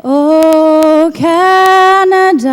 Oh, Canada,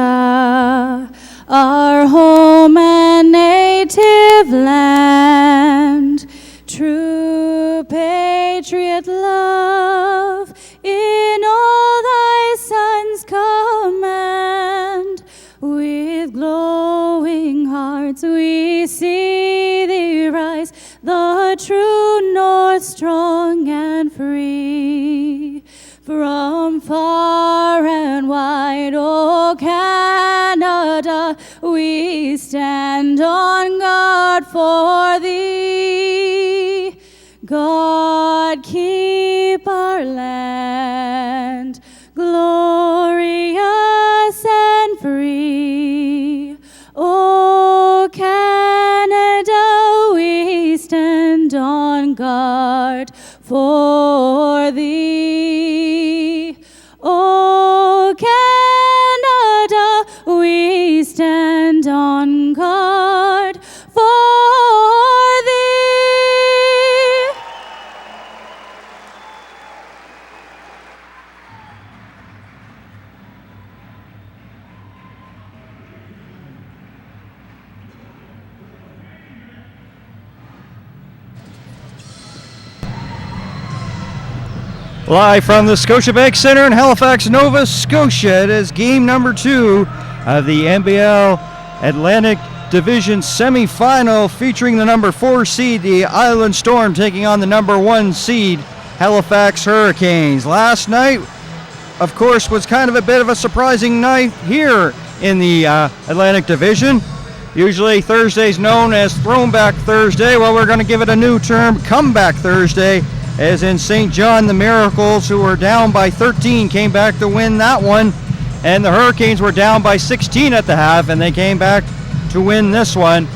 our home and native land, true patriot love in all thy sons command. With glowing hearts we see thee rise, the true north strong and free. From far and wide, oh Canada, we stand on guard for thee. God keep our land glorious and free. Oh Canada, we stand on guard for thee. Oh Canada, we stand on guard for thee. Live from the Scotiabank Center in Halifax, Nova Scotia, it is game number 2 of the NBL Atlantic Division semifinal, featuring the number 4 seed, the Island Storm, taking on the number 1 seed, Halifax Hurricanes. Last night, of course, was kind of a bit of a surprising night here in the Atlantic Division. Usually Thursday's known as Throwback Thursday. Well, we're going to give it a new term, Comeback Thursday, as in St. John, the Miracles, who were down by 13, came back to win that one. And the Hurricanes were down by 16 at the half, and they came back to win this one.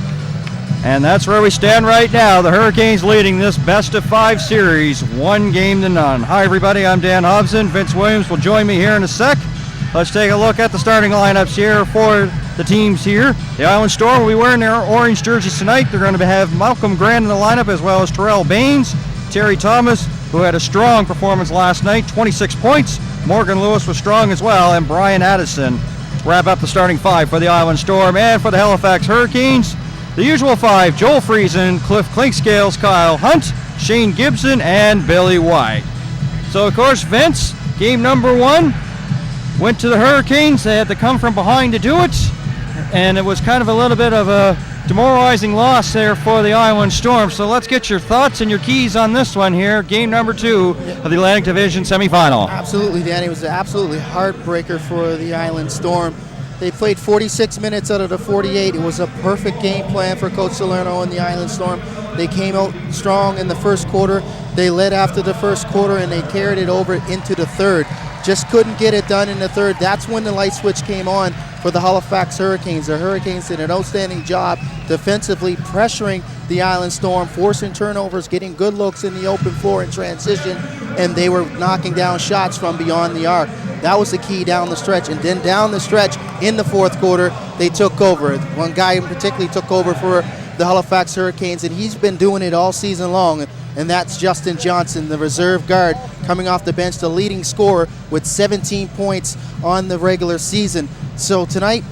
And that's where we stand right now. The Hurricanes leading this best-of-5 series, 1-0. Hi, everybody. I'm Dan Hobson. Vince Williams will join me here in a sec. Let's take a look at the starting lineups here for the teams here. The Island Storm will be wearing their orange jerseys tonight. They're going to have Malcolm Grant in the lineup, as well as Terrell Baines, Terry Thomas, who had a strong performance last night, 26 points. Morgan Lewis was strong as well, and Brian Addison wrap up the starting 5 for the Island Storm. And for the Halifax Hurricanes, the usual 5, Joel Friesen, Cliff Clinkscales, Kyle Hunt, Shane Gibson, and Billy White. So, of course, Vince, game number 1, went to the Hurricanes. They had to come from behind to do it, and it was kind of a little bit of a demoralizing loss there for the Island Storm. So let's get your thoughts and your keys on this one here, game number 2 of the Atlantic Division semifinal. Absolutely, Danny. It was an absolutely heartbreaker for the Island Storm. They played 46 minutes out of the 48. It was a perfect game plan for Coach Salerno and the Island Storm. They came out strong in the first quarter. They led after the first quarter, and they carried it over into the third. Just couldn't get it done in the third. That's when the light switch came on for the Halifax Hurricanes. The Hurricanes did an outstanding job defensively pressuring the Island Storm, forcing turnovers, getting good looks in the open floor in transition, and they were knocking down shots from beyond the arc. That was the key down the stretch. And then down the stretch in the fourth quarter, they took over. One guy in particular took over for the Halifax Hurricanes, and he's been doing it all season long, and that's Justin Johnson, the reserve guard, coming off the bench, the leading scorer with 17 points on the regular season. So tonight,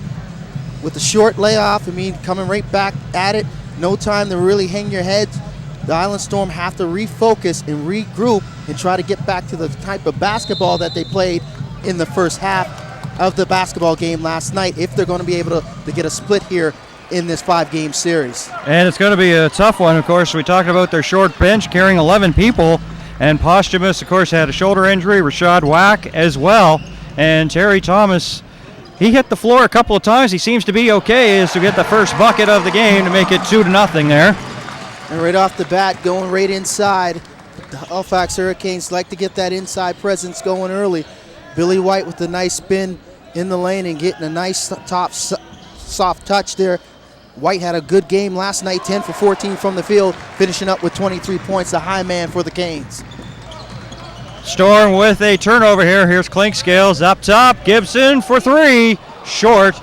with the short layoff, coming right back at it, no time to really hang your heads, the Island Storm have to refocus and regroup and try to get back to the type of basketball that they played in the first half of the basketball game last night, if they're going to be able to get a split here in this 5-game series. And it's going to be a tough one, of course. We talked about their short bench carrying 11 people, and Posthumous, of course, had a shoulder injury, Rashad Wack as well, and Terry Thomas, he hit the floor a couple of times. He seems to be okay as to get the first bucket of the game to make it 2-0 there. And right off the bat, going right inside, the Halifax Hurricanes like to get that inside presence going early. Billy White with a nice spin in the lane and getting a nice top soft touch there. White had a good game last night, 10 for 14 from the field, finishing up with 23 points, the high man for the Canes. Storm with a turnover here. Here's Clinkscales up top. Gibson for 3, short,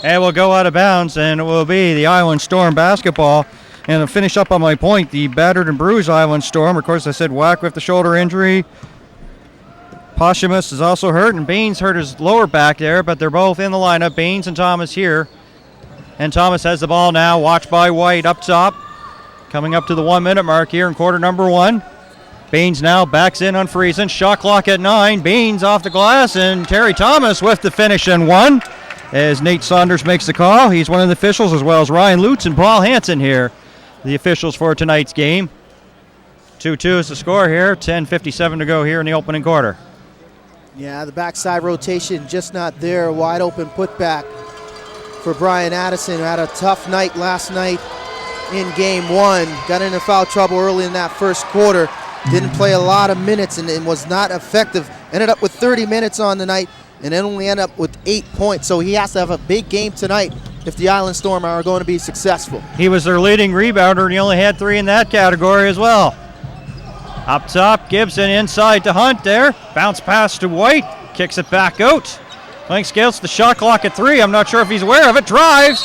and will go out of bounds, and it will be the Island Storm basketball. And to finish up on my point, the battered and bruised Island Storm, of course I said Whack with the shoulder injury. Posthumous is also hurt, and Baines hurt his lower back there, but they're both in the lineup. Baines and Thomas here. And Thomas has the ball now, watched by White up top. Coming up to the 1 minute mark here in quarter number 1. Baines now backs in on Friesen. Shot clock at 9. Baines off the glass, and Terry Thomas with the finish and 1. As Nate Saunders makes the call. He's one of the officials, as well as Ryan Lutz and Paul Hansen here, the officials for tonight's game. 2-2 is the score here. 10:57 to go here in the opening quarter. Yeah, the backside rotation just not there. Wide open putback for Brian Addison, who had a tough night last night in game 1. Got into foul trouble early in that first quarter. Didn't play a lot of minutes and was not effective. Ended up with 30 minutes on the night and then only ended up with 8 points. So he has to have a big game tonight if the Island Storm are going to be successful. He was their leading rebounder, and he only had 3 in that category as well. Up top, Gibson inside to Hunt there. Bounce pass to White. Kicks it back out. Clinkscales the shot clock at 3. I'm not sure if he's aware of it. Drives.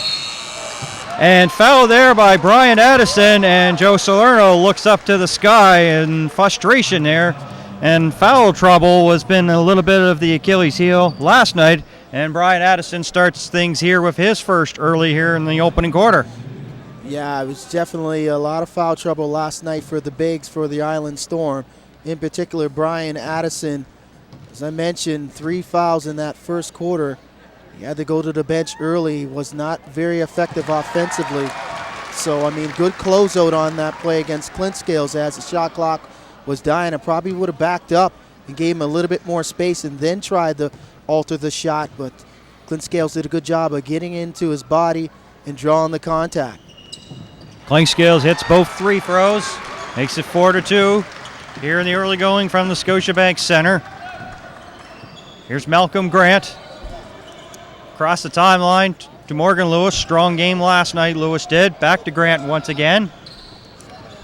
And foul there by Brian Addison. And Joe Salerno looks up to the sky in frustration there. And foul trouble has been a little bit of the Achilles heel last night. And Brian Addison starts things here with his first early here in the opening quarter. Yeah, it was definitely a lot of foul trouble last night for the bigs for the Island Storm. In particular, Brian Addison, as I mentioned, 3 fouls in that first quarter. He had to go to the bench early. He was not very effective offensively. So, I mean, good closeout on that play against Clinkscales as the shot clock was dying. I probably would have backed up and gave him a little bit more space and then tried to alter the shot. But Clinkscales did a good job of getting into his body and drawing the contact. Clinkscales hits both 3 throws, makes it 4-2 here in the early going from the Scotiabank Center. Here's Malcolm Grant. Across the timeline to Morgan Lewis. Strong game last night, Lewis did. Back to Grant once again.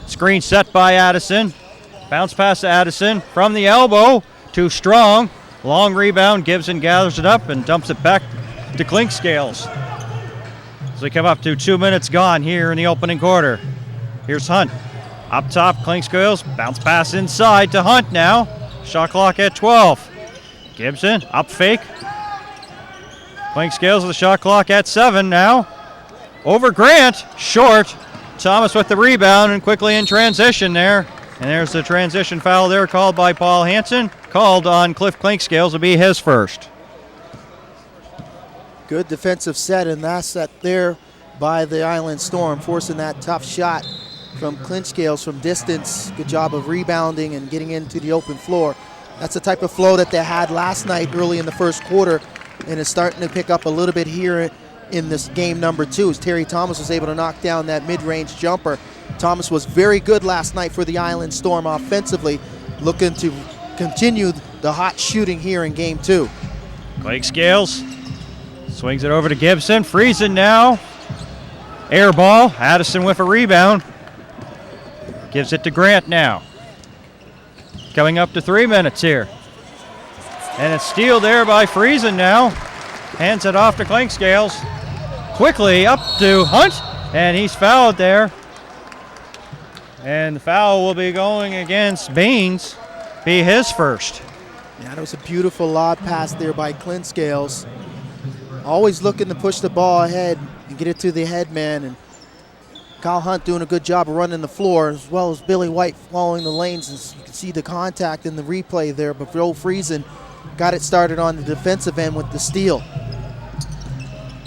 Screen set by Addison. Bounce pass to Addison from the elbow to Strong. Long rebound. Gibson gathers it up and dumps it back to Clinkscales. As we come up to 2 minutes gone here in the opening quarter. Here's Hunt. Up top, Clinkscales. Bounce pass inside to Hunt now. Shot clock at 12. Gibson, up fake. Clinkscales with the shot clock at 7 now. Over Grant, short. Thomas with the rebound and quickly in transition there. And there's the transition foul there called by Paul Hansen. Called on Cliff Clinkscales to be his first. Good defensive set, and that's set there by the Island Storm, forcing that tough shot from Clinkscales from distance. Good job of rebounding and getting into the open floor. That's the type of flow that they had last night early in the first quarter, and it's starting to pick up a little bit here in this game number 2 as Terry Thomas was able to knock down that mid-range jumper. Thomas was very good last night for the Island Storm offensively, looking to continue the hot shooting here in game 2. Clinkscales swings it over to Gibson. Friesen now. Air ball. Addison with a rebound. Gives it to Grant now. Coming up to 3 minutes here. And a steal there by Friesen now. Hands it off to Clinkscales. Quickly up to Hunt. And he's fouled there. And the foul will be going against Baines. Be his first. Yeah, that was a beautiful lob pass there by Clinkscales. Always looking to push the ball ahead and get it to the head man. And Kyle Hunt doing a good job of running the floor, as well as Billy White following the lanes. As you can see the contact in the replay there, but Joe Friesen got it started on the defensive end with the steal.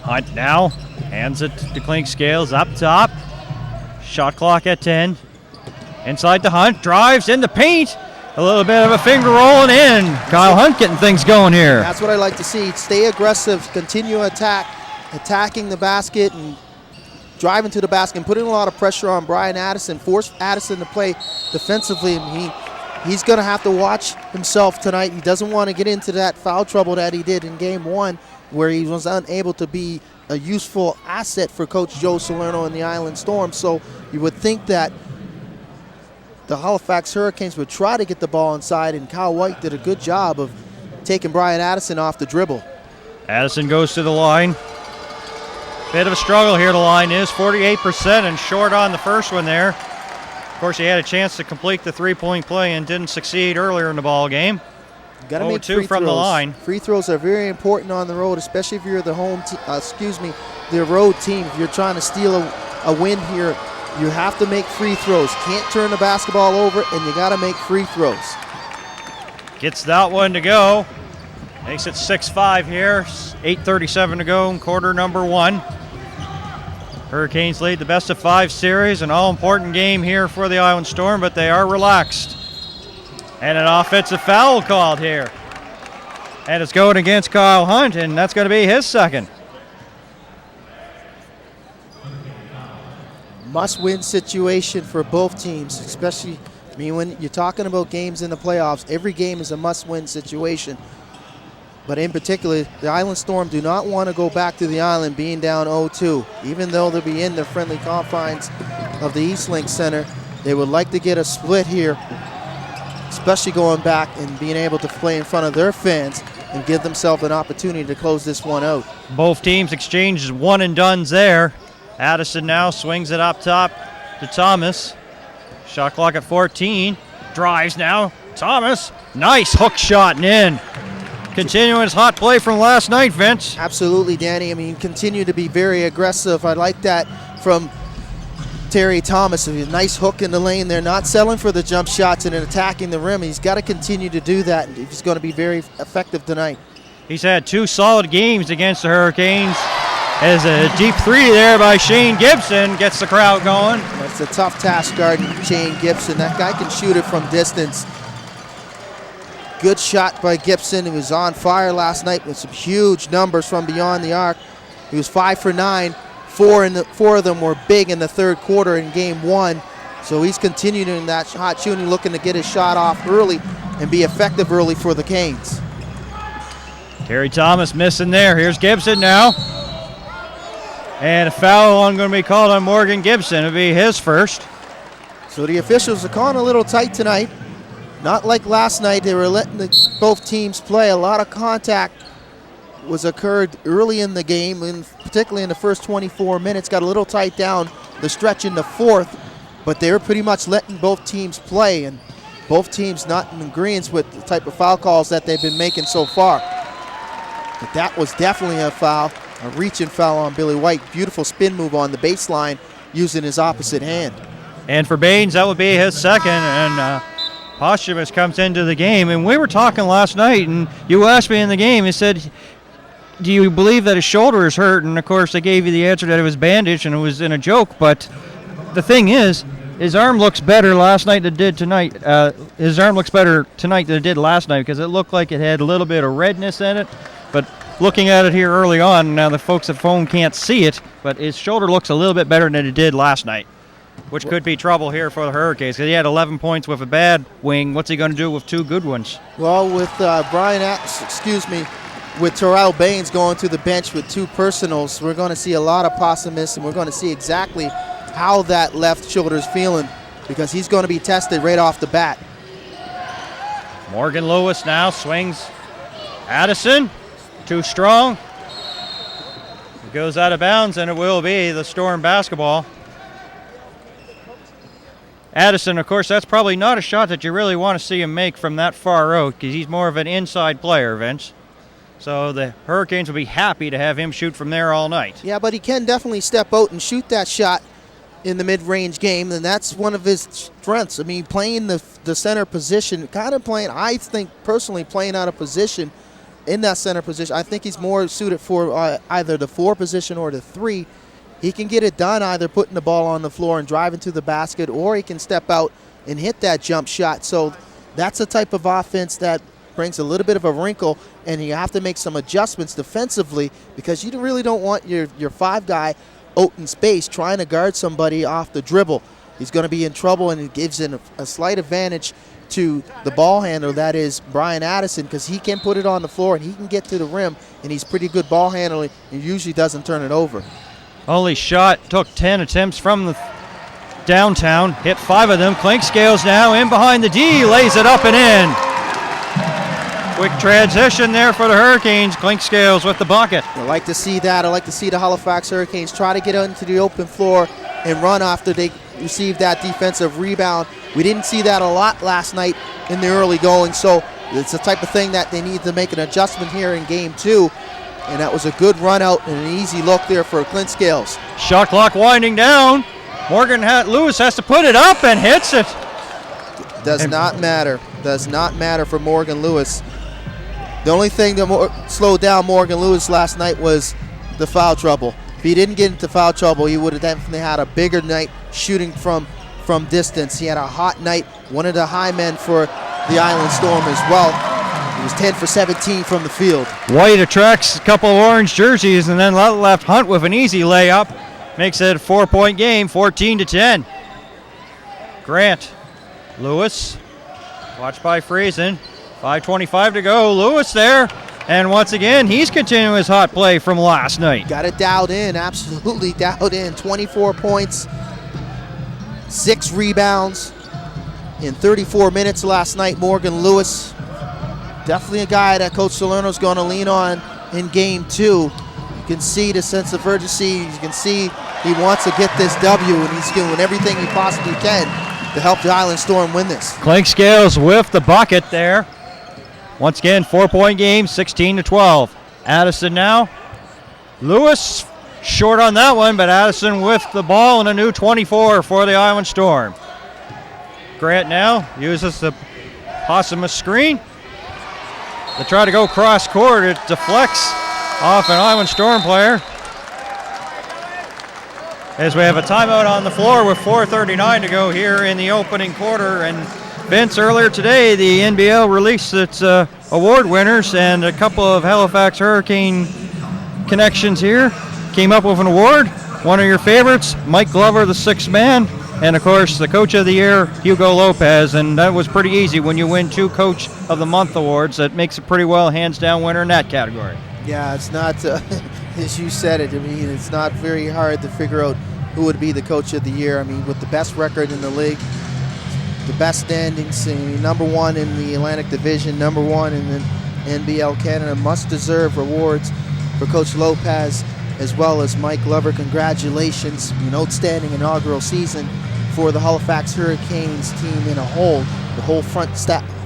Hunt now hands it to Clinkscales up top. Shot clock at 10. Inside to Hunt, drives in the paint. A little bit of a finger rolling in. Kyle Hunt getting things going here. That's what I like to see. Stay aggressive, continue attacking the basket and driving to the basket and putting a lot of pressure on Brian Addison. Force Addison to play defensively. And he's going to have to watch himself tonight. He doesn't want to get into that foul trouble that he did in game 1 where he was unable to be a useful asset for Coach Joe Salerno and the Island Storm. So you would think that the Halifax Hurricanes would try to get the ball inside, and Kyle White did a good job of taking Brian Addison off the dribble. Addison goes to the line. Bit of a struggle here, the line is 48% and short on the first one there. Of course, he had a chance to complete the three-point play and didn't succeed earlier in the ball game. Got to make free from throws. the line. Free throws are very important on the road, especially if you're the the road team. If you're trying to steal a win here, you have to make free throws. Can't turn the basketball over, and you got to make free throws. Gets that one to go. Makes it 6-5 here. 8:37 to go in quarter number 1. Hurricanes lead the best of 5 series, an all-important game here for the Island Storm, but they are relaxed. And an offensive foul called here. And it's going against Kyle Hunt, and that's going to be his second. Must-win situation for both teams, especially, when you're talking about games in the playoffs, every game is a must-win situation. But in particular, the Island Storm do not want to go back to the island being down 0-2. Even though they'll be in the friendly confines of the Eastlink Center, they would like to get a split here, especially going back and being able to play in front of their fans and give themselves an opportunity to close this one out. Both teams exchanged one and dones there. Addison now swings it up top to Thomas. Shot clock at 14. Drives now. Thomas. Nice hook shot and in. Continuing his hot play from last night, Vince. Absolutely, Danny. Continue to be very aggressive. I like that from Terry Thomas. A nice hook in the lane there, not settling for the jump shots and attacking the rim. He's got to continue to do that. He's going to be very effective tonight. He's had 2 solid games against the Hurricanes. As a deep 3 there by Shane Gibson gets the crowd going. It's a tough task guarding Shane Gibson. That guy can shoot it from distance. Good shot by Gibson. He was on fire last night with some huge numbers from beyond the arc. He was 5 for 9. 4 of them were big in the third quarter in game 1. So he's continuing that hot shooting, looking to get his shot off early and be effective early for the Canes. Terry Thomas missing there. Here's Gibson now. And a foul going to be called on Morgan Gibson. It'll be his first. So the officials are calling a little tight tonight. Not like last night. They were letting both teams play. A lot of contact was occurred early in the game, and particularly in the first 24 minutes. Got a little tight down the stretch in the fourth, but they were pretty much letting both teams play, and both teams not in agreement with the type of foul calls that they've been making so far. But that was definitely a foul, a reaching foul on Billy White. Beautiful spin move on the baseline using his opposite hand. And for Baines, that would be his second, and Posthumous comes into the game. And we were talking last night, and you asked me in the game, you said, do you believe that his shoulder is hurt? And of course they gave you the answer that it was bandaged and it was in a joke, but the thing is, his arm looks better last night than it did tonight. His arm looks better tonight than it did last night because it looked like it had a little bit of redness in it. But looking at it here early on, now the folks at home can't see it, but his shoulder looks a little bit better than it did last night, which could be trouble here for the Hurricanes because he had 11 points with a bad wing. What's he going to do with 2 good ones? Well, with with Terrell Baines going to the bench with 2 personals, we're going to see a lot of Posthumous, and we're going to see exactly how that left shoulder is feeling because he's going to be tested right off the bat. Morgan Lewis now swings. Addison, too strong. It goes out of bounds, and it will be the Storm basketball. Addison, of course, that's probably not a shot that you really want to see him make from that far out because he's more of an inside player, Vince. So the Hurricanes will be happy to have him shoot from there all night. Yeah, but he can definitely step out and shoot that shot in the mid-range game, and that's one of his strengths. Playing the center position, I think personally playing out of position in that center position. I think he's more suited for either the 4 position or the 3. He can get it done either putting the ball on the floor and driving to the basket, or he can step out and hit that jump shot. So that's a type of offense that brings a little bit of a wrinkle, and you have to make some adjustments defensively because you really don't want your 5 guy out in space trying to guard somebody off the dribble. He's going to be in trouble, and it gives him a slight advantage to the ball handler, that is Brian Addison, because he can put it on the floor and he can get to the rim, and he's pretty good ball handler and usually doesn't turn it over. Only shot, took 10 attempts from the downtown, hit 5 of them. Clinkscales now in behind the D, lays it up and in. Quick transition there for the Hurricanes. Clinkscales with the bucket. I like to see that. I like to see the Halifax Hurricanes try to get into the open floor and run after they receive that defensive rebound. We didn't see that a lot last night in the early going, so it's the type of thing that they need to make an adjustment here in game 2. And that was a good run out and an easy look there for Clinkscales. Shot clock winding down. Lewis has to put it up and hits it. Does not matter. Does not matter for Morgan Lewis. The only thing that slowed down Morgan Lewis last night was the foul trouble. If he didn't get into foul trouble, he would have definitely had a bigger night shooting from distance. He had a hot night, one of the high men for the Island Storm as well. He was 10 for 17 from the field. White attracts a couple of orange jerseys and then left Hunt with an easy layup. Makes it a 4-point game, 14-10. Grant, Lewis, watched by Friesen. 5:25 to go. Lewis there. And once again, he's continuing his hot play from last night. Got it dialed in, absolutely dialed in. 24 points, 6 rebounds in 34 minutes last night. Morgan Lewis, definitely a guy that Coach Salerno's going to lean on in game 2. You can see the sense of urgency. You can see he wants to get this W, and he's doing everything he possibly can to help the Island Storm win this. Clinkscales with the bucket there. Once again, 4-point game, 16-12. Addison now. Lewis short on that one, but Addison with the ball and a new 24 for the Island Storm. Grant now uses the posthumous screen. They try to go cross court. It deflects off an Island Storm player. As we have a timeout on the floor with 4:39 to go here in the opening quarter. And Vince, earlier today, the NBL released its award winners, and a couple of Halifax Hurricane connections here came up with an award. One of your favorites, Mike Glover, the 6th man, and of course the Coach of the Year, Hugo Lopez. And that was pretty easy when you win 2 Coach of the Month awards. That makes it pretty well hands down winner in that category. Yeah, it's not, as you said it, I mean, it's not very hard to figure out who would be the Coach of the Year. I mean, with the best record in the league, the best standings, number 1 in the Atlantic Division, number 1 in the NBL Canada, must-deserve rewards for Coach Lopez as well as Mike Glover. Congratulations, an outstanding inaugural season for the Halifax Hurricanes team in a whole. The whole front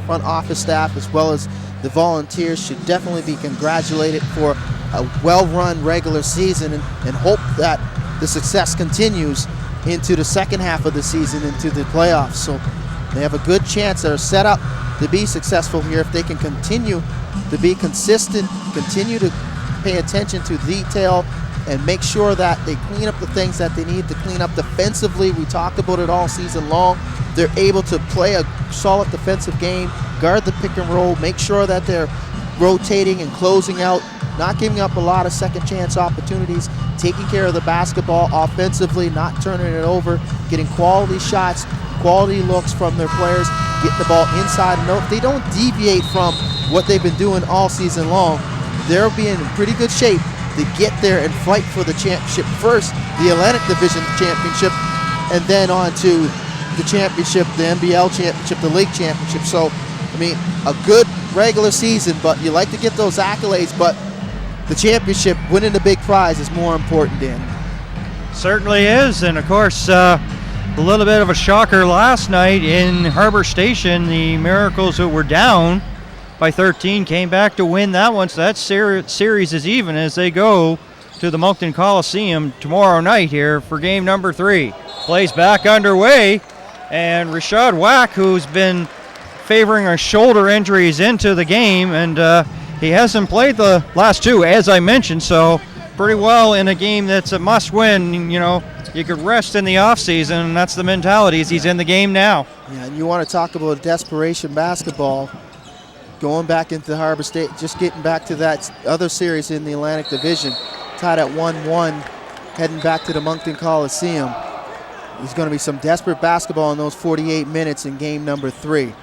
office staff as well as the volunteers should definitely be congratulated for a well-run regular season and hope that the success continues into the second half of the season, into the playoffs. So they have a good chance. They're set up to be successful here if they can continue to be consistent, continue to pay attention to detail, and make sure that they clean up the things that they need to clean up defensively. We talked about it all season long. They're able to play a solid defensive game, guard the pick and roll, make sure that they're rotating and closing out, not giving up a lot of second chance opportunities, taking care of the basketball offensively, not turning it over, getting quality shots, quality looks from their players, getting the ball inside and out. If they don't deviate from what they've been doing all season long, they'll be in pretty good shape to get there and fight for the championship first, the Atlantic Division championship, and then on to the championship, the NBL championship, the league championship. So, I mean, a good regular season, but you like to get those accolades, but the championship, winning the big prize, is more important, Dan. Certainly is, and of course, a little bit of a shocker last night in Harbor Station. The Miracles, who were down by 13, came back to win that one, so that series is even as they go to the Moncton Coliseum tomorrow night here for game number 3. Plays back underway, and Rashad Wack, who's been favoring our shoulder injuries into the game, and he hasn't played the last 2, as I mentioned, so pretty well in a game that's a must-win. You could rest in the offseason, and that's the mentality as he's in the game now. Yeah, and you want to talk about desperation basketball. Going back into Harbor State, just getting back to that other series in the Atlantic Division, tied at 1-1, heading back to the Moncton Coliseum. There's going to be some desperate basketball in those 48 minutes in game number 3.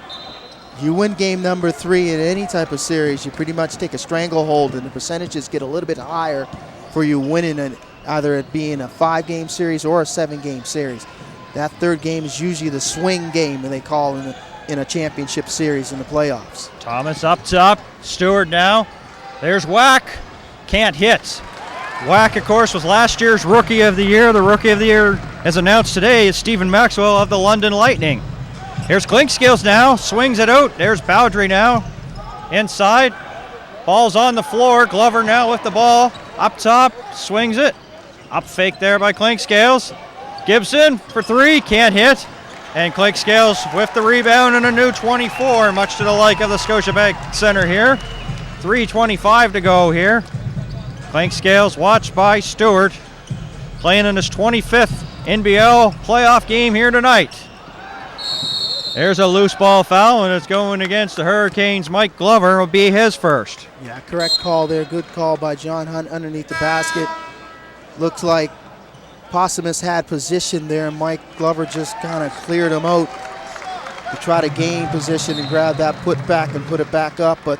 If you win game number 3 in any type of series, you pretty much take a stranglehold, and the percentages get a little bit higher for you winning either it being a 5-game series or a 7-game series. That 3rd game is usually the swing game, and they call in in a championship series in the playoffs. Thomas up top. Stewart now. There's Whack. Can't hit. Whack, of course, was last year's Rookie of the Year. The Rookie of the Year, as announced today, is Stephen Maxwell of the London Lightning. Here's Clinkscales now. Swings it out. There's Bowdry now. Inside. Ball's on the floor. Glover now with the ball. Up top. Swings it. Up fake there by Clinkscales. Gibson for three. Can't hit. And Clinkscales with the rebound and a new 24, much to the like of the Scotiabank Center here. 3:25 to go here. Clinkscales watched by Stewart, playing in his 25th NBL playoff game here tonight. There's a loose ball foul, and it's going against the Hurricanes. Mike Glover will be his first. Yeah, correct call there. Good call by John Hunt underneath the basket. Looks like Possumus had position there, and Mike Glover just kind of cleared him out to try to gain position and grab that put back and put it back up. But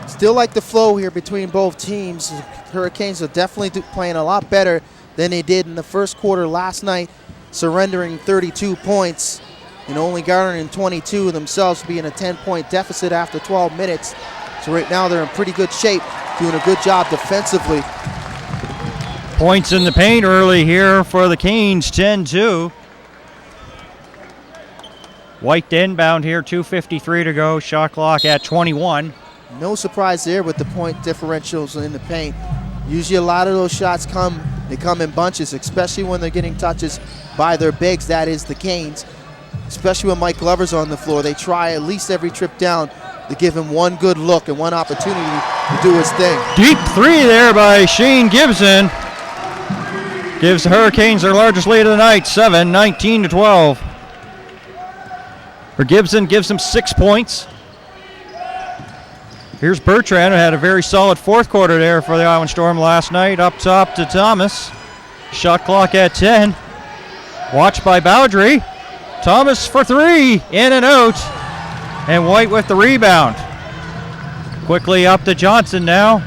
still like the flow here between both teams. Hurricanes are definitely playing a lot better than they did in the first quarter last night, surrendering 32 points and only garnering 22 themselves, being a 10-point deficit after 12 minutes. So right now they're in pretty good shape, doing a good job defensively. Points in the paint early here for the Canes, 10-2. White to inbound here, 2:53 to go. Shot clock at 21. No surprise there with the point differentials in the paint. Usually a lot of those shots come in bunches, especially when they're getting touches by their bigs. That is the Canes. Especially when Mike Glover's on the floor. They try at least every trip down to give him one good look and one opportunity to do his thing. Deep three there by Shane Gibson. Gives the Hurricanes their largest lead of the night, 19 to 12. For Gibson, gives him 6 points. Here's Bertrand, who had a very solid fourth quarter there for the Island Storm last night. Up top to Thomas. Shot clock at 10. Watched by Bowdry. Thomas for three, in and out. And White with the rebound. Quickly up to Johnson now.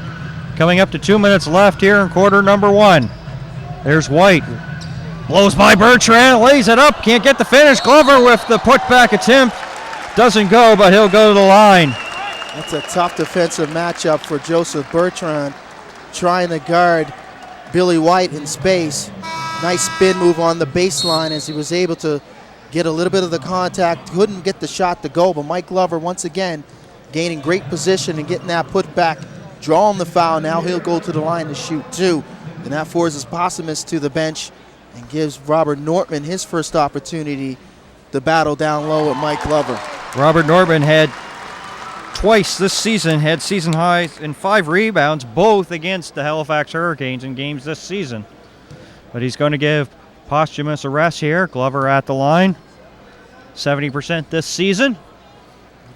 Coming up to 2 minutes left here in quarter number one. There's White. Blows by Bertrand, lays it up, can't get the finish. Glover with the putback attempt. Doesn't go, but he'll go to the line. That's a tough defensive matchup for Joseph Bertrand, trying to guard Billy White in space. Nice spin move on the baseline as he was able to get a little bit of the contact. Couldn't get the shot to go, but Mike Glover once again gaining great position and getting that putback, drawing the foul. Now he'll go to the line to shoot two. And that forces Possumus to the bench and gives Robert Nortman his first opportunity to battle down low with Mike Glover. Robert Nortman had twice this season, had season highs in 5 rebounds, both against the Halifax Hurricanes in games this season. But he's going to give Posthumous a rest here. Glover at the line, 70% this season.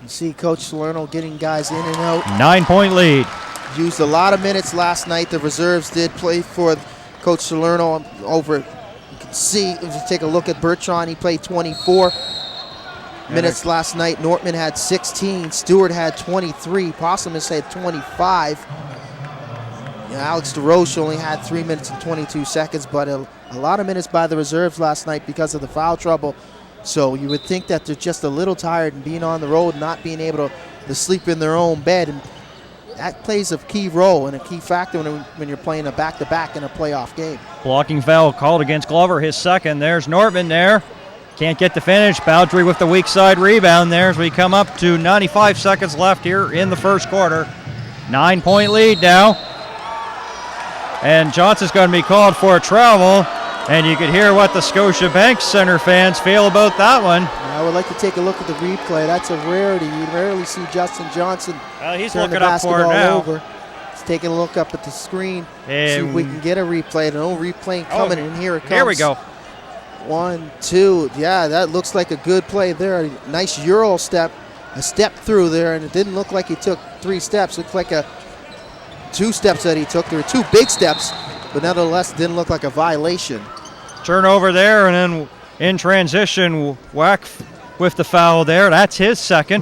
You see Coach Salerno getting guys in and out. 9-point lead. Used a lot of minutes last night. The reserves did play for Coach Salerno over. You can see, if you take a look at Bertrand, he played 24 minutes last night. Nortman had 16. Stewart had 23. Possumus had 25. Alex DeRoche only had 3 minutes and 22 seconds, but a lot of minutes by the reserves last night because of the foul trouble. So you would think that they're just a little tired and being on the road, not being able to sleep in their own bed. And that plays a key role and a key factor when you're playing a back-to-back in a playoff game. Blocking foul called against Glover, his second. There's Nortman there. Can't get the finish. Bowdry with the weak side rebound there as we come up to 95 seconds left here in the first quarter. 9-point lead now. And Johnson's going to be called for a travel. And you could hear what the Scotiabank Center fans feel about that one. I would like to take a look at the replay. That's a rarity. You rarely see Justin Johnson he's turn looking the up for it basketball now. over. He's taking a look up at the screen. See if we can get a replay. No replay coming, and here it comes. Here we go. 1, 2. Yeah, that looks like a good play there. A nice Euro step, a step through there, and it didn't look like he took 3 steps. It looked like 2 steps that he took. There were 2 big steps, but nevertheless, it didn't look like a violation. Turnover there, and then in transition, Whack with the foul there. That's his second.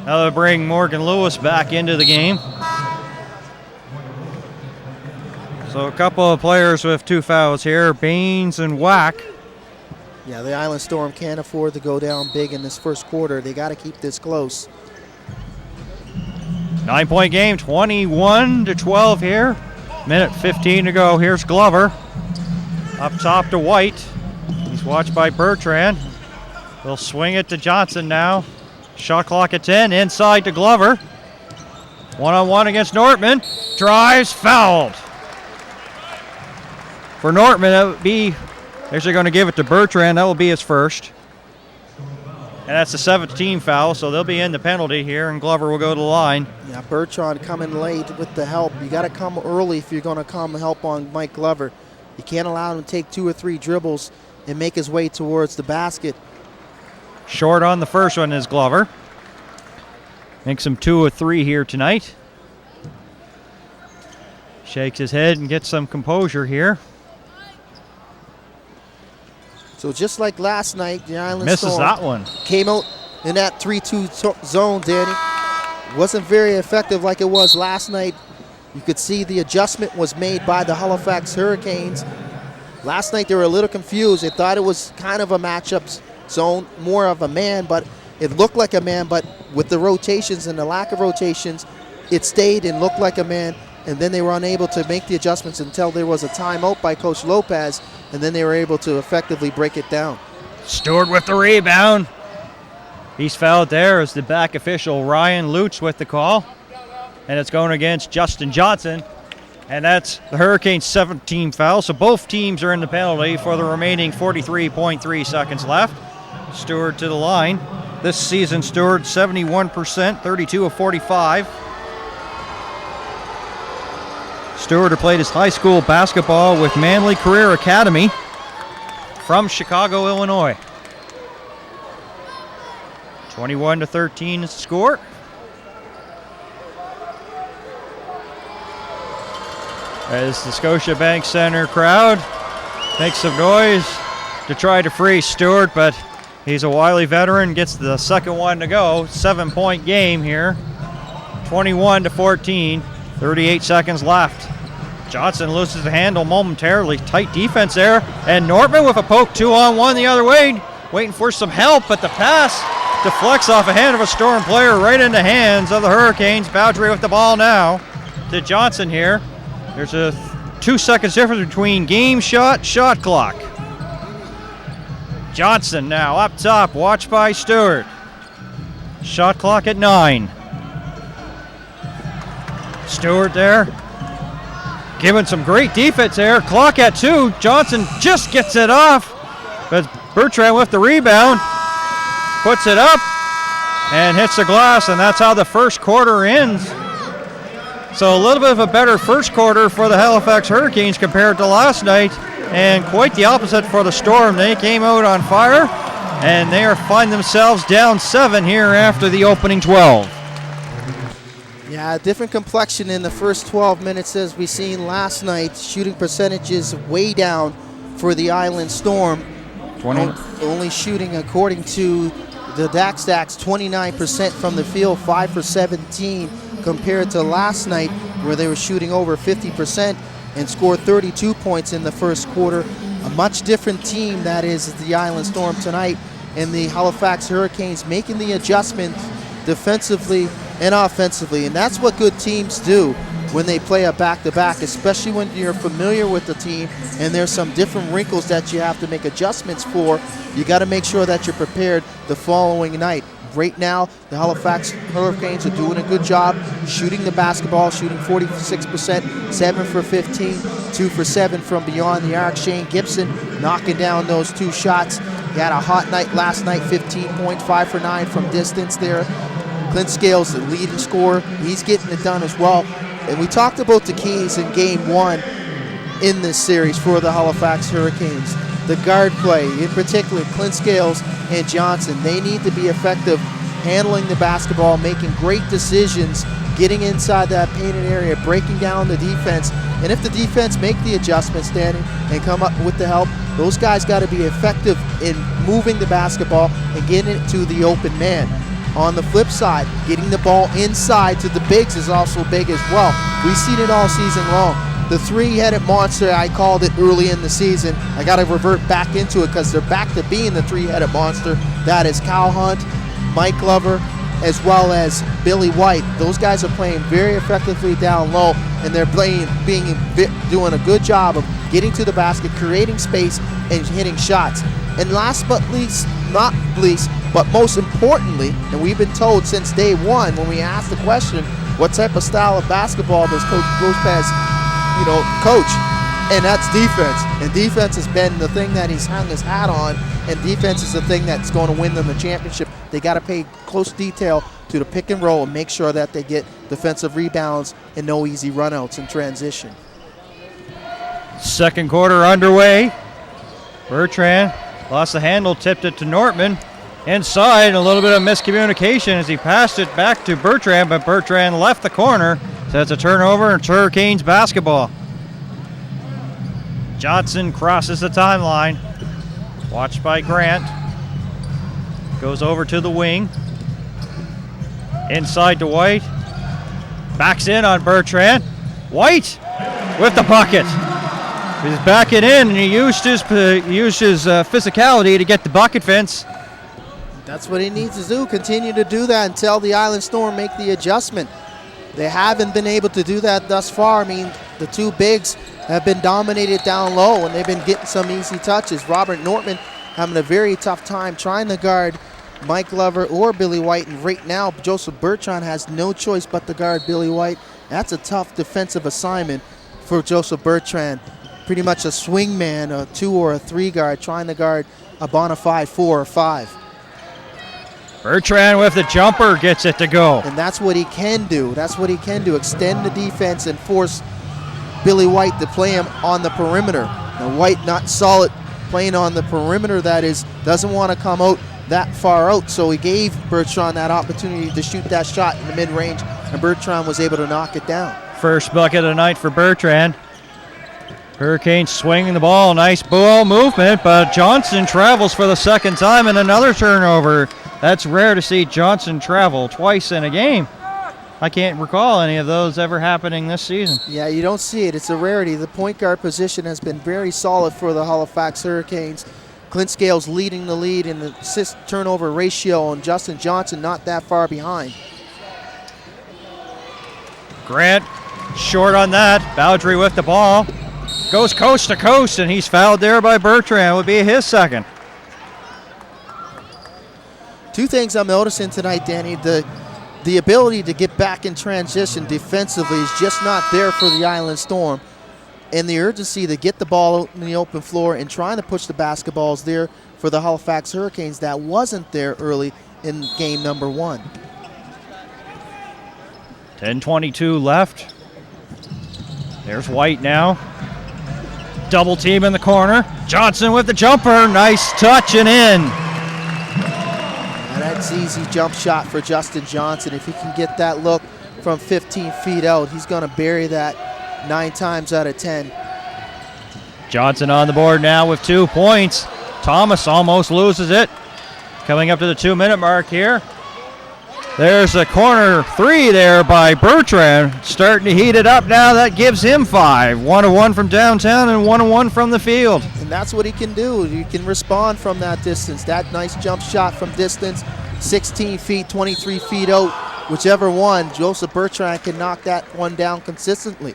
Now they'll bring Morgan Lewis back into the game. So a couple of players with 2 fouls here, Baines and Whack. Yeah, the Island Storm can't afford to go down big in this first quarter. They got to keep this close. 9-point game, 21-12 here. Minute 15 to go. Here's Glover. Up top to White. He's watched by Bertrand. They'll swing it to Johnson now. Shot clock at 10. Inside to Glover. One-on-one against Nortman. Drives, fouled. For Nortman, that would be, actually going to give it to Bertrand. That will be his first. And that's the 7th team foul, so they'll be in the penalty here, and Glover will go to the line. Yeah, Bertrand coming late with the help. You got to come early if you're going to come help on Mike Glover. You can't allow him to take 2 or 3 dribbles and make his way towards the basket. Short on the first one is Glover. Makes him 2 or 3 here tonight. Shakes his head and gets some composure here. So just like last night, the Island Misses Storm that one. came out in that 3-2 zone, Danny. Wasn't very effective like it was last night. You could see the adjustment was made by the Halifax Hurricanes. Last night they were a little confused. They thought it was kind of a matchup zone, more of a man, but it looked like a man, but with the rotations and the lack of rotations, it stayed and looked like a man, and then they were unable to make the adjustments until there was a timeout by Coach Lopez, and then they were able to effectively break it down. Stewart with the rebound. He's fouled there as the back official, Ryan Lutz, with the call. And it's going against Justin Johnson. And that's the Hurricanes' 7th team foul. So both teams are in the penalty for the remaining 43.3 seconds left. Stewart to the line. This season, Stewart 71%, 32 of 45. Stewart played his high school basketball with Manly Career Academy from Chicago, Illinois. 21-13 is the score. As the Scotiabank Center crowd makes some noise to try to free Stewart, but he's a wily veteran, gets the second one to go. 7-point game here. 21-14, 38 seconds left. Johnson loses the handle momentarily. Tight defense there. And Nortman with a poke, 2-on-1 the other way. Waiting for some help, but the pass deflects off a hand of a Storm player right in the hands of the Hurricanes. Boundary with the ball now to Johnson here. There's a 2 seconds difference between game shot clock. Johnson now up top, watched by Stewart. Shot clock at 9. Stewart there, giving some great defense there. Clock at 2. Johnson just gets it off, but Bertrand with the rebound, puts it up and hits the glass, and that's how the first quarter ends. So a little bit of a better first quarter for the Halifax Hurricanes compared to last night, and quite the opposite for the Storm. They came out on fire, and they find themselves down 7 here after the opening 12. Yeah, a different complexion in the first 12 minutes as we seen last night. Shooting percentages way down for the Island Storm. 20. Only shooting, according to the DAX Stacks, 29% from the field, 5 for 17, compared to last night where they were shooting over 50% and scored 32 points in the first quarter. A much different team that is the Island Storm tonight, and the Halifax Hurricanes making the adjustment defensively and offensively, and that's what good teams do when they play a back-to-back, especially when you're familiar with the team and there's some different wrinkles that you have to make adjustments for. You got to make sure that you're prepared the following night. Right now, the Halifax Hurricanes are doing a good job shooting the basketball, shooting 46%, 7 for 15, 2 for 7 from beyond the arc. Shane Gibson knocking down those 2 shots. He had a hot night last night, 15 points, 5 for 9 from distance there. Clint Scales, the leading scorer, he's getting it done as well. And we talked about the keys in game 1 in this series for the Halifax Hurricanes. The guard play, in particular, Clint Scales and Johnson, they need to be effective handling the basketball, making great decisions, getting inside that painted area, breaking down the defense. And if the defense make the adjustments, Danny, and come up with the help, those guys got to be effective in moving the basketball and getting it to the open man. On the flip side, getting the ball inside to the bigs is also big as well. We've seen it all season long. the three-headed monster, I called it early in the season. I got to revert back into it because they're back to being the three-headed monster. That is Kyle Hunt, Mike Glover, as well as Billy White. Those guys are playing very effectively down low, and they're doing a good job of getting to the basket, creating space, and hitting shots. And last but not least, but most importantly, and we've been told since day one when we asked the question, what type of style of basketball does Coach Lopez, coach? And that's defense. And defense has been the thing that he's hung his hat on, and defense is the thing that's going to win them the championship. They got to pay close detail to the pick and roll and make sure that they get defensive rebounds and no easy runouts in transition. Second quarter underway. Bertrand lost the handle, tipped it to Nortman. Inside, a little bit of miscommunication as he passed it back to Bertrand, but Bertrand left the corner. So it's a turnover, and it's Hurricanes basketball. Johnson crosses the timeline. Watched by Grant. Goes over to the wing. Inside to White. Backs in on Bertrand. White with the bucket. He's backing in, and he used his physicality to get the bucket fence. That's what he needs to do, continue to do that until the Island Storm make the adjustment. They haven't been able to do that thus far. I mean, the two bigs have been dominated down low, and they've been getting some easy touches. Robert Nortman having a very tough time trying to guard Mike Glover or Billy White, and right now Joseph Bertrand has no choice but to guard Billy White. That's a tough defensive assignment for Joseph Bertrand. Pretty much a swing man, a 2 or a 3 guard, trying to guard a bona fide 4 or 5. Bertrand with the jumper gets it to go. And that's what he can do. That's what he can do. Extend the defense and force Billy White to play him on the perimeter. Now White not solid playing on the perimeter, that is, doesn't want to come out that far out. So he gave Bertrand that opportunity to shoot that shot in the mid-range, and Bertrand was able to knock it down. First bucket of the night for Bertrand. Hurricanes swinging the ball. Nice ball movement, but Johnson travels for the second time and another turnover. That's rare to see Johnson travel twice in a game. I can't recall any of those ever happening this season. Yeah, you don't see it. It's a rarity. The point guard position has been very solid for the Halifax Hurricanes. Clint Scales leading the lead in the assist turnover ratio, and Justin Johnson not that far behind. Grant short on that. Bowdry with the ball. Goes coast to coast, and he's fouled there by Bertrand. Would be his second. Two things I'm noticing tonight, Danny. The ability to get back in transition defensively is just not there for the Island Storm. And the urgency to get the ball out in the open floor and trying to push the basketballs there for the Halifax Hurricanes, that wasn't there early in game number 1. 10:22 left. There's White now. Double team in the corner. Johnson with the jumper. Nice touch and in. And that's easy jump shot for Justin Johnson. If he can get that look from 15 feet out, he's going to bury that 9 times out of 10. Johnson on the board now with 2 points. Thomas almost loses it. Coming up to the 2-minute mark here. There's a corner 3 there by Bertrand. Starting to heat it up now. That gives him 5. 1 of 1 from downtown and 1 of 1 from the field. And that's what he can do. He can respond from that distance. That nice jump shot from distance, 16 feet, 23 feet out. Whichever one, Joseph Bertrand can knock that one down consistently.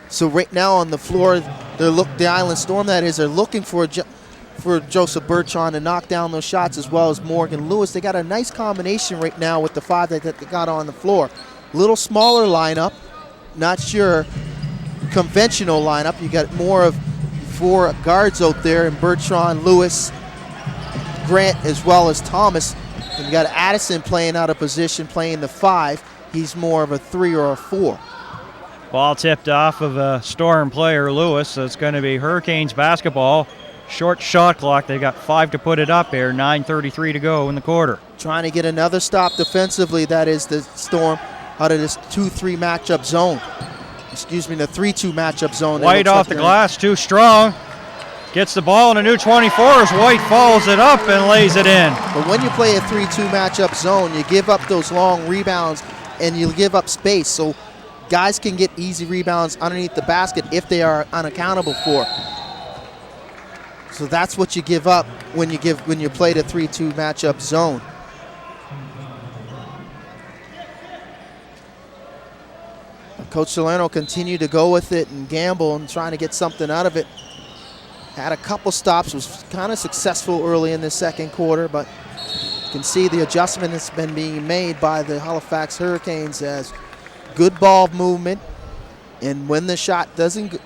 So right now on the floor, the Island Storm, that is, they're looking for Joseph Bertrand to knock down those shots, as well as Morgan Lewis. They got a nice combination right now with the 5 that they got on the floor. Little smaller lineup, not sure conventional lineup. You got more of 4 guards out there, and Bertrand, Lewis, Grant, as well as Thomas. And you got Addison playing out of position, playing the 5. He's more of a 3 or a 4. Ball tipped off of a Storm player, Lewis. So it's going to be Hurricanes basketball. Short shot clock. They've got 5 to put it up here. 9:33 to go in the quarter. Trying to get another stop defensively. That is the Storm out of this 2-3 matchup zone. Excuse me, the 3-2 matchup zone. White off the glass, too strong. Gets the ball in a new 24 as White follows it up and lays it in. But when you play a 3-2 matchup zone, you give up those long rebounds and you give up space. So guys can get easy rebounds underneath the basket if they are unaccountable for. So that's what you give up when you play the 3-2 matchup zone. Coach Salerno continued to go with it and gamble and trying to get something out of it. Had a couple stops, was kind of successful early in the second quarter, but you can see the adjustment that's been being made by the Halifax Hurricanes as good ball movement, and when the shot doesn't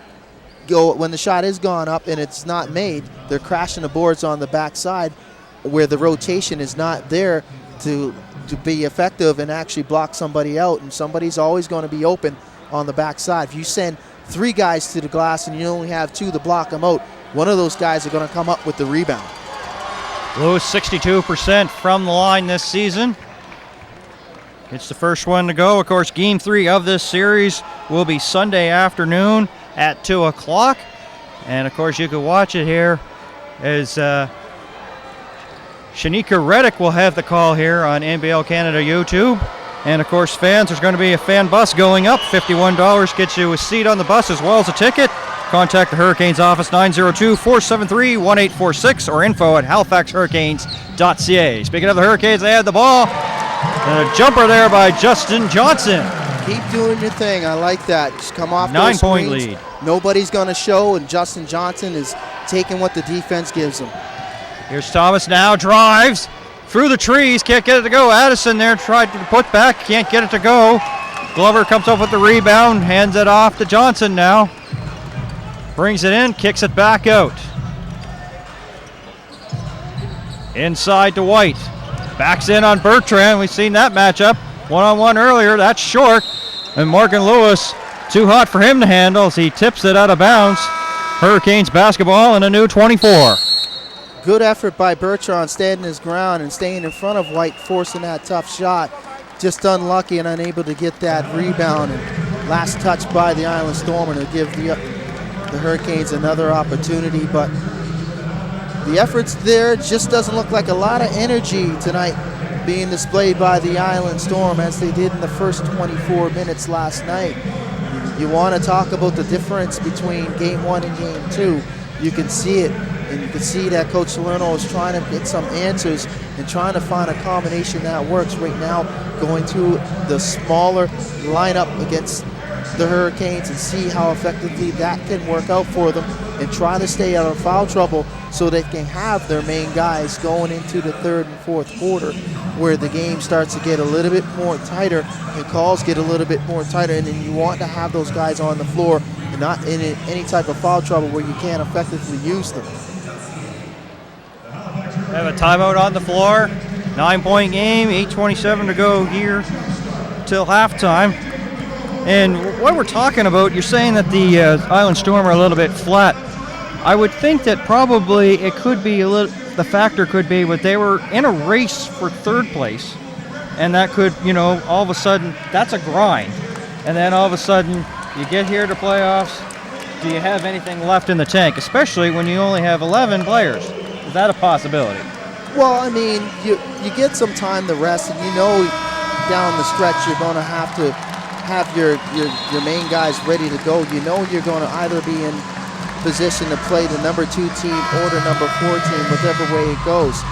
go, when the shot is gone up and it's not made, they're crashing the boards on the backside where the rotation is not there to be effective and actually block somebody out, and somebody's always going to be open on the backside. If you send 3 guys to the glass and you only have 2 to block them out, one of those guys are going to come up with the rebound. Lewis 62% from the line this season. It's the first one to go. Of course, Game 3 of this series will be Sunday afternoon at 2 o'clock. And, of course, you can watch it here as Shanika Reddick will have the call here on NBL Canada YouTube. And, of course, fans, there's going to be a fan bus going up. $51 gets you a seat on the bus as well as a ticket. Contact the Hurricanes office 902-473-1846 or info at halifaxhurricanes.ca. Speaking of the Hurricanes, they had the ball. And a jumper there by Justin Johnson. Keep doing your thing. I like that. Just come off 9-point lead. Nobody's going to show, and Justin Johnson is taking what the defense gives him. Here's Thomas now, drives through the trees, can't get it to go. Addison there tried to put back, can't get it to go. Glover comes up with the rebound, hands it off to Johnson now. Brings it in, kicks it back out. Inside to White. Backs in on Bertrand. We've seen that matchup. One-on-one earlier. That's short. And Morgan Lewis, too hot for him to handle as he tips it out of bounds. Hurricanes basketball and a new 24. Good effort by Bertrand, standing his ground and staying in front of White, forcing that tough shot. Just unlucky and unable to get that rebound. And last touch by the Island Stormer to give the Hurricanes another opportunity, but the efforts there just doesn't look like a lot of energy tonight being displayed by the Island Storm as they did in the first 24 minutes last night. You want to talk about the difference between Game 1 and Game 2. You can see it, and you can see that Coach Salerno is trying to get some answers and trying to find a combination that works right now, going to the smaller lineup against the Hurricanes and see how effectively that can work out for them and try to stay out of foul trouble so they can have their main guys going into the third and fourth quarter where the game starts to get a little bit more tighter and calls get a little bit more tighter, and then you want to have those guys on the floor and not in any type of foul trouble where you can't effectively use them. Have a timeout on the floor. 9-point game, 8:27 to go here till halftime. And what we're talking about, you're saying that the Island Storm are a little bit flat. I would think that probably it could be a little, the factor could be what they were in a race for third place. And that could, all of a sudden, that's a grind. And then all of a sudden, you get here to playoffs, do you have anything left in the tank? Especially when you only have 11 players. Is that a possibility? Well, I mean, you get some time to rest, and down the stretch you're going to have your main guys ready to go. You're going to either be in position to play the number 2 team or the number 4 team, whichever way it goes.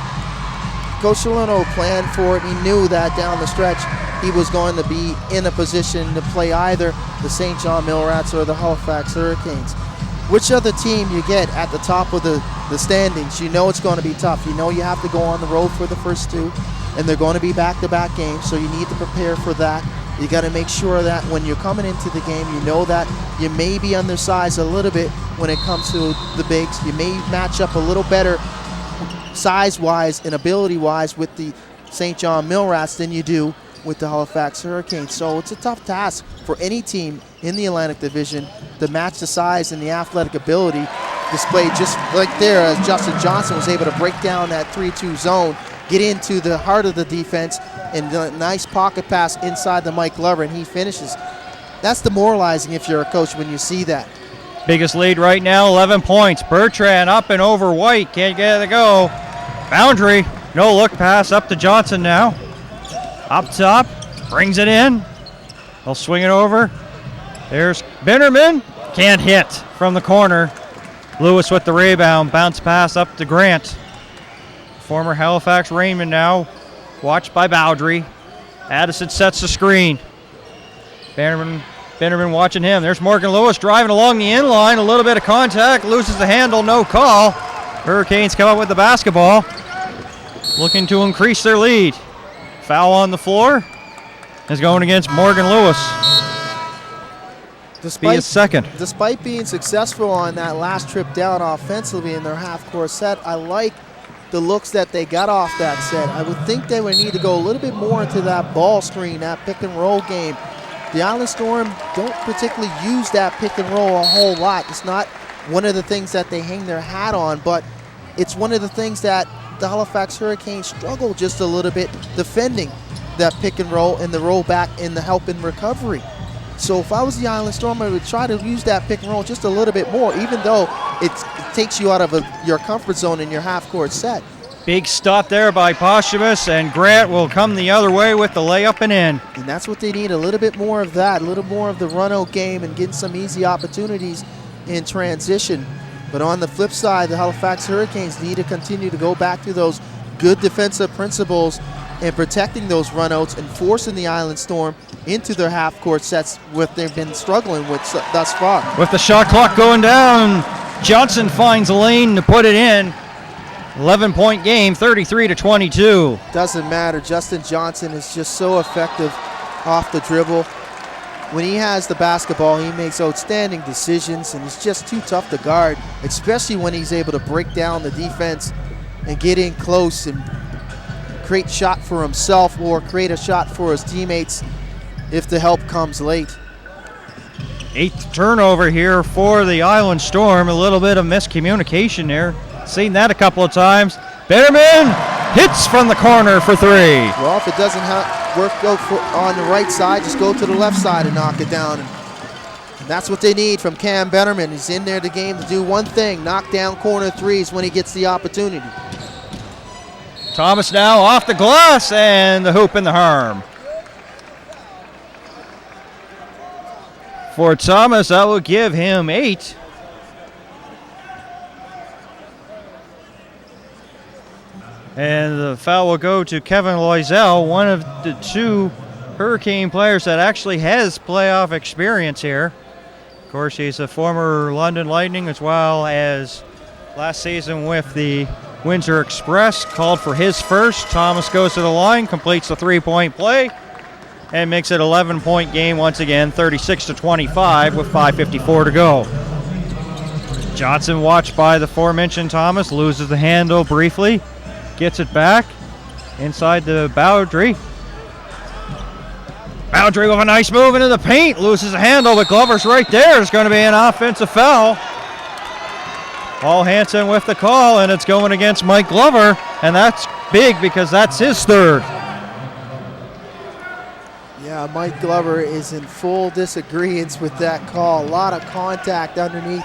Coach Salerno planned for it. He knew that down the stretch he was going to be in a position to play either the St. John Millrats or the Halifax Hurricanes. Which other team you get at the top of the standings, it's going to be tough. You have to go on the road for the first 2, and they're going to be back-to-back games, so you need to prepare for that. You got to make sure that when you're coming into the game, that you may be undersized a little bit when it comes to the bigs. You may match up a little better size-wise and ability-wise with the St. John Millrats than you do with the Halifax Hurricanes. So it's a tough task for any team in the Atlantic Division to match the size and the athletic ability displayed just like there as Justin Johnson was able to break down that 3-2 zone, get into the heart of the defense, and a nice pocket pass inside the Mike Glover, and he finishes. That's demoralizing if you're a coach when you see that. Biggest lead right now, 11 points. Bertrand up and over White, can't get it to go. Boundary, no look pass up to Johnson now. Up top, brings it in. He'll swing it over There's Binnerman. Can't hit from the corner. Lewis with the rebound. Bounce pass up to Grant. Former Halifax Raymond now. Watched by Bowdry. Addison sets the screen. Binnerman watching him. There's Morgan Lewis driving along the inline. A little bit of contact. Loses the handle. No call. Hurricanes come up with the basketball. Looking to increase their lead. Foul on the floor is going against Morgan Lewis. Despite being successful on that last trip down offensively in their half-court set, I like the looks that they got off that set. I would think they would need to go a little bit more into that ball screen, that pick and roll game. The Island Storm don't particularly use that pick and roll a whole lot. It's not one of the things that they hang their hat on, but it's one of the things that the Halifax Hurricanes struggle just a little bit defending that pick and roll and the roll back in the help and recovery. So if I was the Island Storm, I would try to use that pick and roll just a little bit more, even though it takes you out of your comfort zone in your half-court set. Big stop there by Posthumous, and Grant will come the other way with the layup and in. And that's what they need, a little bit more of that, a little more of the run-out game and getting some easy opportunities in transition. But on the flip side, the Halifax Hurricanes need to continue to go back to those good defensive principles and protecting those runouts and forcing the Island Storm into their half-court sets, what they've been struggling with thus far. With the shot clock going down, Johnson finds a lane to put it in. 11-point game, 33-22. Doesn't matter. Justin Johnson is just so effective off the dribble. When he has the basketball, he makes outstanding decisions, and it's just too tough to guard, especially when he's able to break down the defense and get in close and create shot for himself or create a shot for his teammates if the help comes late. 8th turnover here for the Island Storm. A little bit of miscommunication there. Seen that a couple of times. Binnerman hits from the corner for 3. Well, if it doesn't work out on the right side, just go to the left side and knock it down. And that's what they need from Cam Binnerman. He's in there the game to do one thing, knock down corner threes when he gets the opportunity. Thomas now off the glass, and the hoop in the harm. For Thomas, that will give him 8. And the foul will go to Kevin Loisel, one of the 2 Hurricane players that actually has playoff experience here. Of course, he's a former London Lightning as well as last season with the Windsor Express. Called for his first. Thomas goes to the line, completes the 3-point play, and makes it 11-point game once again, 36-25 with 5:54 to go. Johnson, watched by the aforementioned Thomas, loses the handle briefly. Gets it back inside the Bowdry. Bowdry with a nice move into the paint. Loses the handle, but Glover's right there. It's going to be an offensive foul. Paul Hansen with the call, and it's going against Mike Glover, and that's big because that's his 3rd. Yeah, Mike Glover is in full disagreement with that call. A lot of contact underneath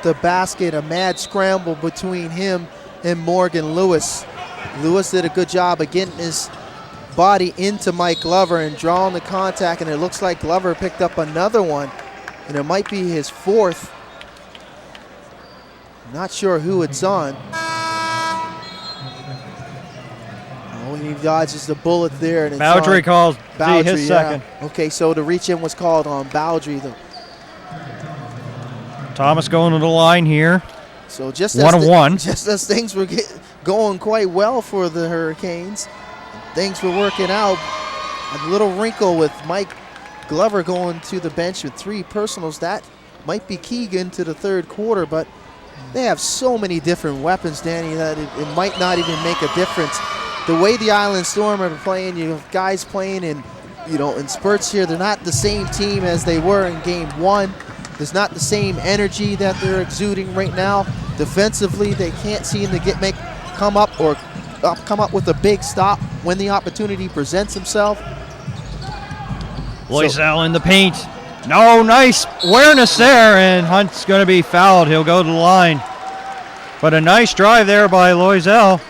the basket, a mad scramble between him and Morgan Lewis. Lewis did a good job of getting his body into Mike Glover and drawing the contact, and it looks like Glover picked up another one, and it might be his 4th. Not sure who it's on. Oh, he dodges the bullet there. And Bowdry calls his 2nd. Okay, so the reach-in was called on Bowdry. Thomas going to the line here. So just 1-1. Just as things were going quite well for the Hurricanes, things were working out. A little wrinkle with Mike Glover going to the bench with 3 personals. That might be key into the 3rd quarter, but they have so many different weapons, Danny, that it might not even make a difference. The way the Island Storm are playing, you have guys playing in spurts here. They're not the same team as they were in game 1. There's not the same energy that they're exuding right now. Defensively, they can't seem to come up with a big stop when the opportunity presents itself. Loisel in the paint. No, nice awareness there, and Hunt's going to be fouled. He'll go to the line. But a nice drive there by Loisel.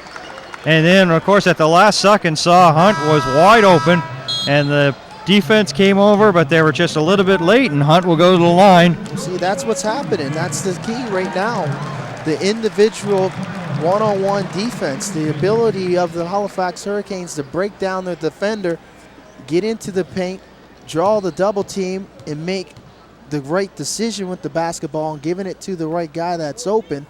And then, of course, at the last second, saw Hunt was wide open, and the defense came over, but they were just a little bit late, and Hunt will go to the line. See, that's what's happening. That's the key right now. The individual one-on-one defense, the ability of the Halifax Hurricanes to break down their defender, get into the paint, draw the double team, and make the right decision with the basketball and giving it to the right guy that's open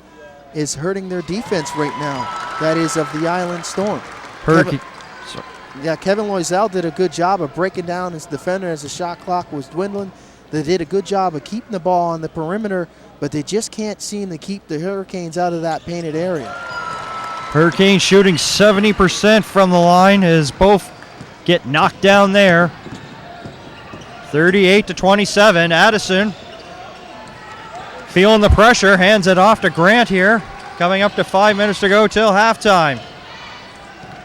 is hurting their defense right now. That is of the Island Storm. Kevin Loisel did a good job of breaking down his defender as the shot clock was dwindling. They did a good job of keeping the ball on the perimeter, but they just can't seem to keep the Hurricanes out of that painted area. Hurricanes shooting 70% from the line as both get knocked down there. 38-27. Addison feeling the pressure, hands it off to Grant here. Coming up to 5 minutes to go till halftime.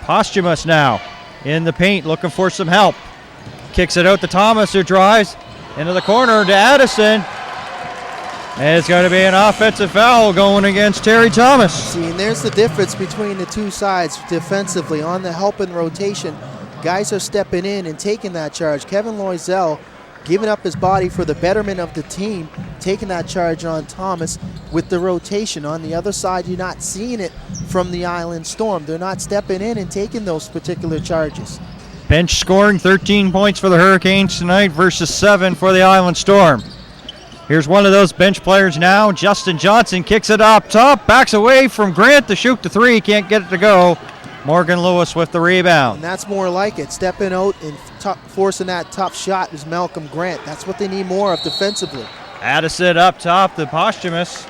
Posthumous now in the paint, looking for some help. Kicks it out to Thomas, who drives into the corner to Addison. And it's going to be an offensive foul going against Terry Thomas. See, and there's the difference between the two sides defensively. On the help and rotation, guys are stepping in and taking that charge. Kevin Loisel giving up his body for the betterment of the team, taking that charge on Thomas with the rotation. On the other side, you're not seeing it from the Island Storm. They're not stepping in and taking those particular charges. Bench scoring 13 points for the Hurricanes tonight versus 7 for the Island Storm. Here's one of those bench players now. Justin Johnson kicks it up top, backs away from Grant to shoot the three, can't get it to go. Morgan Lewis with the rebound. And that's more like it. Stepping out and forcing that tough shot is Malcolm Grant. That's what they need more of defensively. Addison up top, the Posthumous.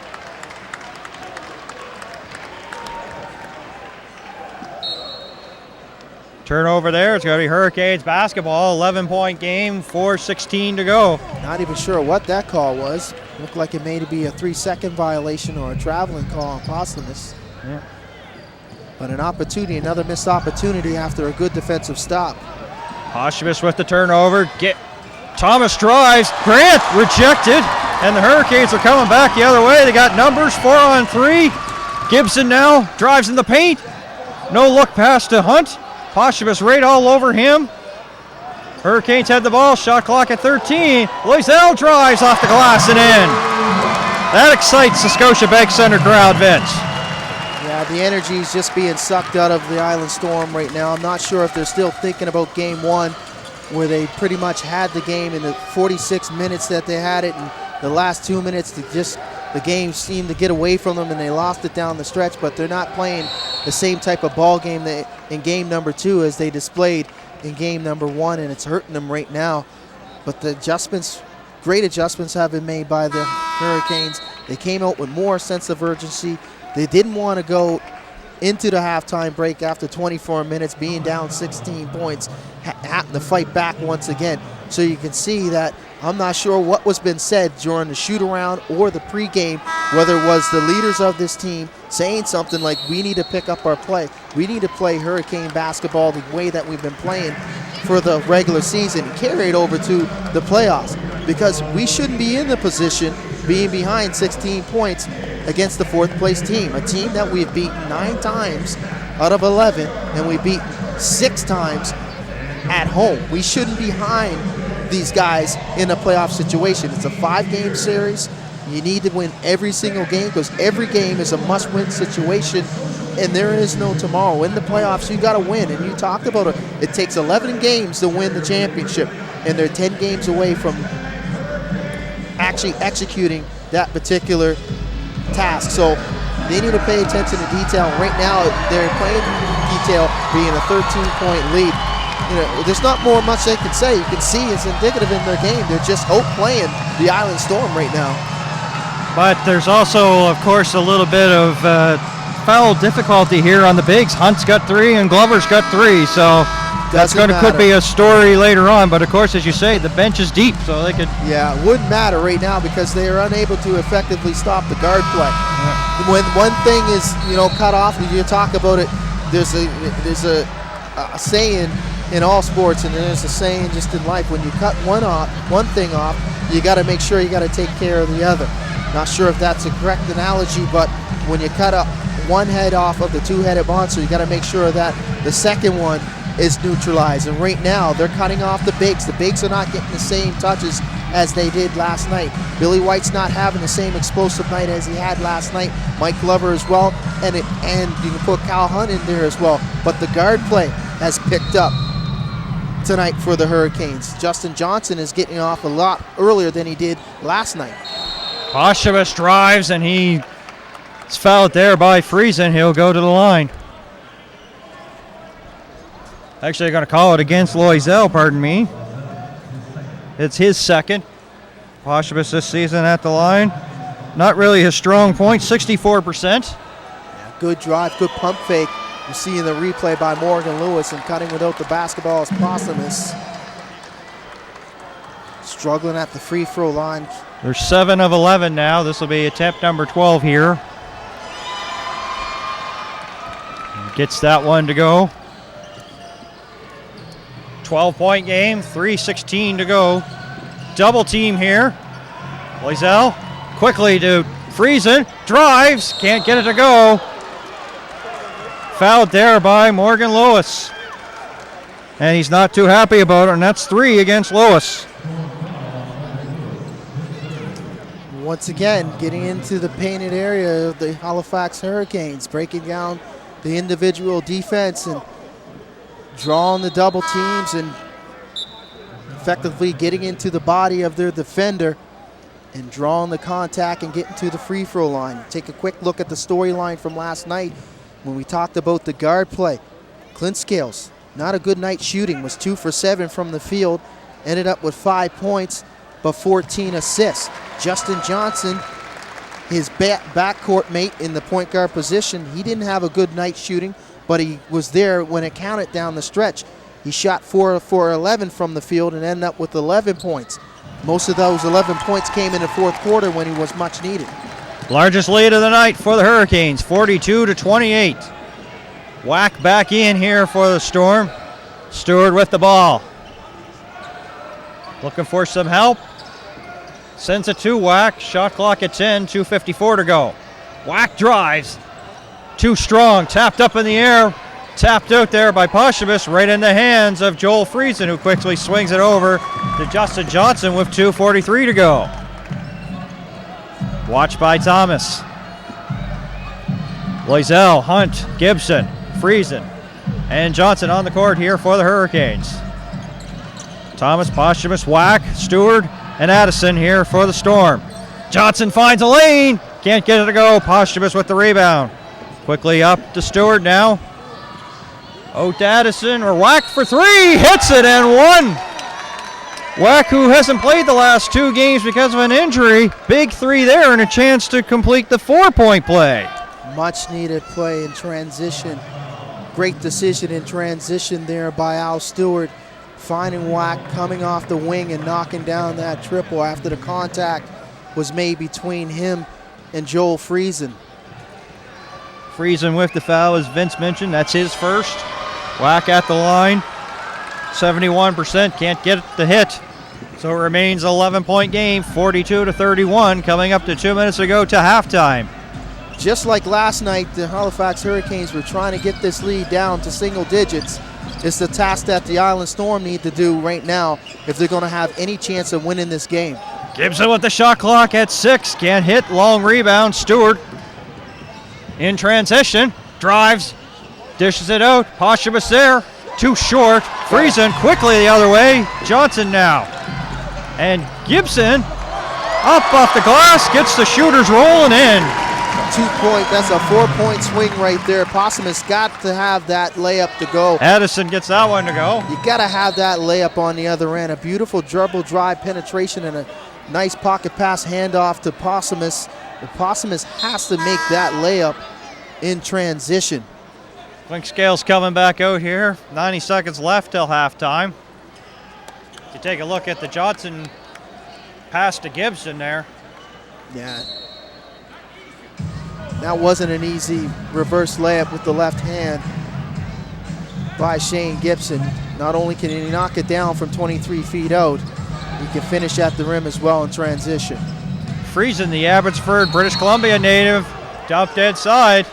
Turnover there. It's going to be Hurricanes basketball. 11-point game, 4:16 to go. Not even sure what that call was. Looked like it may be a 3-second violation or a traveling call on Posthumous. Yeah. But an opportunity, another missed opportunity after a good defensive stop. Posthumous with the turnover. Thomas drives. Grant rejected. And the Hurricanes are coming back the other way. They got numbers, 4-on-3. Gibson now drives in the paint. No look pass to Hunt. Posthumous right all over him. Hurricanes had the ball. Shot clock at 13. Loisel drives off the glass and in. That excites the Scotiabank Center crowd, Vince. Yeah, the energy is just being sucked out of the Island Storm right now. I'm not sure if they're still thinking about game one, where they pretty much had the game in the 46 minutes that they had it, and the last 2 minutes, the game seemed to get away from them and they lost it down the stretch, but they're not playing the same type of ball game in game number 2 as they displayed in game number 1, and it's hurting them right now. But the adjustments, great adjustments have been made by the Hurricanes. They came out with more sense of urgency. They didn't want to go into the halftime break after 24 minutes, being down 16 points, having to fight back once again. So you can see that I'm not sure what was been said during the shoot-around or the pregame, whether it was the leaders of this team saying something like, we need to pick up our play. We need to play Hurricane basketball the way that we've been playing for the regular season and carry it over to the playoffs, because we shouldn't be in the position being behind 16 points against the 4th place team, a team that we've beaten 9 times out of 11, and we've beaten 6 times at home. We shouldn't be behind these guys in a playoff situation. It's a 5-game series. You need to win every single game, because every game is a must-win situation, and there is no tomorrow. In the playoffs, you got to win, and you talked about it. It takes 11 games to win the championship, and they're 10 games away from actually executing that particular task. So they need to pay attention to detail. Right now, they're playing detail, being a 13-point lead. You know, there's not much they can say. You can see it's indicative in their game. They're just outplaying the Island Storm right now. But there's also, of course, a little bit of foul difficulty here on the bigs. Hunt's got 3 and Glover's got 3, so that's could be a story later on. But of course, as you say, the bench is deep, so they could. Yeah, it wouldn't matter right now because they are unable to effectively stop the guard play. Yeah. When one thing is, cut off, you talk about it. There's a saying in all sports, and there's a saying just in life: when you cut one thing off, you got to make sure you got to take care of the other. Not sure if that's a correct analogy, but when you cut up one head off of the 2-headed monster, you got to make sure that the second one is neutralized. And right now, they're cutting off the bigs. The bigs are not getting the same touches as they did last night. Billy White's not having the same explosive night as he had last night. Mike Glover as well, and you can put Cal Hunt in there as well. But the guard play has picked up tonight for the Hurricanes. Justin Johnson is getting off a lot earlier than he did last night. Posthumous drives, and he's fouled there by Friesen. He'll go to the line. Actually, they're going to call it against Loisel, pardon me. It's his second. Posthumous this season at the line. Not really his strong point, 64%. Good drive, good pump fake. You see in the replay by Morgan Lewis, and cutting without the basketball is Posthumous. Struggling at the free throw line. They're 7 of 11 now. This will be attempt number 12 here. Gets that one to go. 12-point game, 3:16 to go. Double team here. Loisel quickly to Friesen. Drives, can't get it to go. Fouled there by Morgan Lewis. And he's not too happy about it, and that's 3 against Lewis. Once again, getting into the painted area of the Halifax Hurricanes, breaking down the individual defense and drawing the double teams and effectively getting into the body of their defender and drawing the contact and getting to the free throw line. Take a quick look at the storyline from last night when we talked about the guard play. Clint Scales, not a good night shooting, was 2 for 7 from the field, ended up with 5 points but 14 assists. Justin Johnson, his backcourt mate in the point guard position, he didn't have a good night shooting, but he was there when it counted down the stretch. He shot 4 for 11 from the field and ended up with 11 points. Most of those 11 points came in the fourth quarter when he was much needed. Largest lead of the night for the Hurricanes, 42-28. Whack back in here for the Storm. Stewart with the ball. Looking for some help. Sends it to Whack. Shot clock at 10, 2:54 to go. Whack drives. Too strong, tapped up in the air. Tapped out there by Posthumous, right in the hands of Joel Friesen, who quickly swings it over to Justin Johnson with 2:43 to go. Watched by Thomas. Loisel, Hunt, Gibson, Friesen, and Johnson on the court here for the Hurricanes. Thomas, Posthumous, Whack, Stewart, and Addison here for the Storm. Johnson finds a lane, can't get it to go. Posthumous with the rebound. Quickly up to Stewart now. To Addison, or Whack for 3, hits it and one. Whack, who hasn't played the last 2 games because of an injury, big 3 there and a chance to complete the 4-point play. Much needed play in transition. Great decision in transition there by Al Stewart, finding Whack coming off the wing and knocking down that triple after the contact was made between him and Joel Friesen. Friesen with the foul, as Vince mentioned. That's his first. Whack at the line. 71%, can't get it to hit. So it remains an 11-point game, 42-31, coming up to 2 minutes to go to halftime. Just like last night, the Halifax Hurricanes were trying to get this lead down to single digits. It's the task that the Island Storm need to do right now if they're going to have any chance of winning this game. Gibson with the shot clock at 6, can't hit, long rebound. Stewart in transition, drives, dishes it out. Posthumous there, too short. Friesen quickly the other way. Johnson now. And Gibson up off the glass, gets the shooters rolling in. 2-point, that's a 4-point swing right there. Posthumous got to have that layup to go. Addison gets that one to go. You got to have that layup on the other end. A beautiful dribble drive penetration and a nice pocket pass handoff to Posthumous. Posthumous has to make that layup in transition. Clink Scales coming back out here. 90 seconds left till halftime. You take a look at the Johnson pass to Gibson there. Yeah. That wasn't an easy reverse layup with the left hand by Shane Gibson. Not only can he knock it down from 23 feet out, he can finish at the rim as well in transition. Friesen, the Abbotsford, British Columbia native, dumped inside.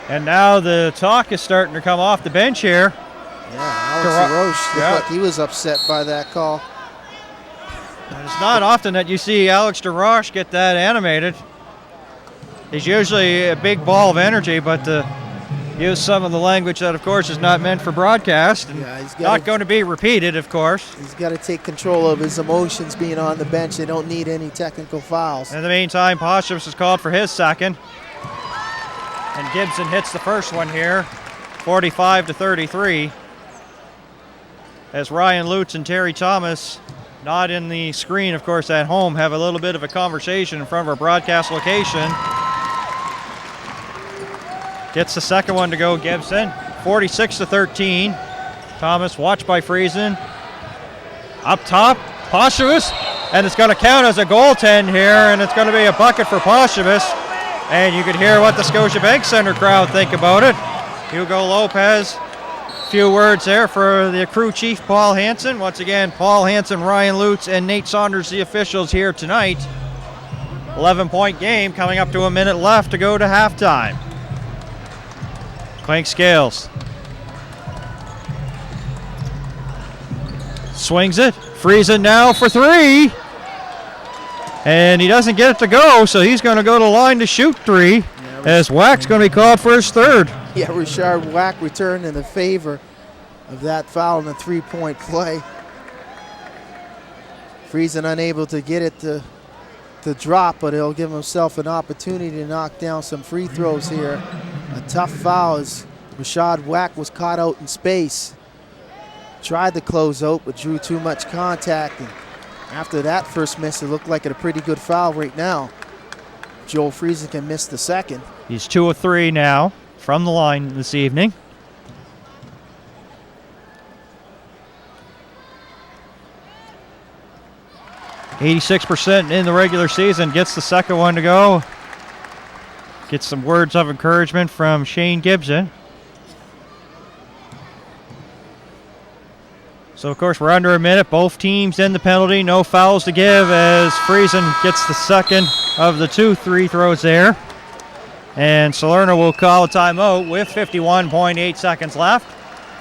And now the talk is starting to come off the bench here. Yeah, Alex LaRoche looked like he was upset by that call. And it's not often that you see Alex DeRoche get that animated. He's usually a big ball of energy, but to use some of the language that, of course, is not meant for broadcast, and not going to be repeated, of course. He's got to take control of his emotions being on the bench. They don't need any technical fouls. In the meantime, Posthumous is called for his second. And Gibson hits the first one here, 45-33. As Ryan Lutz and Terry Thomas, not in the screen, of course, at home, have a little bit of a conversation in front of our broadcast location. Gets the second one to go, Gibson. 46-13. Thomas watched by Friesen. Up top, Posthumous. And it's going to count as a goaltend here, and it's going to be a bucket for Posthumous. And you could hear what the Scotiabank Center crowd think about it. Hugo Lopez, few words there for the crew chief, Paul Hansen. Once again, Paul Hansen, Ryan Lutz, and Nate Saunders, the officials here tonight. 11-point game coming up to a minute left to go to halftime. Clink Scales swings it. Friesen now for three. And he doesn't get it to go, so he's going to go to the line to shoot three, as Wack's going to be called for his third. Yeah, Richard Wack returned in the favor of that foul in the three-point play. Friesen unable to get it to drop, but he'll give himself an opportunity to knock down some free throws here. A tough foul as Richard Wack was caught out in space. Tried to close out, but drew too much contact. And after that first miss, it looked like a pretty good foul right now. Joel Friesen can miss the second. He's 2 of 3 now from the line this evening. .86% in the regular season. Gets the second one to go. Gets some words of encouragement from Shane Gibson. So, of course, we're under a minute. Both teams in the penalty. No fouls to give as Friesen gets the second of the 2 free throws there. And Salerno will call a timeout with 51.8 seconds left.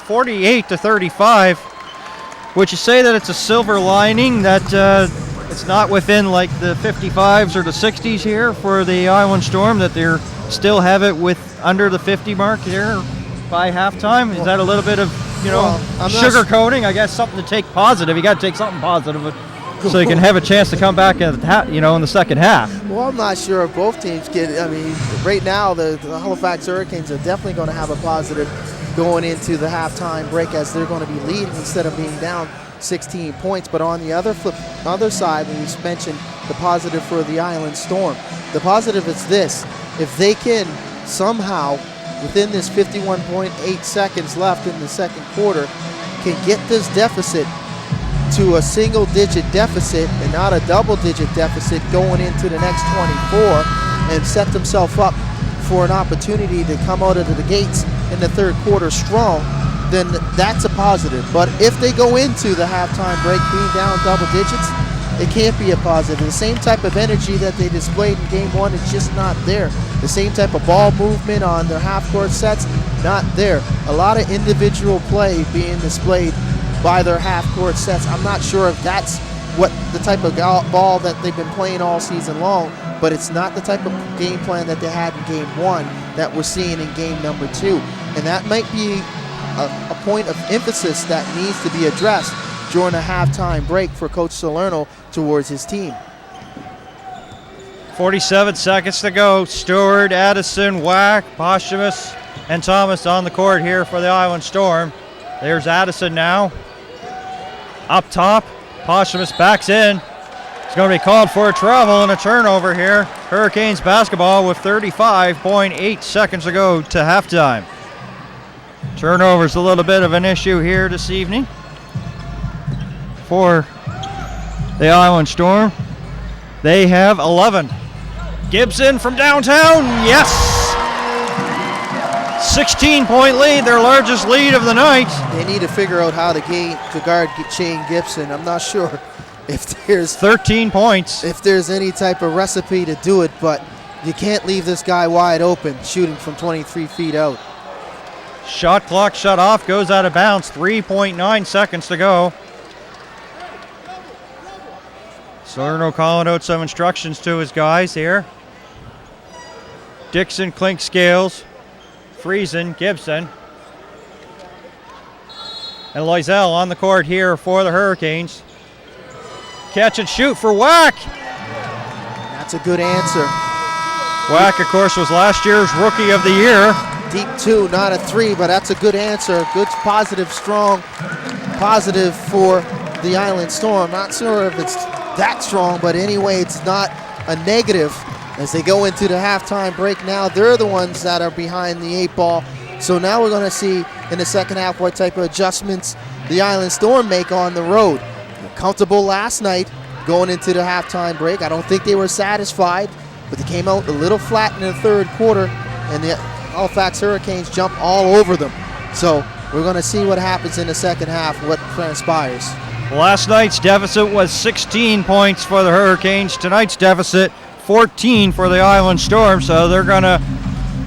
48-35. Would you say that it's a silver lining that it's not within like the 55s or the 60s here for the Island Storm, that they're still have it with under the 50 mark here by halftime? Is that a little bit of, sugar coating? I guess something to take positive. You got to take something positive so you can have a chance to come back in the second half. Well, I'm not sure if both teams get. I mean, right now the Halifax Hurricanes are definitely going to have a positive going into the halftime break, as they're going to be leading instead of being down 16 points. But on the other side, when you mentioned the positive for the Island Storm, the positive is this: if they can somehow, within this 51.8 seconds left in the second quarter, can get this deficit to a single-digit deficit and not a double-digit deficit going into the next 24, and set themselves up for an opportunity to come out of the gates in the third quarter strong, then that's a positive. But if they go into the halftime break being down double digits, it can't be a positive. The same type of energy that they displayed in game one is just not there. The same type of ball movement on their half-court sets, not there. A lot of individual play being displayed by their half-court sets. I'm not sure if that's what the type of ball that they've been playing all season long, but it's not the type of game plan that they had in game one that we're seeing in game number two. And that might be a point of emphasis that needs to be addressed during a halftime break for Coach Salerno towards his team. 47 seconds to go. Stewart, Addison, Wack, Posthumous, and Thomas on the court here for the Island Storm. There's Addison now. Up top, Posthumous backs in. It's going to be called for a travel and a turnover here. Hurricanes basketball with 35.8 seconds to go to halftime. Turnover's a little bit of an issue here this evening for the Island Storm. They have 11. Gibson from downtown, yes! 16-point lead, their largest lead of the night. They need to figure out how to guard Shane Gibson. I'm not sure if there's 13 points. If there's any type of recipe to do it, but You can't leave this guy wide open shooting from 23 feet out. Shot clock shut off, goes out of bounds. 3.9 seconds to go. Salerno calling out some instructions to his guys here. Dixon, Klink, Scales, Friesen, Gibson. And Loisel on the court here for the Hurricanes. Catch and shoot for Wack. That's a good answer. Wack, of course, was last year's Rookie of the Year. Deep 2, not a 3, but that's a good answer. Good, positive, strong, positive for the Island Storm. Not sure if it's that strong, but anyway, it's not a negative as they go into the halftime break now. They're the ones that are behind the 8 ball. So now we're going to see in the second half what type of adjustments the Island Storm make on the road. They're comfortable last night going into the halftime break. I don't think they were satisfied, but they came out a little flat in the third quarter, and the Halifax Hurricanes jump all over them. So we're going to see what happens in the second half, what transpires. Last night's deficit was 16 points for the Hurricanes. Tonight's deficit, 14 for the Island Storm. So they're going to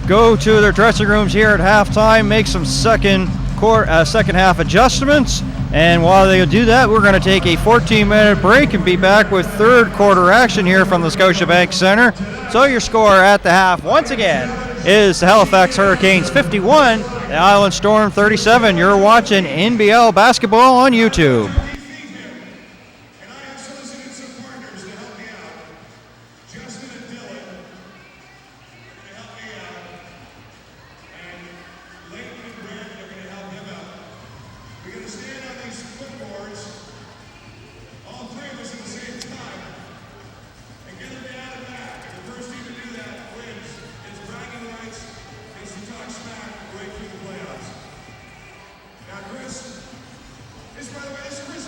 go to their dressing rooms here at halftime, make some second half adjustments. And while they do that, we're going to take a 14-minute break and be back with third quarter action here from the Scotiabank Center. So your score at the half, once again, is the Halifax Hurricanes 51, the Island Storm 37. You're watching NBL basketball on YouTube. This, by the way, this is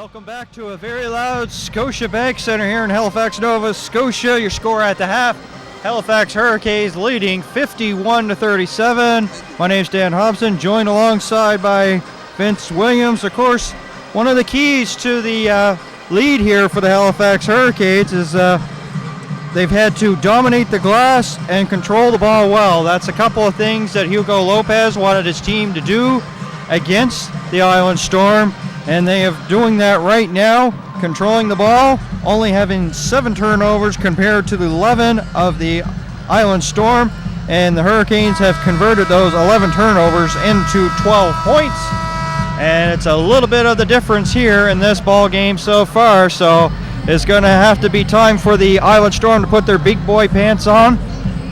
Welcome back to a very loud Scotiabank Center here in Halifax, Nova Scotia. Your score at the half, Halifax Hurricanes leading 51-37. My name's Dan Hobson, joined alongside by Vince Williams. Of course, one of the keys to the lead here for the Halifax Hurricanes is they've had to dominate the glass and control the ball well. That's a couple of things that Hugo Lopez wanted his team to do against the Island Storm, and they are doing that right now, controlling the ball, only having 7 turnovers compared to the 11 of the Island Storm, and the Hurricanes have converted those 11 turnovers into 12 points, and it's a little bit of the difference here in this ball game so far. So it's going to have to be time for the Island Storm to put their big boy pants on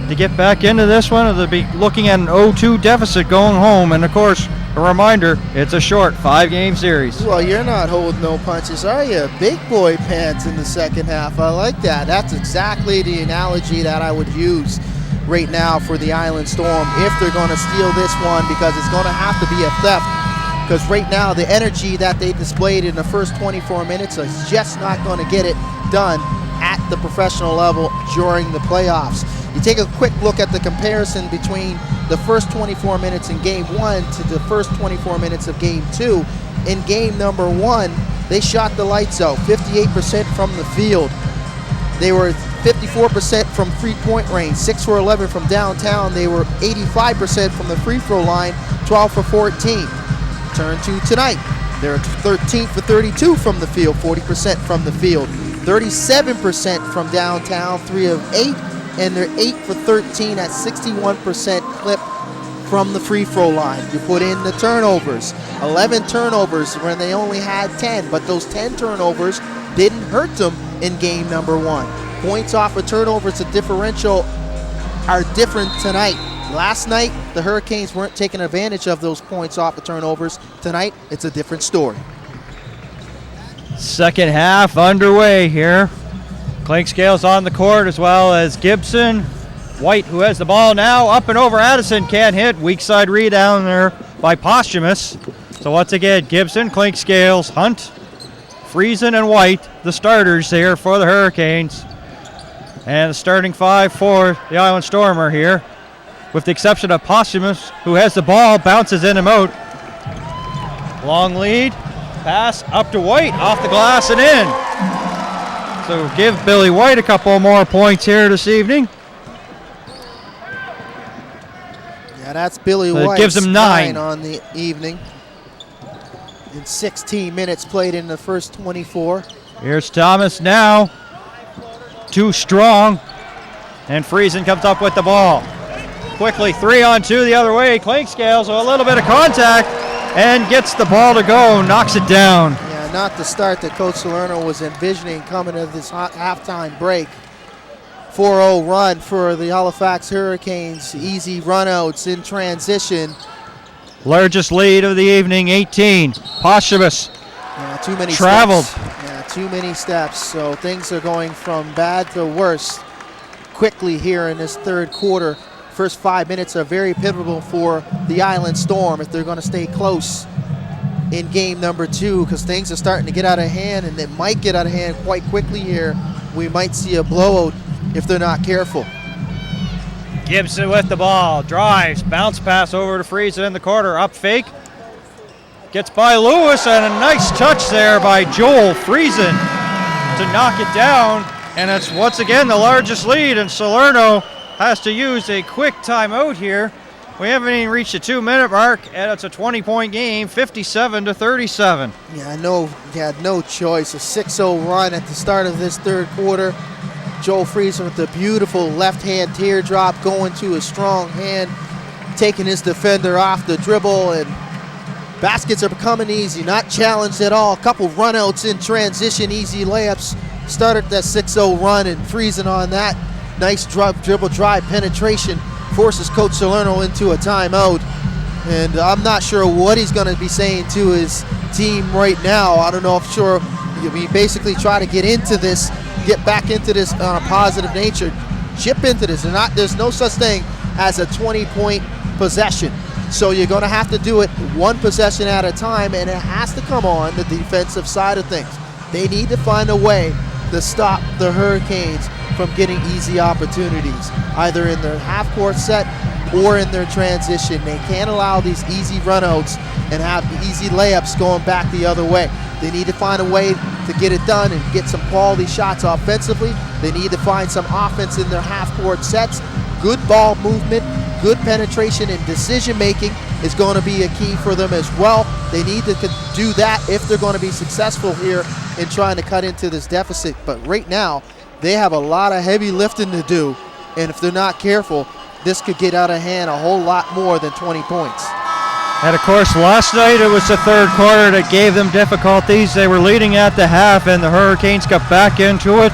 to get back into this one, or they'll be looking at an 0-2 deficit going home. And of course, a reminder, it's a short 5-game series. Well, you're not holding no punches, are you? Big boy pants in the second half. I like that. That's exactly the analogy that I would use right now for the Island Storm if they're going to steal this one, because it's going to have to be a theft. Because right now, the energy that they displayed in the first 24 minutes is just not going to get it done at the professional level during the playoffs. You take a quick look at the comparison between the first 24 minutes in Game 1 to the first 24 minutes of Game 2. In Game number 1, they shot the lights out, 58% from the field. They were 54% from three-point range, 6 for 11 from downtown. They were 85% from the free throw line, 12 for 14. Turn to tonight. They're 13 for 32 from the field, 40% from the field, 37% from downtown, 3 of 8, and they're 8 for 13 at 61% clip from the free throw line. You put in the turnovers, 11 turnovers when they only had 10, but those 10 turnovers didn't hurt them in game number 1. Points off of turnovers, the differential are different tonight. Last night, the Hurricanes weren't taking advantage of those points off of turnovers. Tonight, it's a different story. Second half underway here. Clinkscale's on the court, as well as Gibson. White, who has the ball now, up and over Addison, can't hit. Weak side rebound there by Posthumous. So once again, Gibson, Clinkscales, Hunt, Friesen, and White, the starters here for the Hurricanes. And the starting 5 for the Island Storm are here, with the exception of Posthumous, who has the ball, bounces in and out. Long lead, pass up to White, off the glass and in. So give Billy White a couple more points here this evening. Yeah, that's Billy So White. gives him 9 on the evening. In 16 minutes played in the first 24. Here's Thomas now. Too strong. And Friesen comes up with the ball. Quickly, 3-on-2 the other way. Clinkscale, so a little bit of contact and gets the ball to go, knocks it down. Yeah, not the start that Coach Salerno was envisioning coming to this halftime break. 4-0 run for the Halifax Hurricanes. Easy runouts in transition. Largest lead of the evening, 18. Posthumous. Yeah, too many traveled. steps. Yeah, too many steps. So things are going from bad to worse quickly here in this third quarter. First 5 minutes are very pivotal for the Island Storm if they're going to stay close in game number 2, because things are starting to get out of hand, and they might get out of hand quite quickly here. We might see a blowout if they're not careful. Gibson with the ball, drives, bounce pass over to Friesen in the corner, up fake. Gets by Lewis, and a nice touch there by Joel Friesen to knock it down. And it's once again the largest lead, and Salerno has to use a quick timeout here. We haven't even reached the 2-minute mark, and it's a 20-point game, 57-37. Yeah, he had no choice. A 6-0 run at the start of this third quarter. Joel Friesen with the beautiful left-hand teardrop going to a strong hand, taking his defender off the dribble, and baskets are becoming easy, not challenged at all. A couple runouts in transition, easy layups. Started that 6-0 run, and Friesen on that. Nice dribble drive penetration forces Coach Salerno into a timeout. And I'm not sure what he's going to be saying to his team right now. I don't know if we basically try to get back into this on a positive nature, chip into this. There's no such thing as a 20-point possession. So you're going to have to do it one possession at a time, and it has to come on the defensive side of things. They need to find a way to stop the Hurricanes from getting easy opportunities, either in their half-court set or in their transition. They can't allow these easy runouts and have easy layups going back the other way. They need to find a way to get it done and get some quality shots offensively. They need to find some offense in their half-court sets. Good ball movement, good penetration, and decision-making is going to be a key for them as well. They need to do that if they're going to be successful here in trying to cut into this deficit. But right now, they have a lot of heavy lifting to do, and if they're not careful, this could get out of hand a whole lot more than 20 points. And of course, last night it was the third quarter that gave them difficulties. They were leading at the half, and the Hurricanes got back into it.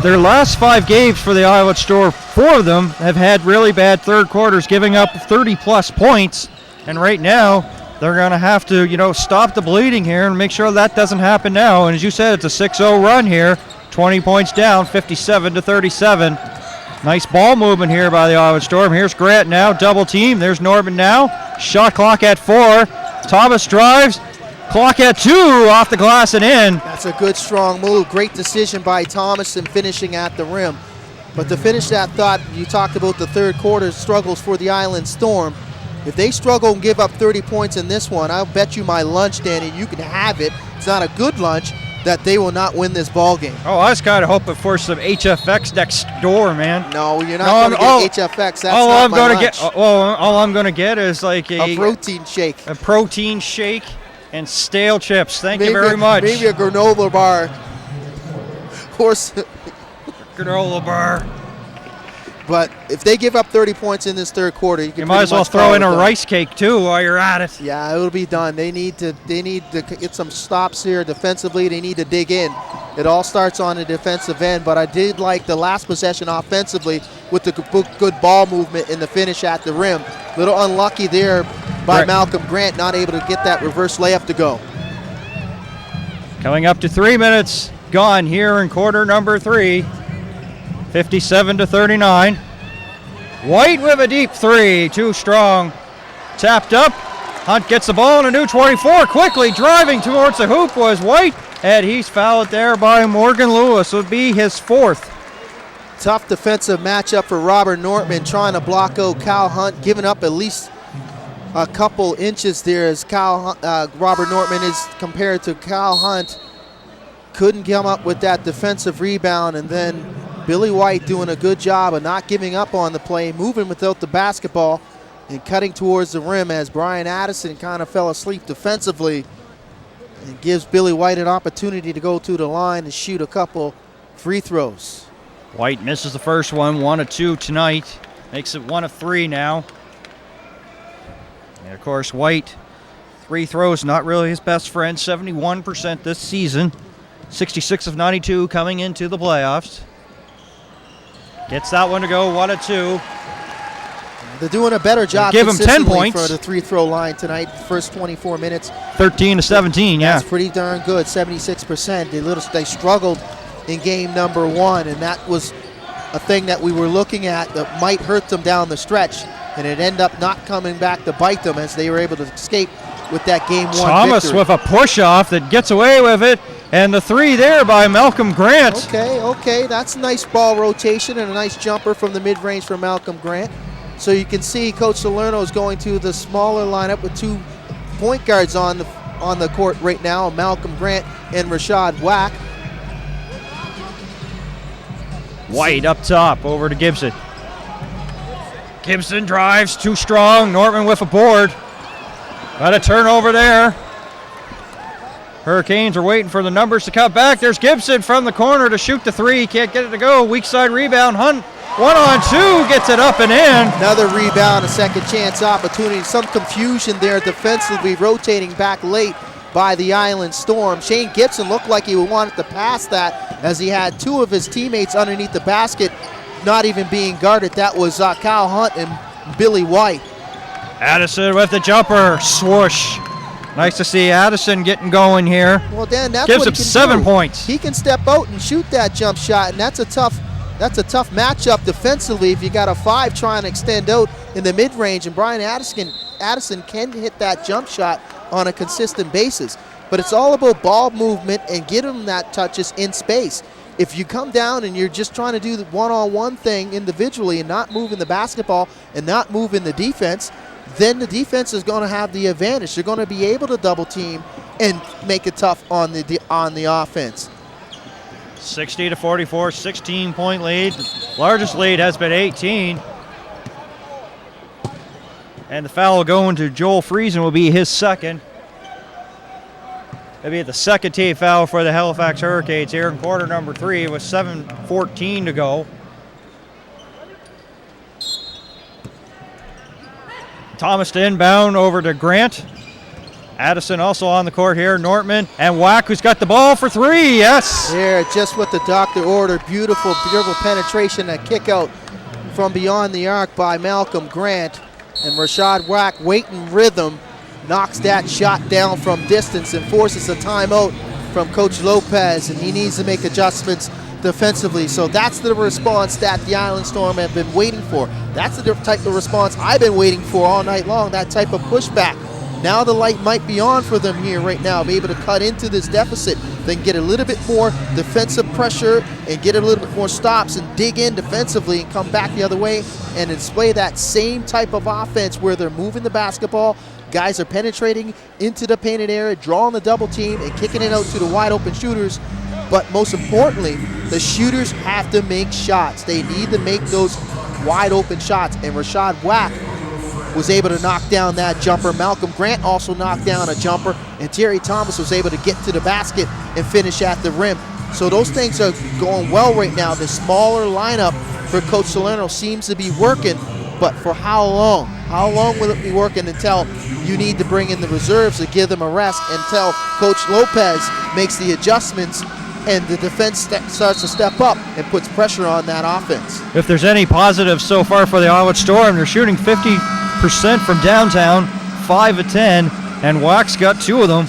Their last 5 games for the Iowa Storm, 4 of them have had really bad third quarters, giving up 30-plus points. And right now, they're going to have to, stop the bleeding here and make sure that doesn't happen now. And as you said, it's a 6-0 run here. 20 points down, 57-37. Nice ball movement here by the Iowa Storm. Here's Grant now, double team. There's Norman now. Shot clock at 4. Thomas drives. Clock at 2, off the glass and in. That's a good, strong move. Great decision by Thomas in finishing at the rim. But to finish that thought, you talked about the third quarter struggles for the Island Storm. If they struggle and give up 30 points in this one, I'll bet you my lunch, Danny, you can have it. It's not a good lunch, that they will not win this ball game. Oh, I was kind of hoping for some HFX next door, man. No, you're not going to get HFX. That's not my lunch. All I'm going to get is like a protein shake. A protein shake and stale chips. Thank you very much. Maybe a granola bar. Granola bar. But if they give up 30 points in this third quarter, you might as well throw in a rice cake too while you're at it. Yeah, it'll be done. They need to get some stops here defensively. They need to dig in. It all starts on the defensive end, but I did like the last possession offensively with the good ball movement in the finish at the rim. Little unlucky there by Malcolm Grant, not able to get that reverse layup to go. Coming up to 3 minutes gone here in quarter number 3. 57-39. White with a deep 3, too strong. Tapped up. Hunt gets the ball in a new 24. Quickly driving towards the hoop was White, and he's fouled there by Morgan Lewis. Would be his 4th. Tough defensive matchup for Robert Nortman, trying to block out Kyle Hunt, giving up at least a couple inches there as Robert Nortman is compared to Kyle Hunt. Couldn't come up with that defensive rebound, and then Billy White doing a good job of not giving up on the play, moving without the basketball and cutting towards the rim as Brian Addison kind of fell asleep defensively, and gives Billy White an opportunity to go to the line and shoot a couple free throws. White misses the first one, 1 of 2 tonight. Makes it 1 of 3 now. And of course, White, free throws, not really his best friend, 71% this season. 66 of 92 coming into the playoffs. Gets that one to go, 1 of 2. They're doing a better job give him 10 points for the free-throw line tonight. First 24 minutes. 13 to 17, yeah. That's pretty darn good, 76%. They struggled in game number 1, and that was a thing that we were looking at that might hurt them down the stretch, and it ended up not coming back to bite them as they were able to escape with that game 1 Thomas victory. With a push-off that gets away with it. And the 3 there by Malcolm Grant. Okay, that's a nice ball rotation and a nice jumper from the mid-range for Malcolm Grant. So you can see Coach Salerno is going to the smaller lineup with 2 point guards on the court right now, Malcolm Grant and Rashad Wack. White up top, over to Gibson. Gibson drives, too strong. Nortman with a board. Got a turnover there. Hurricanes are waiting for the numbers to come back. There's Gibson from the corner to shoot the 3. Can't get it to go. Weak side rebound. Hunt 1-on-2 gets it up and in. Another rebound, a second chance opportunity. Some confusion there defensively, rotating back late by the Island Storm. Shane Gibson looked like he wanted to pass that as he had 2 of his teammates underneath the basket not even being guarded. That was Kyle Hunt and Billy White. Addison with the jumper. Swoosh. Nice to see Addison getting going here. Well, Dan, that's gives what him he can 7 do. points. He can step out and shoot that jump shot, and that's a tough matchup defensively if you got a 5 trying to extend out in the mid-range, and Brian Addison can hit that jump shot on a consistent basis. But it's all about ball movement and get him that touches in space. If you come down and you're just trying to do the one-on-one thing individually and not moving the basketball and not moving the defense, then the defense is going to have the advantage. They're going to be able to double team and make it tough on the offense. 60-44, 16-point lead. Largest lead has been 18. And the foul going to Joel Friesen will be his second. It'll be the second team foul for the Halifax Hurricanes here in quarter number 3 with 7:14 to go. Thomas to inbound over to Grant. Addison also on the court here. Nortman and Wack, who's got the ball for 3. Yes. Here, just what the doctor ordered. Beautiful, beautiful penetration, a kick out from beyond the arc by Malcolm Grant. And Rashad Wack, weight and rhythm, knocks that shot down from distance and forces a timeout from Coach Lopez, and he needs to make adjustments defensively. So that's the response that the Island Storm have been waiting for. That's the type of response I've been waiting for all night long, that type of pushback. Now the light might be on for them here right now, be able to cut into this deficit, then get a little bit more defensive pressure and get a little bit more stops and dig in defensively and come back the other way and display that same type of offense where they're moving the basketball, guys are penetrating into the painted area, drawing the double team and kicking it out to the wide open shooters. But most importantly, the shooters have to make shots. They need to make those wide open shots, and Rashad Wack was able to knock down that jumper. Malcolm Grant also knocked down a jumper, and Terry Thomas was able to get to the basket and finish at the rim. So those things are going well right now. The smaller lineup for Coach Salerno seems to be working, but for how long? How long will it be working until you need to bring in the reserves to give them a rest, until Coach Lopez makes the adjustments and the defense starts to step up and puts pressure on that offense? If there's any positives so far for the Island Storm, they're shooting 50% from downtown, 5 of 10, and Wack's got 2 of them.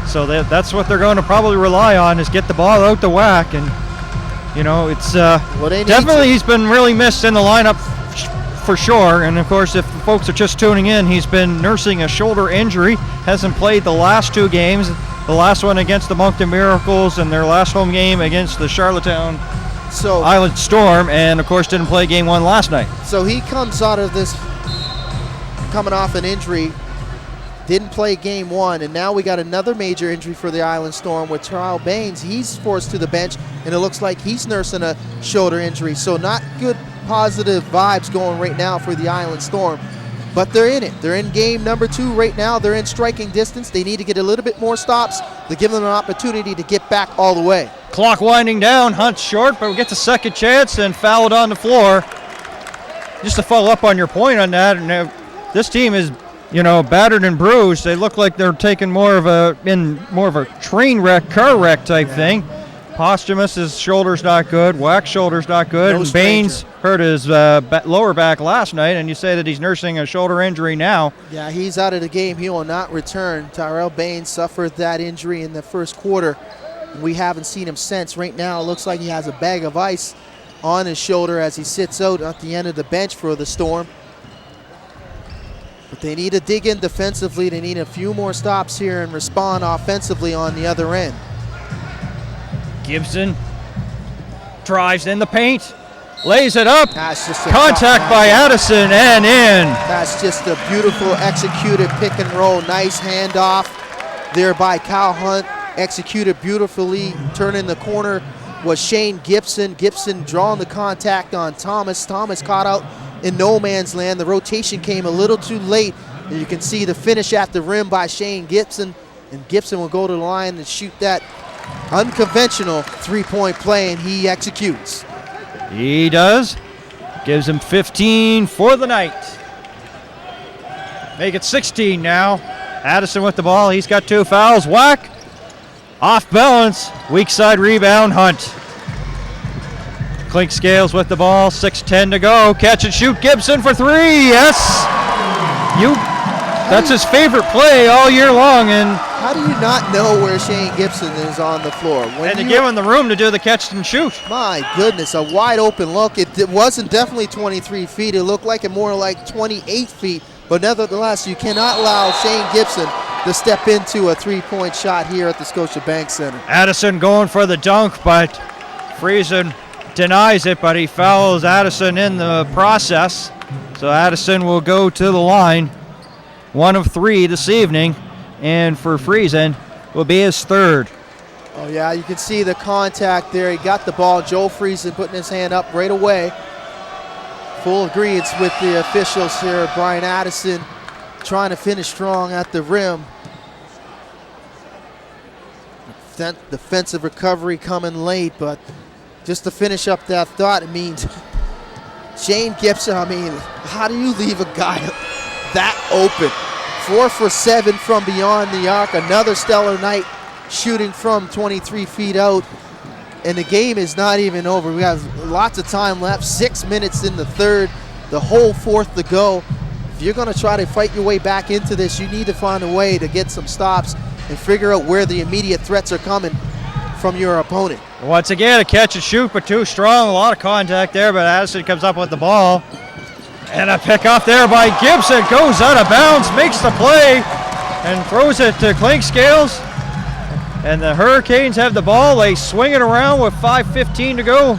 So that's what they're going to probably rely on, is get the ball out to Wack. And, you know, it's definitely he's been really missed in the lineup for sure. And, of course, if folks are just tuning in, he's been nursing a shoulder injury, hasn't played the last 2 games, the last one against the Moncton Miracles and their last home game against the Charlottetown Island Storm, and of course didn't play game 1 last night. So he comes out of this coming off an injury, didn't play game 1, and now we got another major injury for the Island Storm with Terrell Baines. He's forced to the bench, and it looks like he's nursing a shoulder injury. So not good positive vibes going right now for the Island Storm. But they're in it. They're in game number 2 right now. They're in striking distance. They need to get a little bit more stops to give them an opportunity to get back all the way. Clock winding down. Hunt's short, but gets a second chance and fouled on the floor. Just to follow up on your point on that, and this team is, you know, battered and bruised. They look like they're taking more of a train wreck, car wreck type thing. Posthumous's shoulder's not good. Wack's shoulder's not good. No and Baines hurt his lower back last night, and you say that he's nursing a shoulder injury now. Yeah, he's out of the game. He will not return. Tyrell Baines suffered that injury in the first quarter. We haven't seen him since. Right now, it looks like he has a bag of ice on his shoulder as he sits out at the end of the bench for the Storm. But they need to dig in defensively. They need a few more stops here and respond offensively on the other end. Gibson drives in the paint, lays it up. That's just contact by Addison and in. That's just a beautiful executed pick and roll. Nice handoff there by Kyle Hunt. Executed beautifully. Turning the corner was Shane Gibson. Gibson drawing the contact on Thomas. Thomas caught out in no man's land. The rotation came a little too late. And you can see the finish at the rim by Shane Gibson. And Gibson will go to the line and shoot that unconventional 3-point play, and he executes. He does. Gives him 15 for the night. Make it 16 now. Addison with the ball. He's got 2 fouls. Wack off balance. Weak side rebound. Hunt. Clink Scales with the ball. 6:10 to go. Catch and shoot. Gibson for 3. Yes. That's his favorite play all year long. And How do you not know where Shane Gibson is on the floor? And to give him the room to do the catch and shoot. My goodness, a wide open look. It wasn't definitely 23 feet. It looked like it more like 28 feet. But nevertheless, you cannot allow Shane Gibson to step into a three-point shot here at the Scotiabank Center. Addison going for the dunk, but Friesen denies it, but he fouls Addison in the process. So Addison will go to the line. 1 of 3 this evening. And for Friesen will be his third. Oh, yeah, you can see the contact there. He got the ball. Joe Friesen putting his hand up right away. Full agreement with the officials here. Brian Addison trying to finish strong at the rim. Defensive recovery coming late, but just to finish up that thought, it means Shane Gibson, how do you leave a guy that open? 4 for 7 from beyond the arc. Another stellar night shooting from 23 feet out. And the game is not even over. We have lots of time left. 6 minutes in the third. The whole fourth to go. If you're going to try to fight your way back into this, you need to find a way to get some stops and figure out where the immediate threats are coming from your opponent. Once again, a catch and shoot, but too strong. A lot of contact there, but Addison comes up with the ball. And a pick off there by Gibson. Goes out of bounds, makes the play, and throws it to Clinkscales. And the Hurricanes have the ball. They swing it around with 5:15 to go.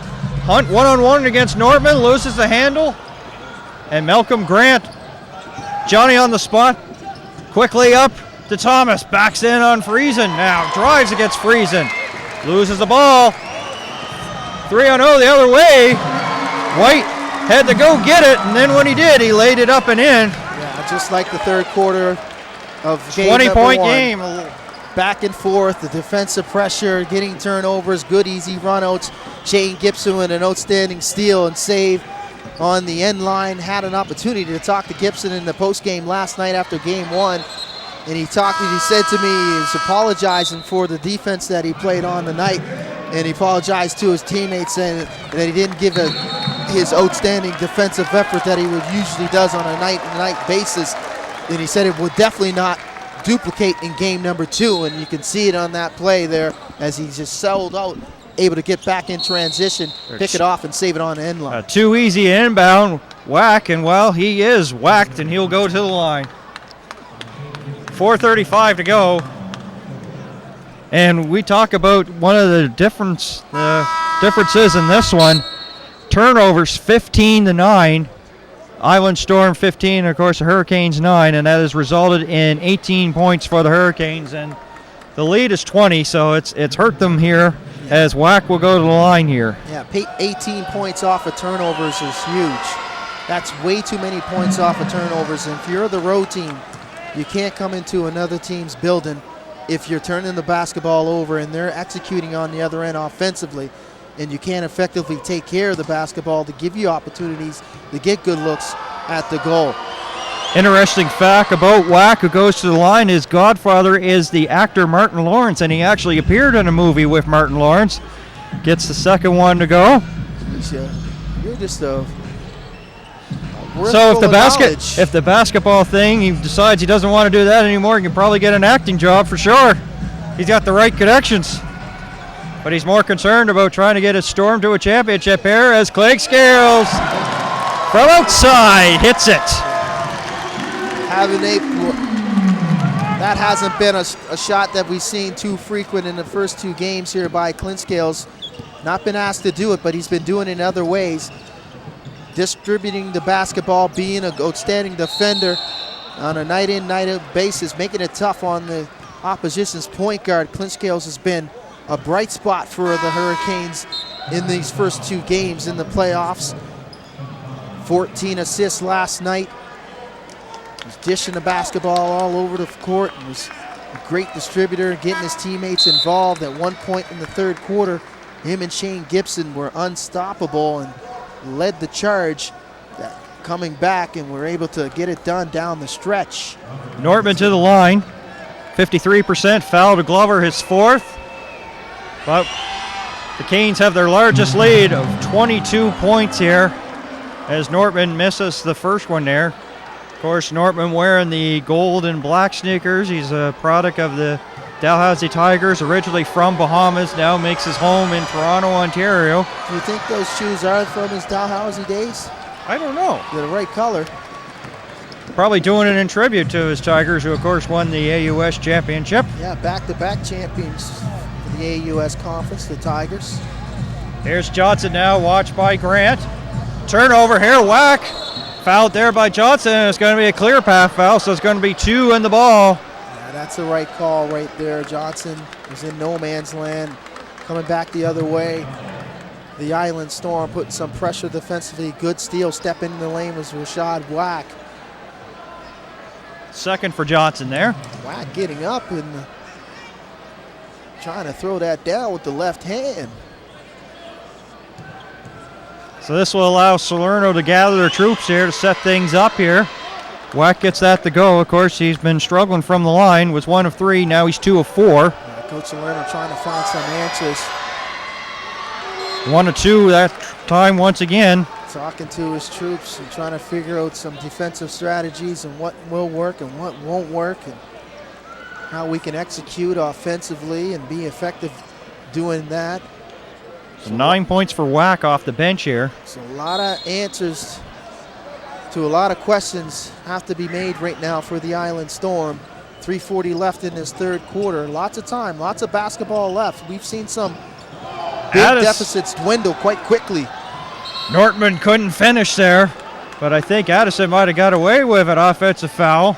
Hunt one-on-one against Nortman, loses the handle. And Malcolm Grant, Johnny on the spot, quickly up to Thomas. Backs in on Friesen now. Drives against Friesen. Loses the ball. 3-0 the other way. White had to go get it, and then when he did, he laid it up and in. Yeah, just like the third quarter of game 20-point number 1. game. Back and forth, the defensive pressure, getting turnovers, good easy runouts. Shane Gibson with an outstanding steal and save on the end line. Had an opportunity to talk to Gibson in the post-game last night after game 1. And he said to me he was apologizing for the defense that he played on tonight. And he apologized to his teammates saying that he didn't give his outstanding defensive effort that he usually does on a night-to-night basis. And he said it would definitely not duplicate in game number 2, and you can see it on that play there as he just settled out, able to get back in transition, pick it off, and save it on the end line. Too easy inbound whack, and well, he is whacked, and he'll go to the line. 4:35 to go. And we talk about one of the differences in this one. Turnovers 15-9. Island Storm 15, of course, the Hurricanes 9, and that has resulted in 18 points for the Hurricanes. And the lead is 20, so it's hurt them here as Wack will go to the line here. Yeah, 18 points off of turnovers is huge. That's way too many points off of turnovers. And if you're the road team, you can't come into another team's building if you're turning the basketball over and they're executing on the other end offensively, and you can't effectively take care of the basketball to give you opportunities to get good looks at the goal. Interesting fact about Wack, who goes to the line, his godfather is the actor Martin Lawrence, and he actually appeared in a movie with Martin Lawrence. Gets the second one to go. You're just a so if the basketball thing, he decides he doesn't want to do that anymore, he can probably get an acting job for sure. He's got the right connections. But he's more concerned about trying to get his Storm to a championship here as Clinkscales from outside hits it. That hasn't been a shot that we've seen too frequent in the first 2 games here by Clinkscales. Not been asked to do it, but he's been doing it in other ways. Distributing the basketball, being an outstanding defender on a night-in, night-out basis, making it tough on the opposition's point guard. Clinkscales has been a bright spot for the Hurricanes in these first 2 games in the playoffs. 14 assists last night. He's dishing the basketball all over the court and was a great distributor, getting his teammates involved. At one point in the third quarter, him and Shane Gibson were unstoppable and led the charge, coming back, and were able to get it done down the stretch. Nortman to the line, 53%, foul to Glover, his 4th. But the Canes have their largest lead of 22 points here as Nortman misses the first one there. Of course, Nortman wearing the gold and black sneakers. He's a product of the Dalhousie Tigers, originally from Bahamas, now makes his home in Toronto, Ontario. Do you think those shoes are from his Dalhousie days? I don't know. They're the right color. Probably doing it in tribute to his Tigers, who of course won the AUS championship. Yeah, back-to-back champions for the AUS conference, the Tigers. Here's Johnson now, watched by Grant. Turnover here, whack. Fouled there by Johnson. It's going to be a clear path foul, so it's going to be 2 in the ball. Yeah, that's the right call right there. Johnson was in no man's land, coming back the other way. The Island Storm putting some pressure defensively. Good steal. Step into the lane was Rashad Wack. Second for Johnson there. Wack getting up and trying to throw that down with the left hand. So this will allow Salerno to gather their troops here to set things up here. Wack gets that to go. Of course, he's been struggling from the line. Was 1 of 3. Now he's 2 of 4. Coach Salerno trying to find some answers. 1 of 2 that time once again. Talking to his troops and trying to figure out some defensive strategies and what will work and what won't work and how we can execute offensively and be effective doing that. So 9 points for Wack off the bench here. So a lot of answers to a lot of questions have to be made right now for the Island Storm. 3:40 left in this third quarter. Lots of time, lots of basketball left. We've seen some big deficits dwindle quite quickly. Nortman couldn't finish there, but I think Addison might have got away with an offensive foul.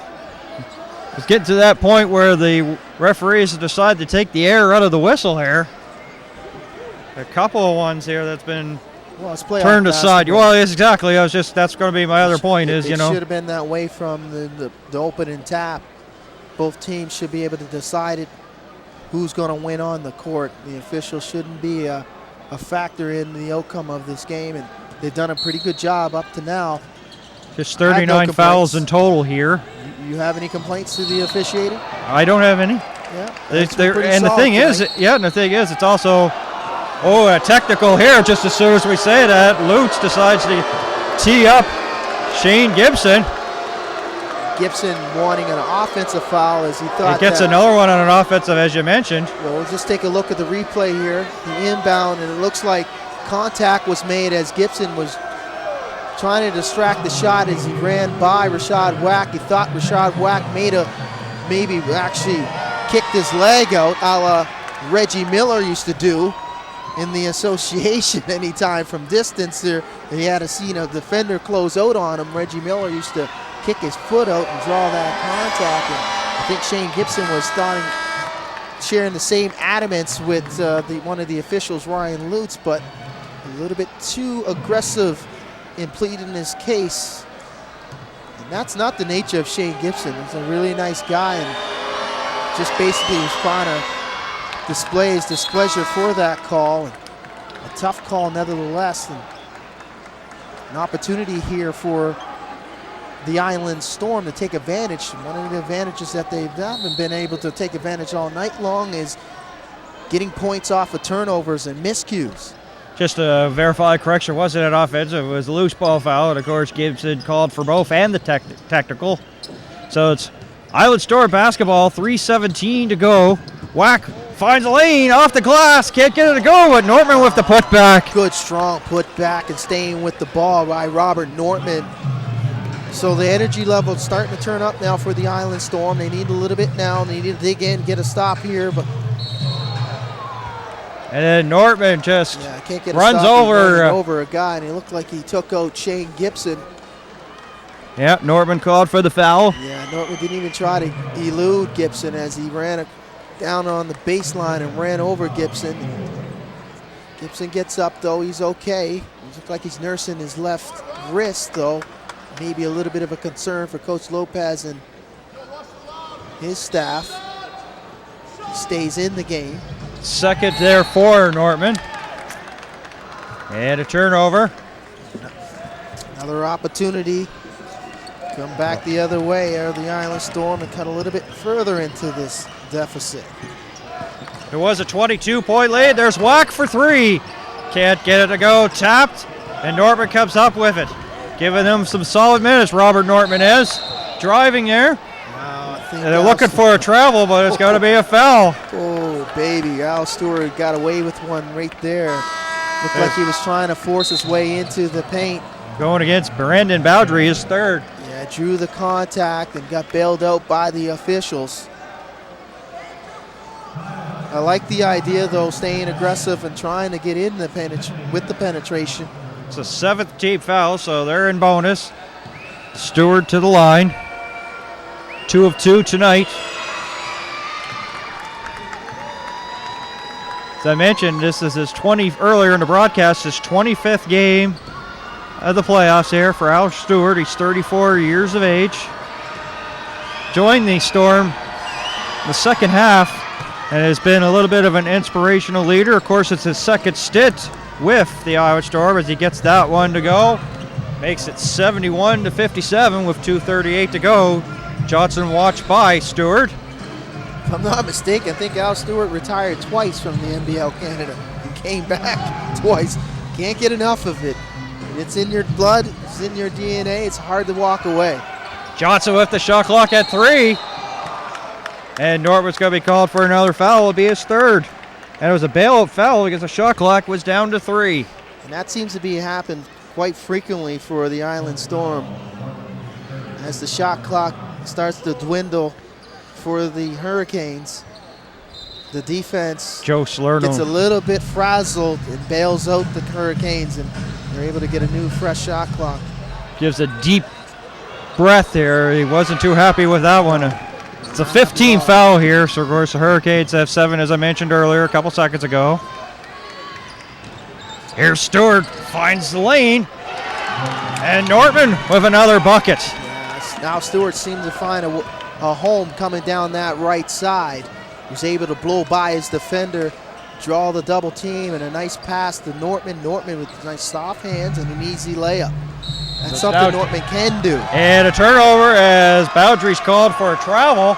It's getting to that point where the referees have decided to take the air out of the whistle here. A couple of ones here that's been turned aside. Well, yes, exactly. That's going to be my other point is, it should have been that way from the opening tap. Both teams should be able to decide who's going to win on the court. The officials shouldn't be a factor in the outcome of this game, and they've done a pretty good job up to now. Just 39 fouls in total here. You have any complaints to the officiating? I don't have any. Yeah. And the thing is, it's also, a technical here. Just as soon as we say that, Lutz decides to tee up Shane Gibson. Gibson wanting an offensive foul as he thought. He gets another one on an offensive, as you mentioned. Well, we'll just take a look at the replay here. The inbound, and it looks like contact was made as Gibson was trying to distract the shot as he ran by Rashad Wack. He thought Rashad Wack maybe actually kicked his leg out, a la Reggie Miller used to do in the association. Anytime from distance there, he had seen a defender close out on him. Reggie Miller used to kick his foot out and draw that contact. And I think Shane Gibson was sharing the same adamants with one of the officials, Ryan Lutz, but a little bit too aggressive in pleading his case. And that's not the nature of Shane Gibson. He's a really nice guy and just basically was trying to display his displeasure for that call. And a tough call nevertheless. And an opportunity here for the Island Storm to take advantage. One of the advantages that they haven't been able to take advantage all night long is getting points off of turnovers and miscues. Just a verified correction, wasn't an offensive, it was a loose ball foul, and of course Gibson called for both and the technical. So it's Island Storm basketball, 3:17 to go. Wack finds a lane off the glass, can't get it to go, but Nortman with the putback. Good strong putback and staying with the ball by Robert Nortman. So the energy level is starting to turn up now for the Island Storm. They need a little bit now. They need to dig in, get a stop here. But and then Nortman just can't get runs over a guy, and he looked like he took out Shane Gibson. Yeah, Nortman called for the foul. Yeah, Nortman didn't even try to elude Gibson as he ran down on the baseline and ran over Gibson. Gibson gets up, though. He's okay. He looks like he's nursing his left wrist, though. Maybe a little bit of a concern for Coach Lopez and his staff. Stays in the game. Second there for Nortman. And a turnover. Another opportunity. Come back the other way, the Island Storm, and cut a little bit further into this deficit. It was a 22-point lead. There's Wack for 3. Can't get it to go. Tapped, and Nortman comes up with it. Giving them some solid minutes, Robert Nortman is. Driving there. Wow, think they're looking for a travel, but it's got to be a foul. Oh, baby. Al Stewart got away with one right there. Looked like he was trying to force his way into the paint. Going against Brandon Bowdry, his third. Yeah, drew the contact and got bailed out by the officials. I like the idea, though, staying aggressive and trying to get in the with the penetration. It's a 7th team foul, so they're in bonus. Stewart to the line. 2 of 2 tonight. As I mentioned, this is his earlier in the broadcast, his 25th game of the playoffs here for Al Stewart. He's 34 years of age. Joined the Storm in the second half and has been a little bit of an inspirational leader. Of course, it's his second stint with the Iowa Storm as he gets that one to go. Makes it 71-57 with 2:38 to go. Johnson watched by Stewart. If I'm not mistaken, I think Al Stewart retired twice from the NBL Canada and came back twice. Can't get enough of it. It's in your blood, it's in your DNA, it's hard to walk away. Johnson with the shot clock at 3. And Nortman's going to be called for another foul. It'll be his third. And it was a bailout foul because the shot clock was down to 3. And that seems to be happening quite frequently for the Island Storm. As the shot clock starts to dwindle for the Hurricanes, the defense Joe Salerno gets a little bit frazzled and bails out the Hurricanes, and they're able to get a new fresh shot clock. gives a deep breath here. He wasn't too happy with that one. It's a 15 foul here, so of course the Hurricanes have 7, as I mentioned earlier, a couple seconds ago. Here's Stewart, finds the lane, and Nortman with another bucket. Yeah, now Stewart seems to find a home coming down that right side. He was able to blow by his defender, draw the double team, and a nice pass to Nortman. Nortman with nice soft hands and an easy layup. That's something Nortman can do. And a turnover as Bowdry's called for a travel.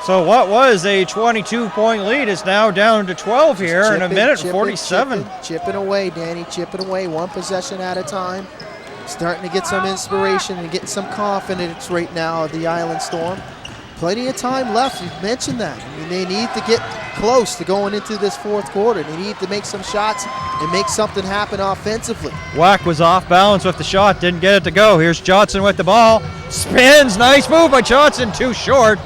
So what was a 22-point lead is now down to 12 here in a minute 47. Chipping away, Danny, chipping away, one possession at a time. Starting to get some inspiration and getting some confidence right now of the Island Storm. Plenty of time left, you've mentioned that. I mean, they need to get close to going into this fourth quarter. They need to make some shots and make something happen offensively. Wack was off balance with the shot, didn't get it to go. Here's Johnson with the ball. Spins, nice move by Johnson, too short.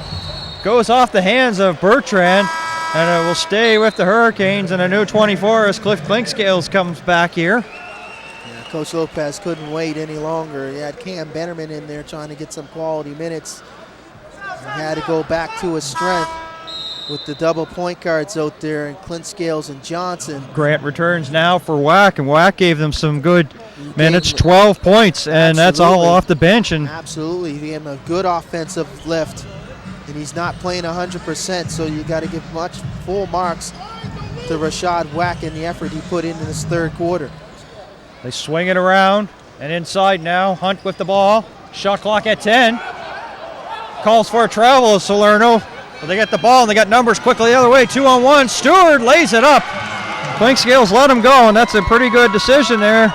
Goes off the hands of Bertrand, and it will stay with the Hurricanes and a new 24 as Cliff Clinkscales comes back here. Yeah, Coach Lopez couldn't wait any longer. He had Cam Bennerman in there trying to get some quality minutes. He had to go back to his strength with the double point guards out there, and Clinkscales and Johnson. Grant returns now for Wack, and Wack gave them some good minutes, 12 points, and that's all off the bench. And absolutely, he gave him a good offensive lift, and he's not playing 100%, so you got to give full marks to Rashad Wack and the effort he put in this third quarter. They swing it around, and inside now, Hunt with the ball. Shot clock at 10. Calls for a travel of Salerno. But they get the ball, and they got numbers quickly the other way. 2-on-1. Stewart lays it up. Clinkscales let him go, and that's a pretty good decision there.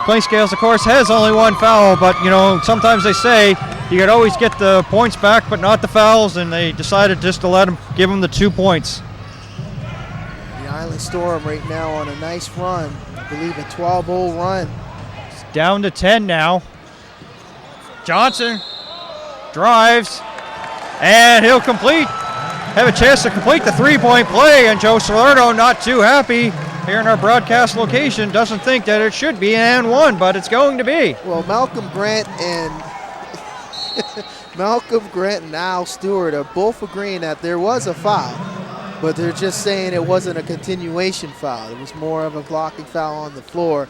Clinkscales, of course, has only one foul, but, you know, sometimes they say you could always get the points back, but not the fouls, and they decided just to give him the 2 points. The Island Storm right now on a nice run. I believe a 12-0 run. It's down to 10 now. Johnson drives, and he'll have a chance to complete the three-point play, and Joe Salerno not too happy here in our broadcast location. Doesn't think that it should be an and one, but it's going to be. Well, Malcolm Grant and Al Stewart are both agreeing that there was a foul, but they're just saying it wasn't a continuation foul. It was more of a blocking foul on the floor,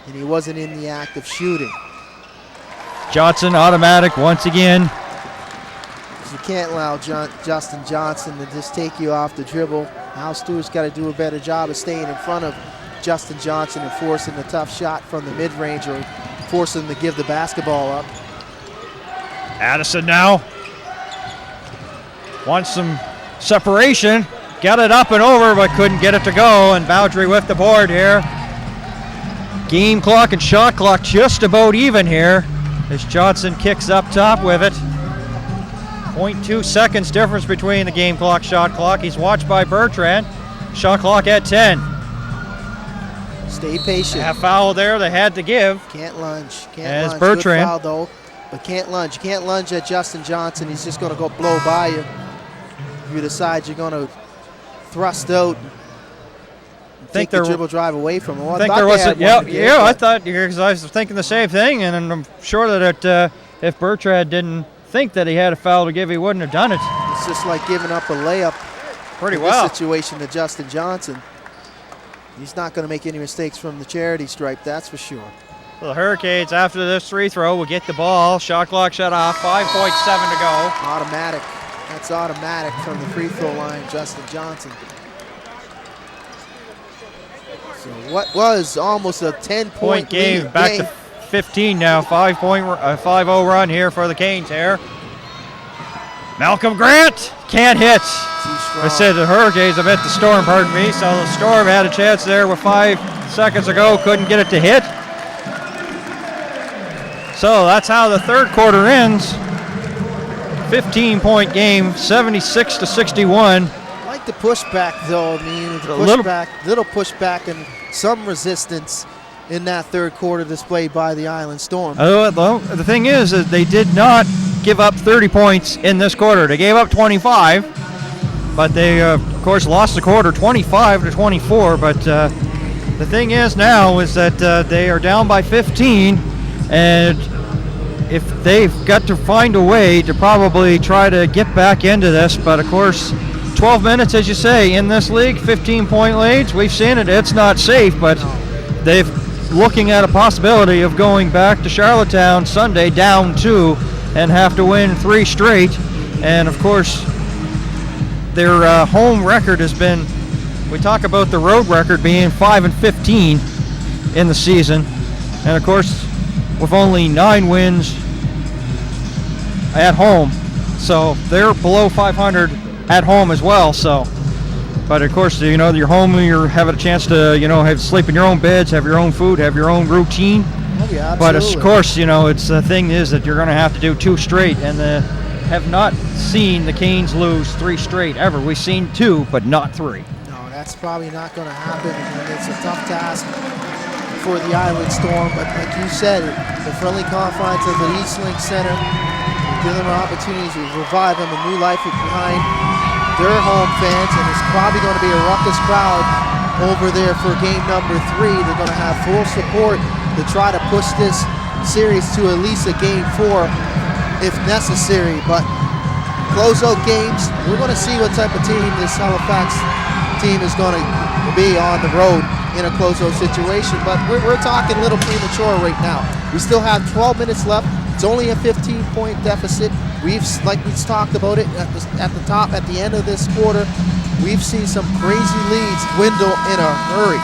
and he wasn't in the act of shooting. Johnson automatic once again. You can't allow Justin Johnson to just take you off the dribble. Al Stewart's got to do a better job of staying in front of Justin Johnson and forcing a tough shot from the mid-range or forcing him to give the basketball up. Addison now wants some separation. Got it up and over, but couldn't get it to go. And Bowdry with the board here. Game clock and shot clock just about even here as Johnson kicks up top with it. 0.2 seconds difference between the game clock, shot clock. He's watched by Bertrand. Shot clock at 10. Stay patient. A foul there they had to give. Can't lunge. Can't As lunge. Bertrand. Good foul, though, but can't lunge. You can't lunge at Justin Johnson. He's just going to go blow by you. If you decide you're going to thrust out, take the dribble drive away from him. Well, I think there was a, I thought, because I was thinking the same thing, and I'm sure that if Bertrand didn't think that he had a foul to give, he wouldn't have done it. It's just like giving up a layup pretty in well. This situation to Justin Johnson. He's not going to make any mistakes from the charity stripe, that's for sure. The Hurricanes, after this free throw, will get the ball. Shot clock shut off, 5.7 to go. Automatic. That's automatic from the free throw line, Justin Johnson. So what was almost a 10-point game, back to 15 now. 5-0 run here for the Canes here. Malcolm Grant can't hit. I said the Hurricanes have hit the Storm, pardon me. So the Storm had a chance there with 5 seconds ago, couldn't get it to hit. So that's how the third quarter ends. 15-point game, 76-61. I like the pushback, though. I mean, little pushback and some resistance in that third quarter displayed by the Island Storm. Well, the thing is that they did not give up 30 points in this quarter. They gave up 25, but they, of course, lost the quarter 25-24. But the thing is now is that they are down by 15, and if they've got to find a way to probably try to get back into this, but of course 12 minutes, as you say, in this league, 15-point leads, we've seen it, it's not safe, but they've looking at a possibility of going back to Charlottetown Sunday down 2 and have to win 3 straight. And of course their home record has been, we talk about the road record being 5-15 in the season, and of course with only 9 wins at home, so they're below 500 at home as well. So, but of course, you know, you're home, you're having a chance to, you know, have sleep in your own beds, have your own food, have your own routine. Oh, yeah, but of course, you know, it's the thing is that you're going to have to do 2 straight, and have not seen the Canes lose 3 straight ever. We've seen 2, but not 3. No, that's probably not going to happen. And it's a tough task for the Island Storm, but like you said, the friendly confines of the Eastlink Center give them opportunities to revive them, a new life behind their home fans, and it's probably going to be a ruckus crowd over there for game number 3. They're going to have full support to try to push this series to at least a game 4 if necessary, but closeout games, we're going to see what type of team this Halifax team is going to be on the road in a closeout situation, but we're talking a little premature right now. We still have 12 minutes left. It's only a 15-point deficit. Like we've talked about it at the end of this quarter, we've seen some crazy leads dwindle in a hurry.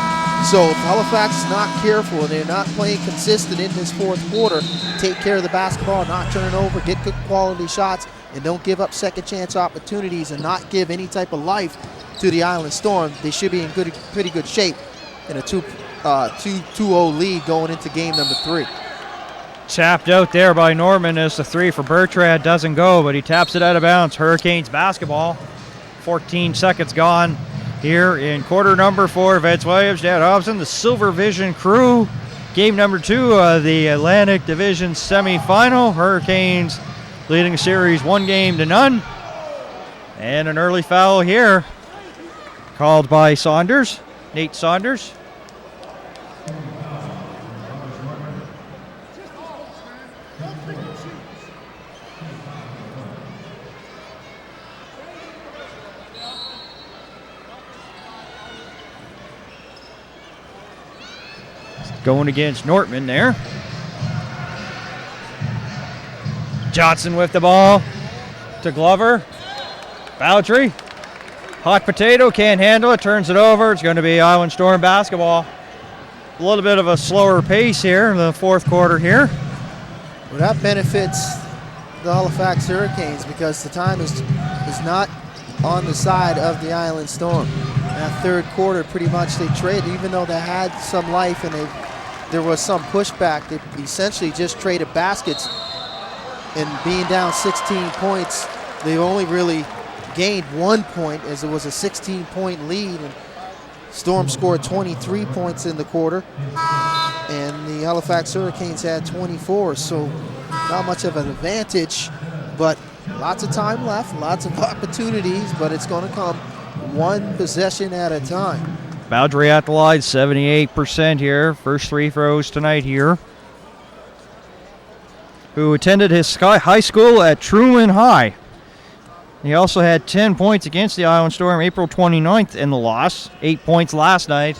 So if Halifax is not careful and they're not playing consistent in this fourth quarter, take care of the basketball, not turn it over, get good quality shots, and don't give up second chance opportunities and not give any type of life to the Island Storm, they should be in pretty good shape in a 2-0 lead going into game number 3. Tapped out there by Norman as the 3 for Bertrand doesn't go, but he taps it out of bounds. Hurricanes basketball. 14 seconds gone here in quarter number 4. Vince Williams, Dan Hobson, the Silver Vision crew. Game number 2 of the Atlantic Division semifinal. Hurricanes leading the series 1-0. And an early foul here called by Saunders, Nate Saunders. Going against Nortman there. Johnson with the ball to Glover. Bowdry. Hot potato, can't handle it, turns it over. It's going to be Island Storm basketball. A little bit of a slower pace here in the fourth quarter here. Well, that benefits the Halifax Hurricanes because the time is not on the side of the Island Storm. That third quarter, pretty much they traded, even though they had some life and there was some pushback, they essentially just traded baskets, and being down 16 points they've only really gained 1 point, as it was a 16-point lead, and Storm scored 23 points in the quarter, and the Halifax Hurricanes had 24, so not much of an advantage, but lots of time left, lots of opportunities, but it's going to come one possession at a time. Boundary at the line, 78% here. First free throws tonight here. Who attended his high school at Truman High. He also had 10 points against the Island Storm April 29th in the loss. 8 points last night.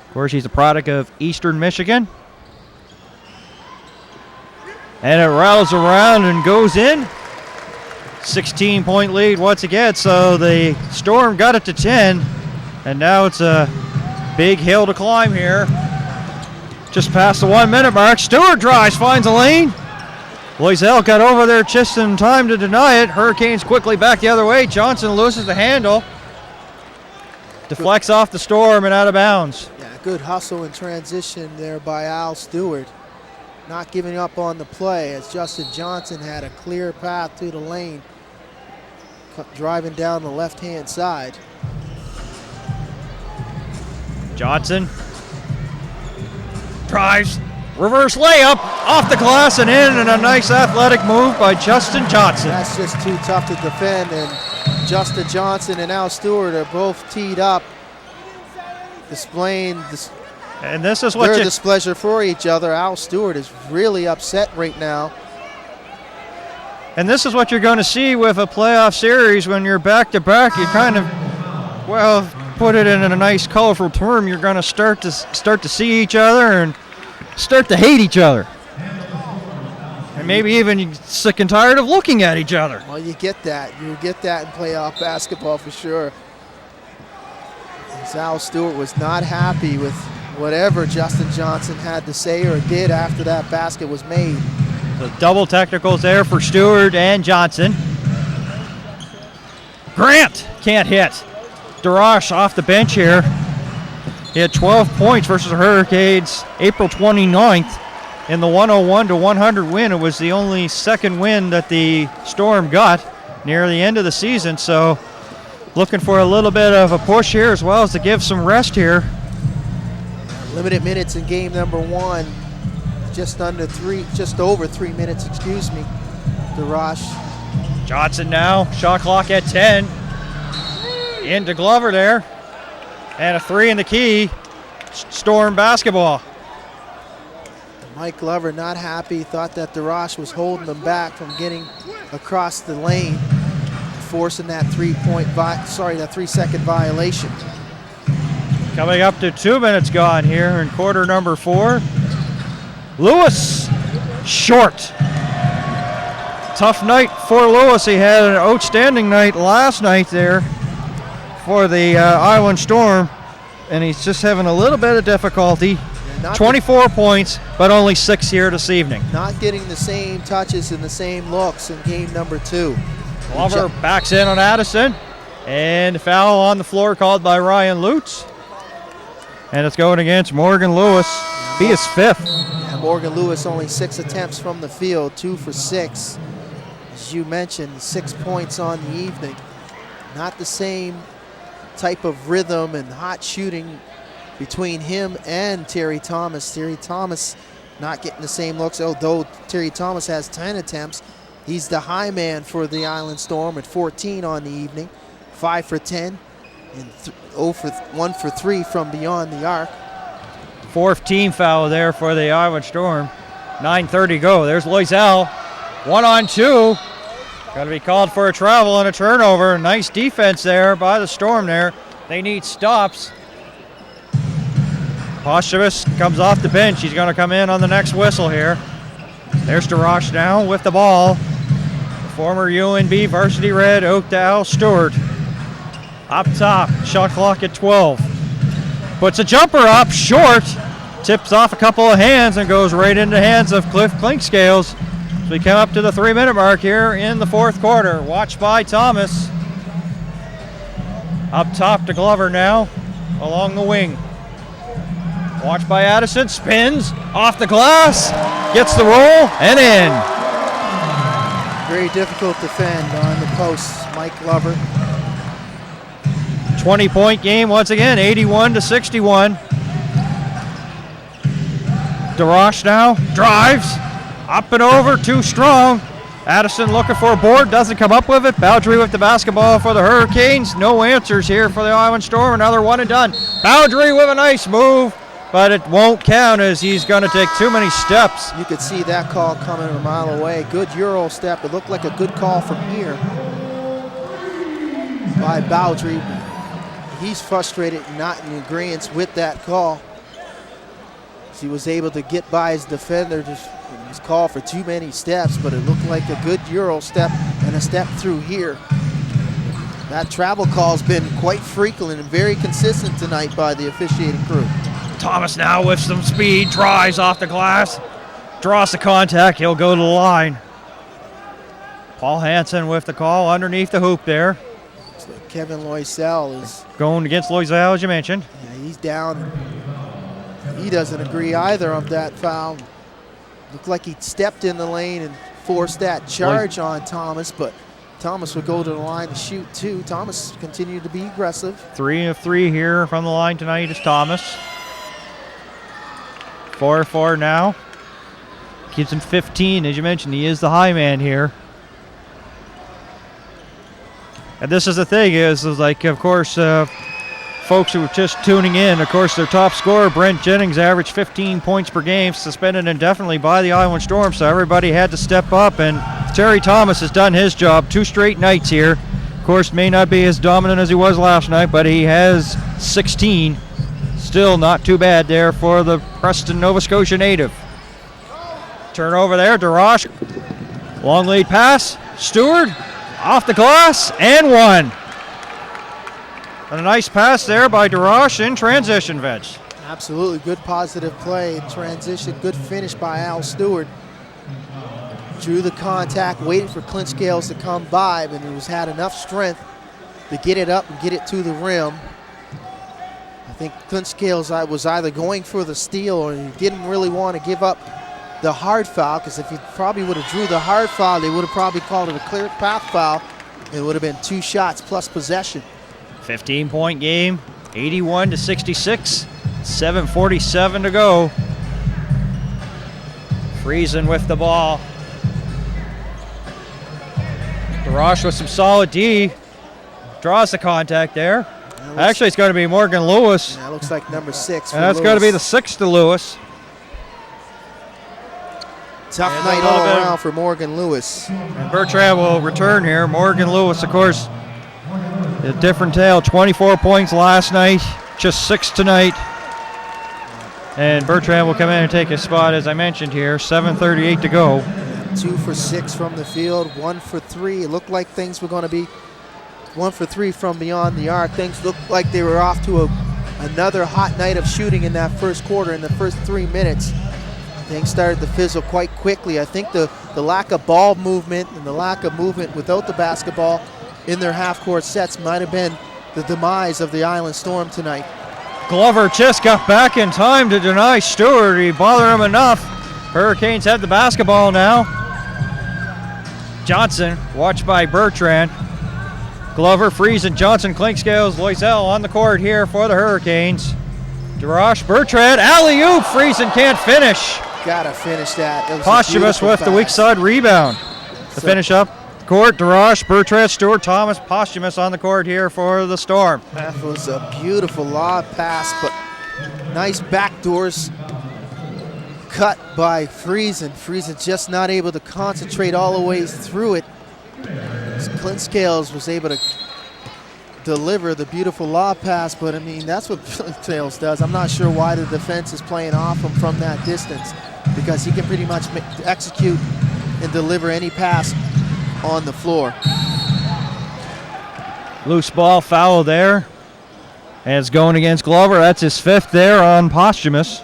Of course, he's a product of Eastern Michigan. And it rattles around and goes in. 16-point lead once again, so the Storm got it to 10, and now it's a big hill to climb here. Just past the 1 minute mark. Stewart drives, finds a lane. Loisel got over there just in time to deny it. Hurricanes quickly back the other way. Johnson loses the handle. Deflects off the Storm and out of bounds. Yeah, good hustle and transition there by Al Stewart. Not giving up on the play, as Justin Johnson had a clear path to the lane, driving down the left-hand side. Johnson drives, reverse layup, off the glass and in, and a nice athletic move by Justin Johnson. That's just too tough to defend, and Justin Johnson and Al Stewart are both teed up, displaying their displeasure for each other. Al Stewart is really upset right now. And this is what you're going to see with a playoff series when you're back-to-back. You kind of, well, put it in a nice, colorful term, you're going to start to see each other and start to hate each other. And maybe even you're sick and tired of looking at each other. Well, you get that. You get that in playoff basketball for sure. As Al Stewart was not happy with whatever Justin Johnson had to say or did after that basket was made. So double technicals there for Stewart and Johnson. Grant can't hit. Darash off the bench here. He had 12 points versus the Hurricanes April 29th in the 101-100 win. It was the only second win that the Storm got near the end of the season. So looking for a little bit of a push here as well as to give some rest here. Limited minutes in game number one. Just over 3 minutes, excuse me. Darash. Johnson now, shot clock at 10. Into Glover there. And a three in the key. Storm basketball. Mike Glover not happy, thought that Darash was holding them back from getting across the lane, forcing that 3-second violation. Coming up to 2 minutes gone here in quarter number 4. Lewis, short. Tough night for Lewis. He had an outstanding night last night there for the Island Storm, and he's just having a little bit of difficulty. 24 points, but only 6 here this evening. Not getting the same touches and the same looks in game number 2. Glover backs in on Addison, and foul on the floor called by Ryan Lutz. And it's going against Morgan Lewis. Be his 5th. Yeah, Morgan Lewis only 6 attempts from the field, 2 for 6. As you mentioned, 6 points on the evening. Not the same type of rhythm and hot shooting between him and Terry Thomas. Terry Thomas not getting the same looks, although Terry Thomas has 10 attempts. He's the high man for the Island Storm at 14 on the evening, 5 for 10, and 1 for 3 from beyond the arc. 4th team foul there for the Island Storm. 9:30 go. There's Loisel. 1-on-2. Got to be called for a travel and a turnover. Nice defense there by the Storm there. They need stops. Posthumous comes off the bench. He's going to come in on the next whistle here. There's Darash now with the ball. The former UNB varsity red, Oak to Al Stewart. Up top, shot clock at 12. Puts a jumper up, short. Tips off a couple of hands and goes right into the hands of Cliff Clinkscales. So we come up to the 3-minute mark here in the 4th quarter. Watched by Thomas. Up top to Glover now, along the wing. Watched by Addison, spins, off the glass, gets the roll, and in. Very difficult defend on the posts, Mike Glover. 20-point game once again, 81-61. DeRoche now drives, up and over, too strong. Addison looking for a board, doesn't come up with it. Boundary with the basketball for the Hurricanes. No answers here for the Island Storm. Another one and done. Boundary with a nice move, but it won't count as he's going to take too many steps. You could see that call coming a mile away. Good Euro step. It looked like a good call from here by Boundary. He's frustrated, not in agreement with that call. He was able to get by his defender. Just was called for too many steps, but it looked like a good Euro step and a step through here. That travel call's been quite frequent and very consistent tonight by the officiating crew. Thomas now with some speed, drives off the glass, draws the contact, he'll go to the line. Paul Hansen with the call underneath the hoop there. So Kevin Loisel is going against Loisel, as you mentioned. Yeah, he's down. He doesn't agree either on that foul. Looked like he stepped in the lane and forced that charge on Thomas, but Thomas would go to the line to shoot too. Thomas continued to be aggressive. 3 of 3 here from the line tonight is Thomas. 4 of 4 now. Keeps him 15, as you mentioned. He is the high man here. And this is the thing is like, of course, folks who are just tuning in, of course, their top scorer, Brent Jennings, averaged 15 points per game, suspended indefinitely by the Island Storm, so everybody had to step up, and Terry Thomas has done his job 2 straight nights here. Of course, may not be as dominant as he was last night, but he has 16. Still not too bad there for the Preston, Nova Scotia native. Turnover there, DeRoche. Long lead pass, Stewart, off the glass, and one. And a nice pass there by DeRoche in transition, Vince. Absolutely good positive play in transition. Good finish by Al Stewart. Drew the contact, waited for Clint Scales to come by, but he had enough strength to get it up and get it to the rim. I think Clint Scales was either going for the steal or he didn't really want to give up the hard foul, because if he probably would have drew the hard foul, they would have probably called it a clear path foul. It would have been 2 shots plus possession. 15-point game, 81-66, 7:47 to go. Friesen with the ball. DeRoche with some solid D. Draws the contact there. Actually, it's going to be Morgan Lewis. That looks like number 6 for That's going to be the 6th to Lewis. Tough night all around for Morgan Lewis. And Bertrand will return here. Morgan Lewis, of course, a different tale. 24 points last night, just 6 tonight. And Bertrand will come in and take his spot, as I mentioned here. 7:38 to go. 2 for 6 from the field, 1 for 3. It looked like things were going to be 1 for 3 from beyond the arc. Things looked like they were off to another hot night of shooting in that first quarter. In the first 3 minutes, things started to fizzle quite quickly. I think the lack of ball movement and the lack of movement without the basketball in their half-court sets might have been the demise of the Island Storm tonight. Glover just got back in time to deny Stewart. He bothered him enough. Hurricanes have the basketball now. Johnson, watched by Bertrand. Glover, Friesen, Johnson, Clinkscales, Loisel on the court here for the Hurricanes. DeRoche, Bertrand, alley-oop. Friesen can't finish. Gotta finish that. Posthumous with the weak side rebound. To finish up the court, DeRoche, Bertrand, Stewart, Thomas, Posthumous on the court here for the Storm. That was a beautiful lob pass, but nice backdoors cut by Friesen. Friesen just not able to concentrate all the way through it. Clint Scales was able to deliver the beautiful lob pass, but I mean, that's what Clint Scales does. I'm not sure why the defense is playing off him from that distance, because he can pretty much execute and deliver any pass on the floor. Loose ball foul there. And it's going against Glover. That's his 5th there on Posthumous.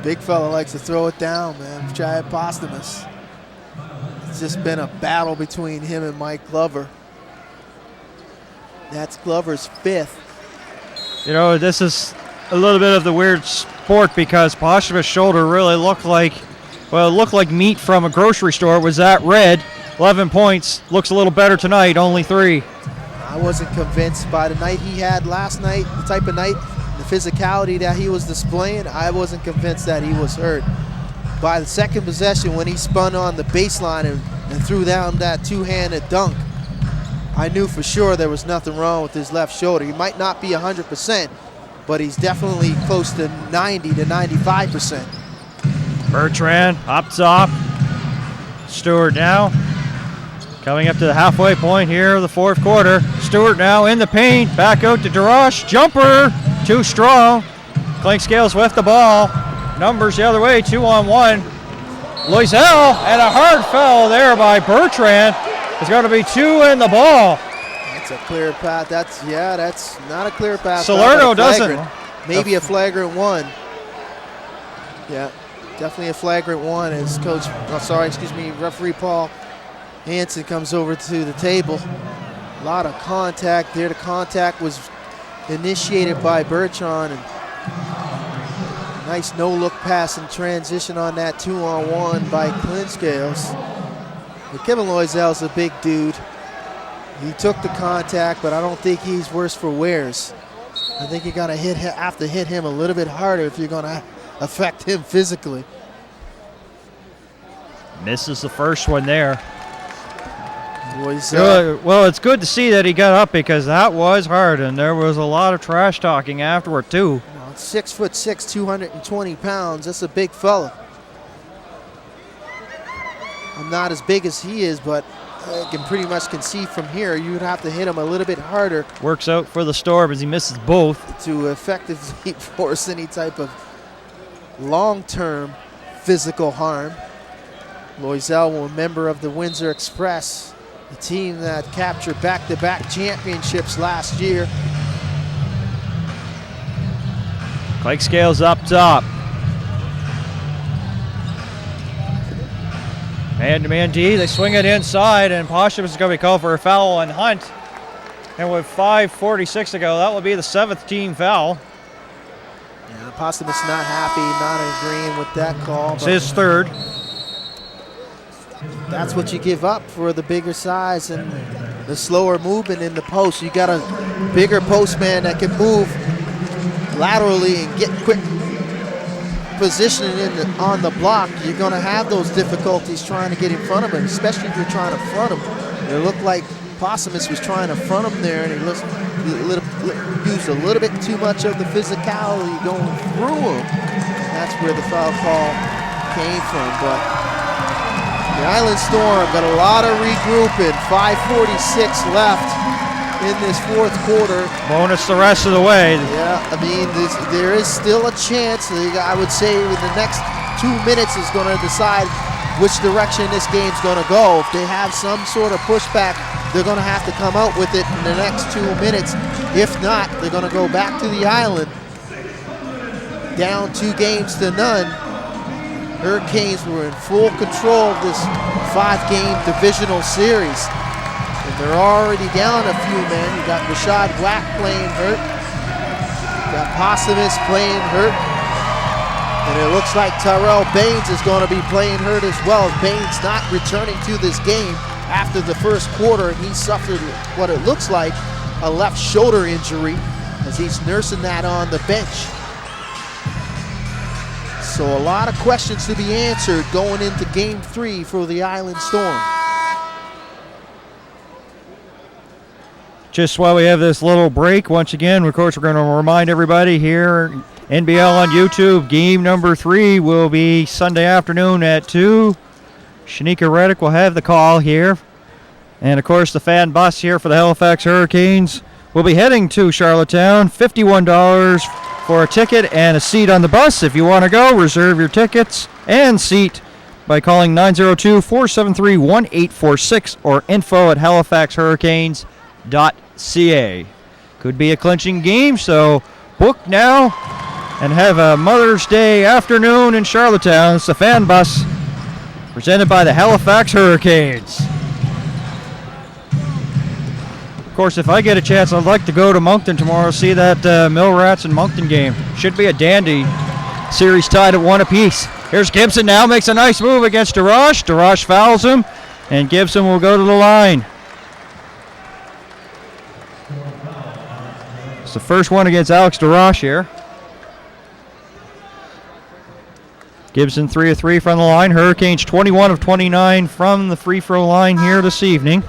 Big fella likes to throw it down, man. Try it Posthumous. It's just been a battle between him and Mike Glover. That's Glover's 5th. You know, this is a little bit of the weird sport, because Posthumous' shoulder really looked like well, it looked like meat from a grocery store. Was that red? 11 points. Looks a little better tonight, only 3. I wasn't convinced by the night he had last night, the type of night, the physicality that he was displaying. I wasn't convinced that he was hurt. By the second possession, when he spun on the baseline and threw down that two-handed dunk, I knew for sure there was nothing wrong with his left shoulder. He might not be 100%, but he's definitely close to 90 to 95%. Bertrand up top. Stewart now coming up to the halfway point here of the fourth quarter. Stewart now in the paint. Back out to DeRoche. Jumper. Too strong. Clinkscales with the ball. Numbers the other way. 2-on-1. Loisel, and a hard foul there by Bertrand. There's going to be 2 in the ball. That's a clear pass. That's not a clear pass. Salerno doesn't. Maybe a flagrant one. Yeah, definitely a flagrant one as referee Paul Hansen comes over to the table. A lot of contact there. The contact was initiated by Bertrand. And nice no-look pass in transition on that 2-on-1 by Clinkscales. But Kevin Loisel's a big dude. He took the contact, but I don't think he's worse for wears. I think you're gonna have to hit him a little bit harder if you're gonna affect him physically. Misses the first one there. Loisel. Well, it's good to see that he got up because that was hard, and there was a lot of trash talking afterward too. 6'6", 220 pounds. That's a big fella. I'm not as big as he is, but I can pretty much concede from here you would have to hit him a little bit harder. Works out for the Storm as he misses both. To effectively force any type of long-term physical harm. Loisel, a member of the Windsor Express, the team that captured back-to-back championships last year. Clinkscales up top. Man-to-man D, they swing it inside, and Posham is going to be called for a foul on Hunt. And with 5:46 to go, that will be the 7th team foul. Yeah, Postumus not happy, not agreeing with that call. It's his 3rd. That's what you give up for the bigger size and the slower movement in the post. You got a bigger postman that can move laterally and get quick positioning on the block. You're going to have those difficulties trying to get in front of him, especially if you're trying to front him. It looked like Postumus was trying to front him there, and he used a little bit too much of the physicality going through him. That's where the foul call came from. But the Island Storm got a lot of regrouping. 5:46 left in this fourth quarter. Bonus the rest of the way. Yeah, I mean, there is still a chance. I would say the next 2 minutes is going to decide which direction this game's going to go. If they have some sort of pushback, they're going to have to come out with it in the next 2 minutes. If not, they're going to go back to the Island. Down 2-0. Hurricanes were in full control of this 5-game divisional series. And they're already down a few men. You got Rashad Black playing hurt. You got Postumus playing hurt. And it looks like Tyrell Baines is going to be playing hurt as well. Baines not returning to this game after the first quarter. He suffered what it looks like a left shoulder injury as he's nursing that on the bench. So a lot of questions to be answered going into game 3 for the Island Storm. Just while we have this little break, once again, of course, we're going to remind everybody here, NBL on YouTube, game number 3 will be Sunday afternoon at 2. Shanika Reddick will have the call here. And, of course, the fan bus here for the Halifax Hurricanes will be heading to Charlottetown. $51 for a ticket and a seat on the bus. If you want to go, reserve your tickets and seat by calling 902-473-1846 or info@halifaxhurricanes.ca. Could be a clinching game, so book now and have a Mother's Day afternoon in Charlottetown. It's the fan bus presented by the Halifax Hurricanes. Of course, if I get a chance, I'd like to go to Moncton tomorrow, see that Mill Rats and Moncton game. Should be a dandy. Series tied at 1 apiece. Here's Gibson now, makes a nice move against DeRoche. DeRoche fouls him, and Gibson will go to the line. It's the first one against Alex DeRoche here. Gibson 3 of 3 from the line. Hurricanes 21 of 29 from the free throw line here this evening.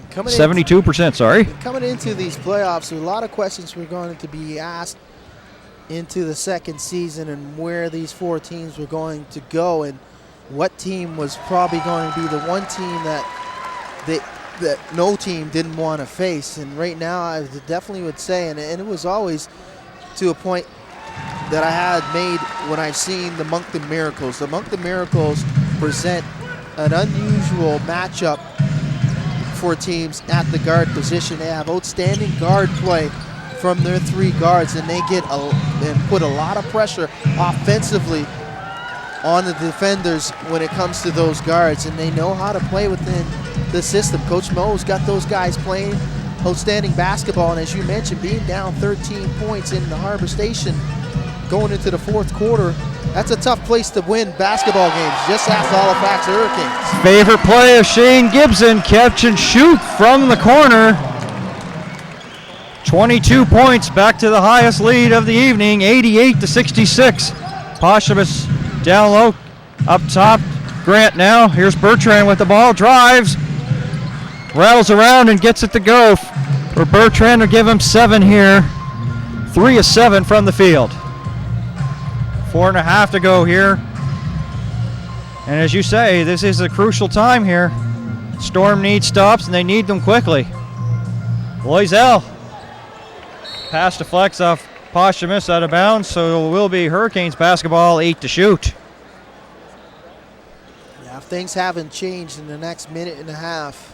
72%, sorry. Coming into these playoffs, a lot of questions were going to be asked into the second season and where these four teams were going to go and what team was probably going to be the one team that no team didn't want to face. And right now, I definitely would say, and it was always to a point that I had made when I've seen the Moncton Miracles. The Moncton Miracles present an unusual matchup for teams at the guard position. They have outstanding guard play from their three guards, and they get and put a lot of pressure offensively on the defenders when it comes to those guards, and they know how to play within the system. Coach Mo's got those guys playing outstanding basketball, and as you mentioned, being down 13 points in the Harbor Station going into the fourth quarter, that's a tough place to win basketball games. Just ask the Halifax Hurricanes. Favorite play of Shane Gibson, catch and shoot from the corner. 22 points, back to the highest lead of the evening, 88-66. Posthumous down low, up top. Grant now, here's Bertrand with the ball, drives, rattles around and gets it to go for Bertrand to give him 7 here. 3 of 7 from the field. 4.5 to go here. And as you say, this is a crucial time here. Storm needs stops, and they need them quickly. Loisel. Pass deflects off Posthumous out of bounds, so it will be Hurricanes basketball, 8 to shoot. Yeah, if things haven't changed in the next minute and a half,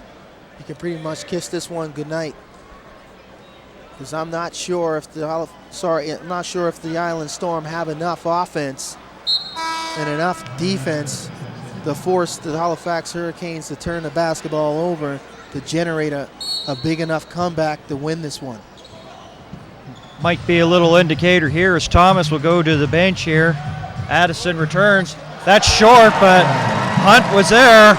you can pretty much kiss this one goodnight. Because I'm not sure if the Island Storm have enough offense and enough defense to force the Halifax Hurricanes to turn the basketball over to generate a big enough comeback to win this one. Might be a little indicator here as Thomas will go to the bench here. Addison returns. That's short, but Hunt was there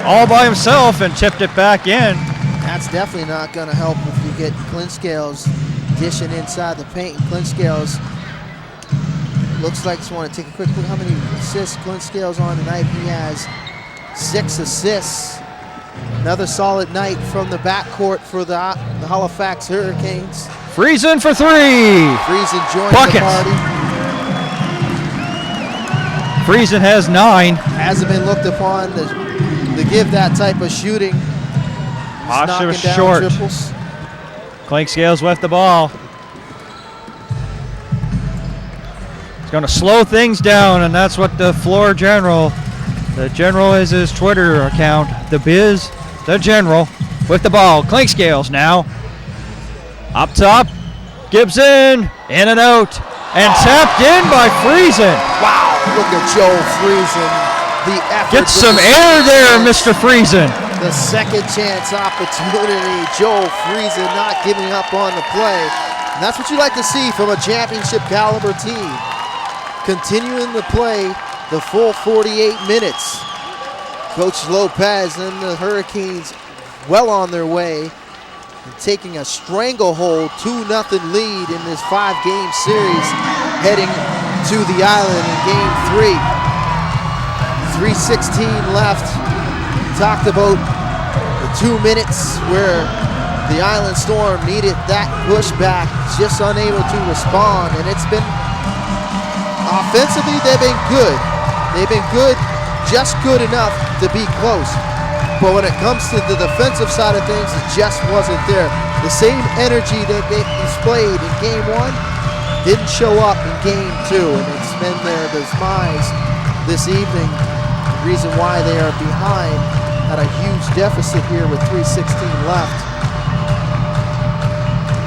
all by himself and tipped it back in. That's definitely not going to help if you get Clint Scales dishing inside the paint. Clint Scales looks like, just want to take a quick look how many assists Clint Scales on tonight. He has 6 assists. Another solid night from the backcourt for the Halifax Hurricanes. Friesen for 3. Friesen joins Buckets. the party. Friesen has 9. Hasn't been looked upon to give that type of shooting. Posthumous Knocking down short. triples. Clink Scales with the ball. He's going to slow things down, and that's what the floor general, the general is his Twitter account, the Biz, the general, with the ball. Clink Scales now. Up top, Gibson, in and out, and tapped in by Friesen. Wow, look at Joe Friesen. The effort. Get some air there, Mr. Friesen. The second chance opportunity. Joe Friesen not giving up on the play. And that's what you like to see from a championship caliber team. Continuing to play the full 48 minutes. Coach Lopez and the Hurricanes well on their way and taking a stranglehold 2-0 lead in this 5-game series heading to the island in game 3. 3:16 left. Talked about the 2 minutes where the Island Storm needed that pushback, just unable to respond, and it's been offensively they've been good. They've been good, just good enough to be close. But when it comes to the defensive side of things, it just wasn't there. The same energy that they displayed in game 1 didn't show up in game 2, and it's been their demise this evening. The reason why they are behind at a huge deficit here with 3:16 left.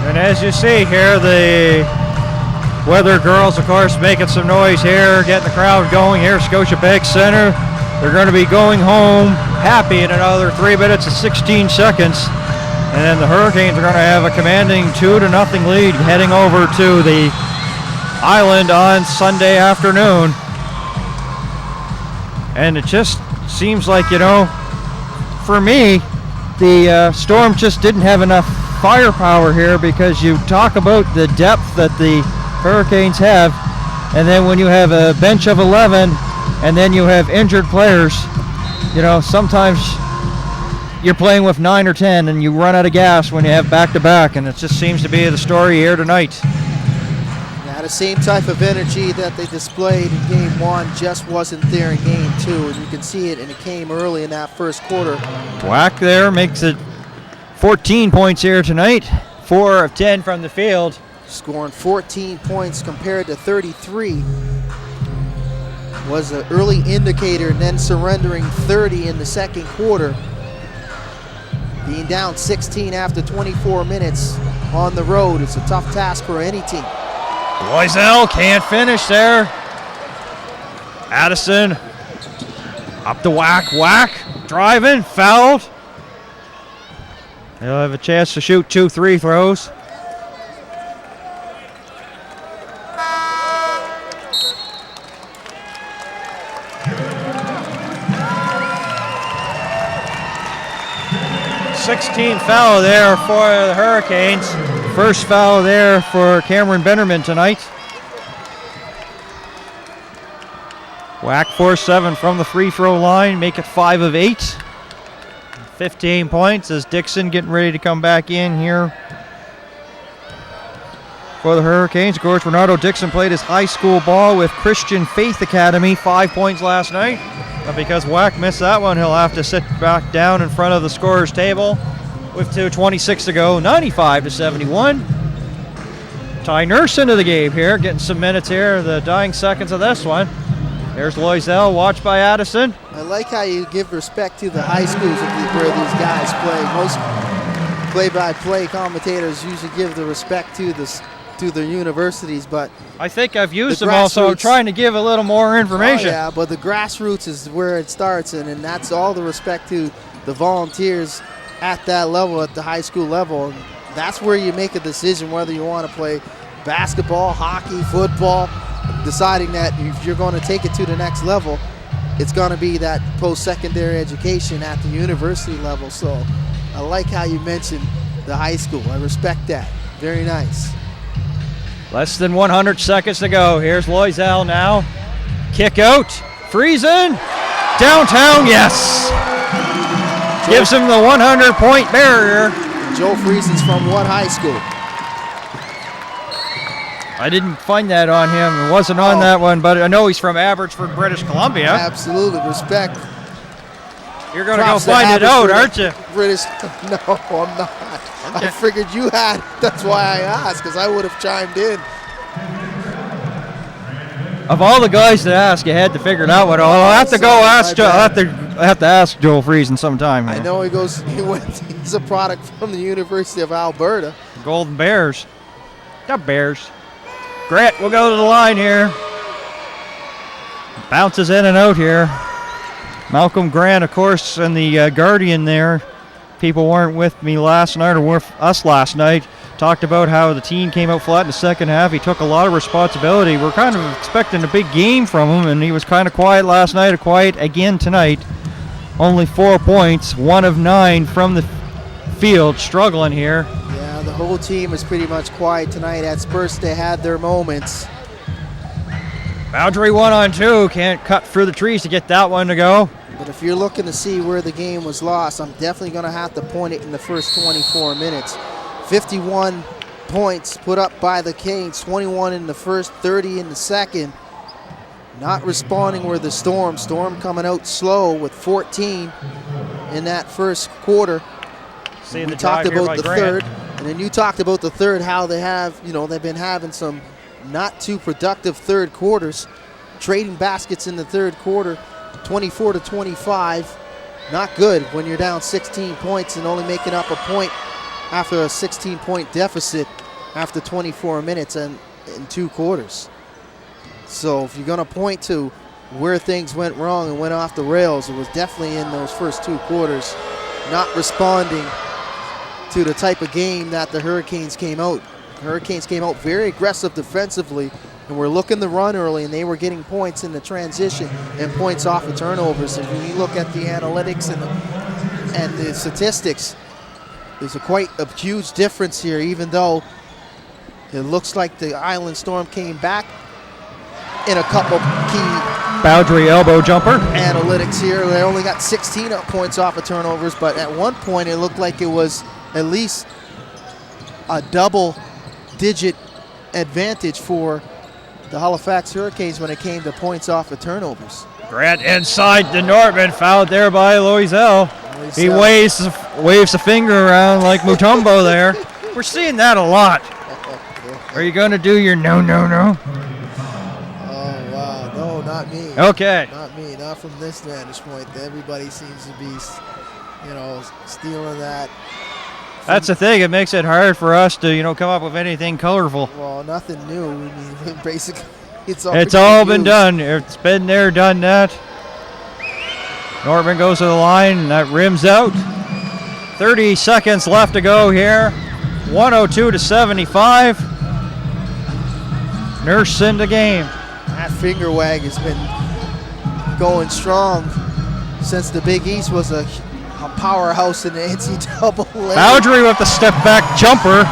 And as you see here, the Weather Girls, of course, making some noise here, getting the crowd going here. Scotiabank Center, they're going to be going home happy in another 3 minutes and 16 seconds. And then the Hurricanes are going to have a commanding 2-0 lead heading over to the Island on Sunday afternoon. And it just seems like, for me, the Storm just didn't have enough firepower here, because you talk about the depth that the Hurricanes have, and then when you have a bench of 11 and then you have injured players, sometimes you're playing with 9 or 10 and you run out of gas when you have back-to-back, and it just seems to be the story here tonight. Yeah, the same type of energy that they displayed in Game 1 just wasn't there in Game 2, and you can see it, and it came early in that first quarter. Whack there makes it 14 points here tonight, 4 of 10 from the field. Scoring 14 points compared to 33 was an early indicator, and then surrendering 30 in the second quarter. Being down 16 after 24 minutes on the road, it's a tough task for any team. Loisel can't finish there. Addison up to Whack, driving, fouled. He'll have a chance to shoot 2 free throws. $16 foul there for the Hurricanes. First foul there for Cameron Bennerman tonight. Whack 4-7 from the free throw line, make it 5 of 8. 15 points as Dixon getting ready to come back in here for the Hurricanes. Of course, Renato Dixon played his high school ball with Christian Faith Academy, 5 points last night. But because Whack missed that one, he'll have to sit back down in front of the scorer's table with 2:26 to go, 95-71. Ty Nurse into the game here, getting some minutes here, the dying seconds of this one. There's Loisel, watched by Addison. I like how you give respect to the high schools where these guys play. Most play-by-play commentators usually give the respect to the universities, but I think I've used them all, so I'm trying to give a little more information. Oh yeah, but the grassroots is where it starts, and that's all the respect to the volunteers at that level, at the high school level. That's where you make a decision whether you want to play basketball, hockey, football, deciding that if you're going to take it to the next level, it's going to be that post-secondary education at the university level. So I like how you mentioned the high school. I respect that. Very nice. Less than 100 seconds to go. Here's Loisel now. Kick out. Friesen. Downtown, yes. Gives him the 100-point barrier. Joe Friesen's from what high school? I didn't find that on him. It wasn't on that one, but I know he's from Abbotsford, British Columbia. Absolutely. Respect. You're going to go find it out, aren't you? British. No, I'm not. I figured you had. That's why I asked, because I would have chimed in. Of all the guys to ask, you had to figure it out. I'll have to go ask. I have to ask Joel Friesen sometime. I know he's a product from the University of Alberta. Golden Bears. The Bears. Grant will go to the line here. Bounces in and out here. Malcolm Grant, of course, and the Guardian there. People weren't with me last night, or with us last night. Talked about how the team came out flat in the second half. He took a lot of responsibility. We're kind of expecting a big game from him, and he was kind of quiet last night, quiet again tonight. Only 4 points, 1 of 9 from the field, struggling here. Yeah, the whole team is pretty much quiet tonight. At Spurs, they had their moments. Boundary 1-on-2, can't cut through the trees to get that one to go. But if you're looking to see where the game was lost, I'm definitely going to have to point it in the first 24 minutes. 51 points put up by the Canes, 21 in the first, 30 in the second. Not responding were the Storm. Storm coming out slow with 14 in that first quarter. See we talked about the third, and then you talked about the third, how they have, they've been having some not too productive third quarters, trading baskets in the third quarter, 24-25. Not good when you're down 16 points and only making up a point after a 16-point deficit after 24 minutes and in 2 quarters. So if you're going to point to where things went wrong and went off the rails, it was definitely in those first 2 quarters, not responding to the type of game that the Hurricanes came out. The Hurricanes came out very aggressive defensively, and were looking to run early, and they were getting points in the transition and points off of turnovers. And when you look at the analytics and the statistics, there's quite a huge difference here, even though it looks like the Island Storm came back in a couple key Boundary elbow jumper. analytics here. They only got 16 points off of turnovers, but at one point it looked like it was at least a double-digit advantage for the Halifax Hurricanes when it came to points off of turnovers. Grant inside to Nortman, fouled there by Loisel. He waves a finger around like Mutombo there. We're seeing that a lot. Are you going to do your no? Oh, wow. No, not me. Okay. Not me. Not from this vantage point. Everybody seems to be, stealing that. That's the thing. It makes it hard for us to, come up with anything colorful. Well, nothing new. I mean, basically, it's all been done. It's been there, done that. Nortman goes to the line, and that rims out. 30 seconds left to go here. 102-75. Nurse in the game. That finger wag has been going strong since the Big East was a powerhouse in the NCAA. Boundary with the step back jumper.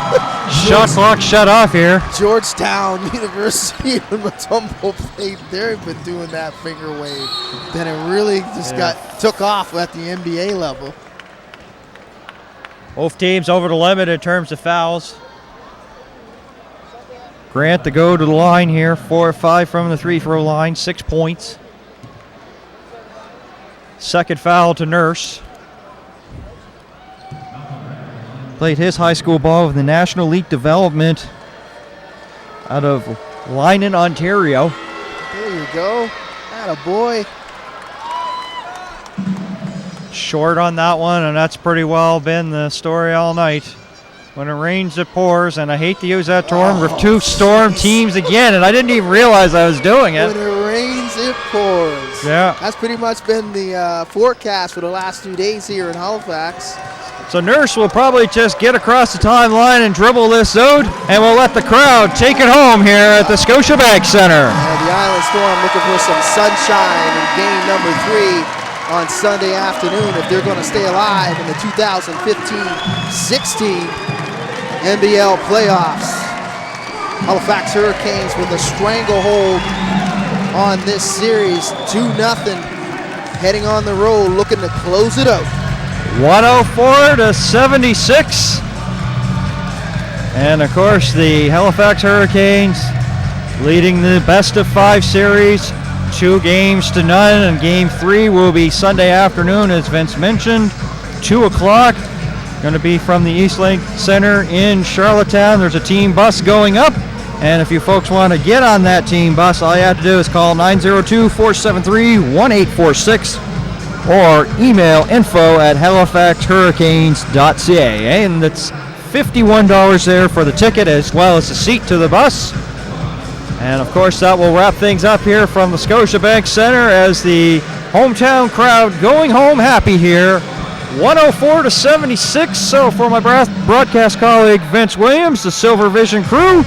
Shot clock shut off here. Georgetown University and Mutombo played. They've been doing that finger wave. Then it really just took off at the NBA level. Both teams over the limit in terms of fouls. Grant to go to the line here. 4 or 5 from the free throw line. 6 points. Second foul to Nurse. Played his high school ball with the National League Development out of Lynon, Ontario. There you go. Attaboy. Short on that one, and that's pretty well been the story all night. When it rains, it pours, and I hate to use that term. We're two storm teams again, and I didn't even realize I was doing it. When it rains, it pours. Yeah. That's pretty much been the forecast for the last 2 days here in Halifax. So Nurse will probably just get across the timeline and dribble this out, and we'll let the crowd take it home here at the Scotiabank Center. And the Island Storm looking for some sunshine in game number 3 on Sunday afternoon if they're going to stay alive in the 2015-16 NBL playoffs. Halifax Hurricanes with a stranglehold on this series, 2-0, heading on the road, looking to close it out. 104-76. And of course the Halifax Hurricanes leading the best of 5 series, 2-0, and game 3 will be Sunday afternoon, as Vince mentioned, 2 o'clock. Going to be from the Eastlink Center in Charlottetown. There's a team bus going up, and if you folks want to get on that team bus, all you have to do is call 902-473-1846 or email info@halifaxhurricanes.ca. And that's $51 there for the ticket as well as the seat to the bus. And of course that will wrap things up here from the Scotiabank Center as the hometown crowd going home happy here. 104-76. So for my broadcast colleague Vince Williams, the Silver Vision crew,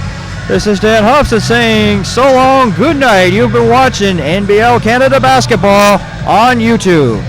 this is Dan Hobson saying so long, good night. You've been watching NBL Canada Basketball on YouTube.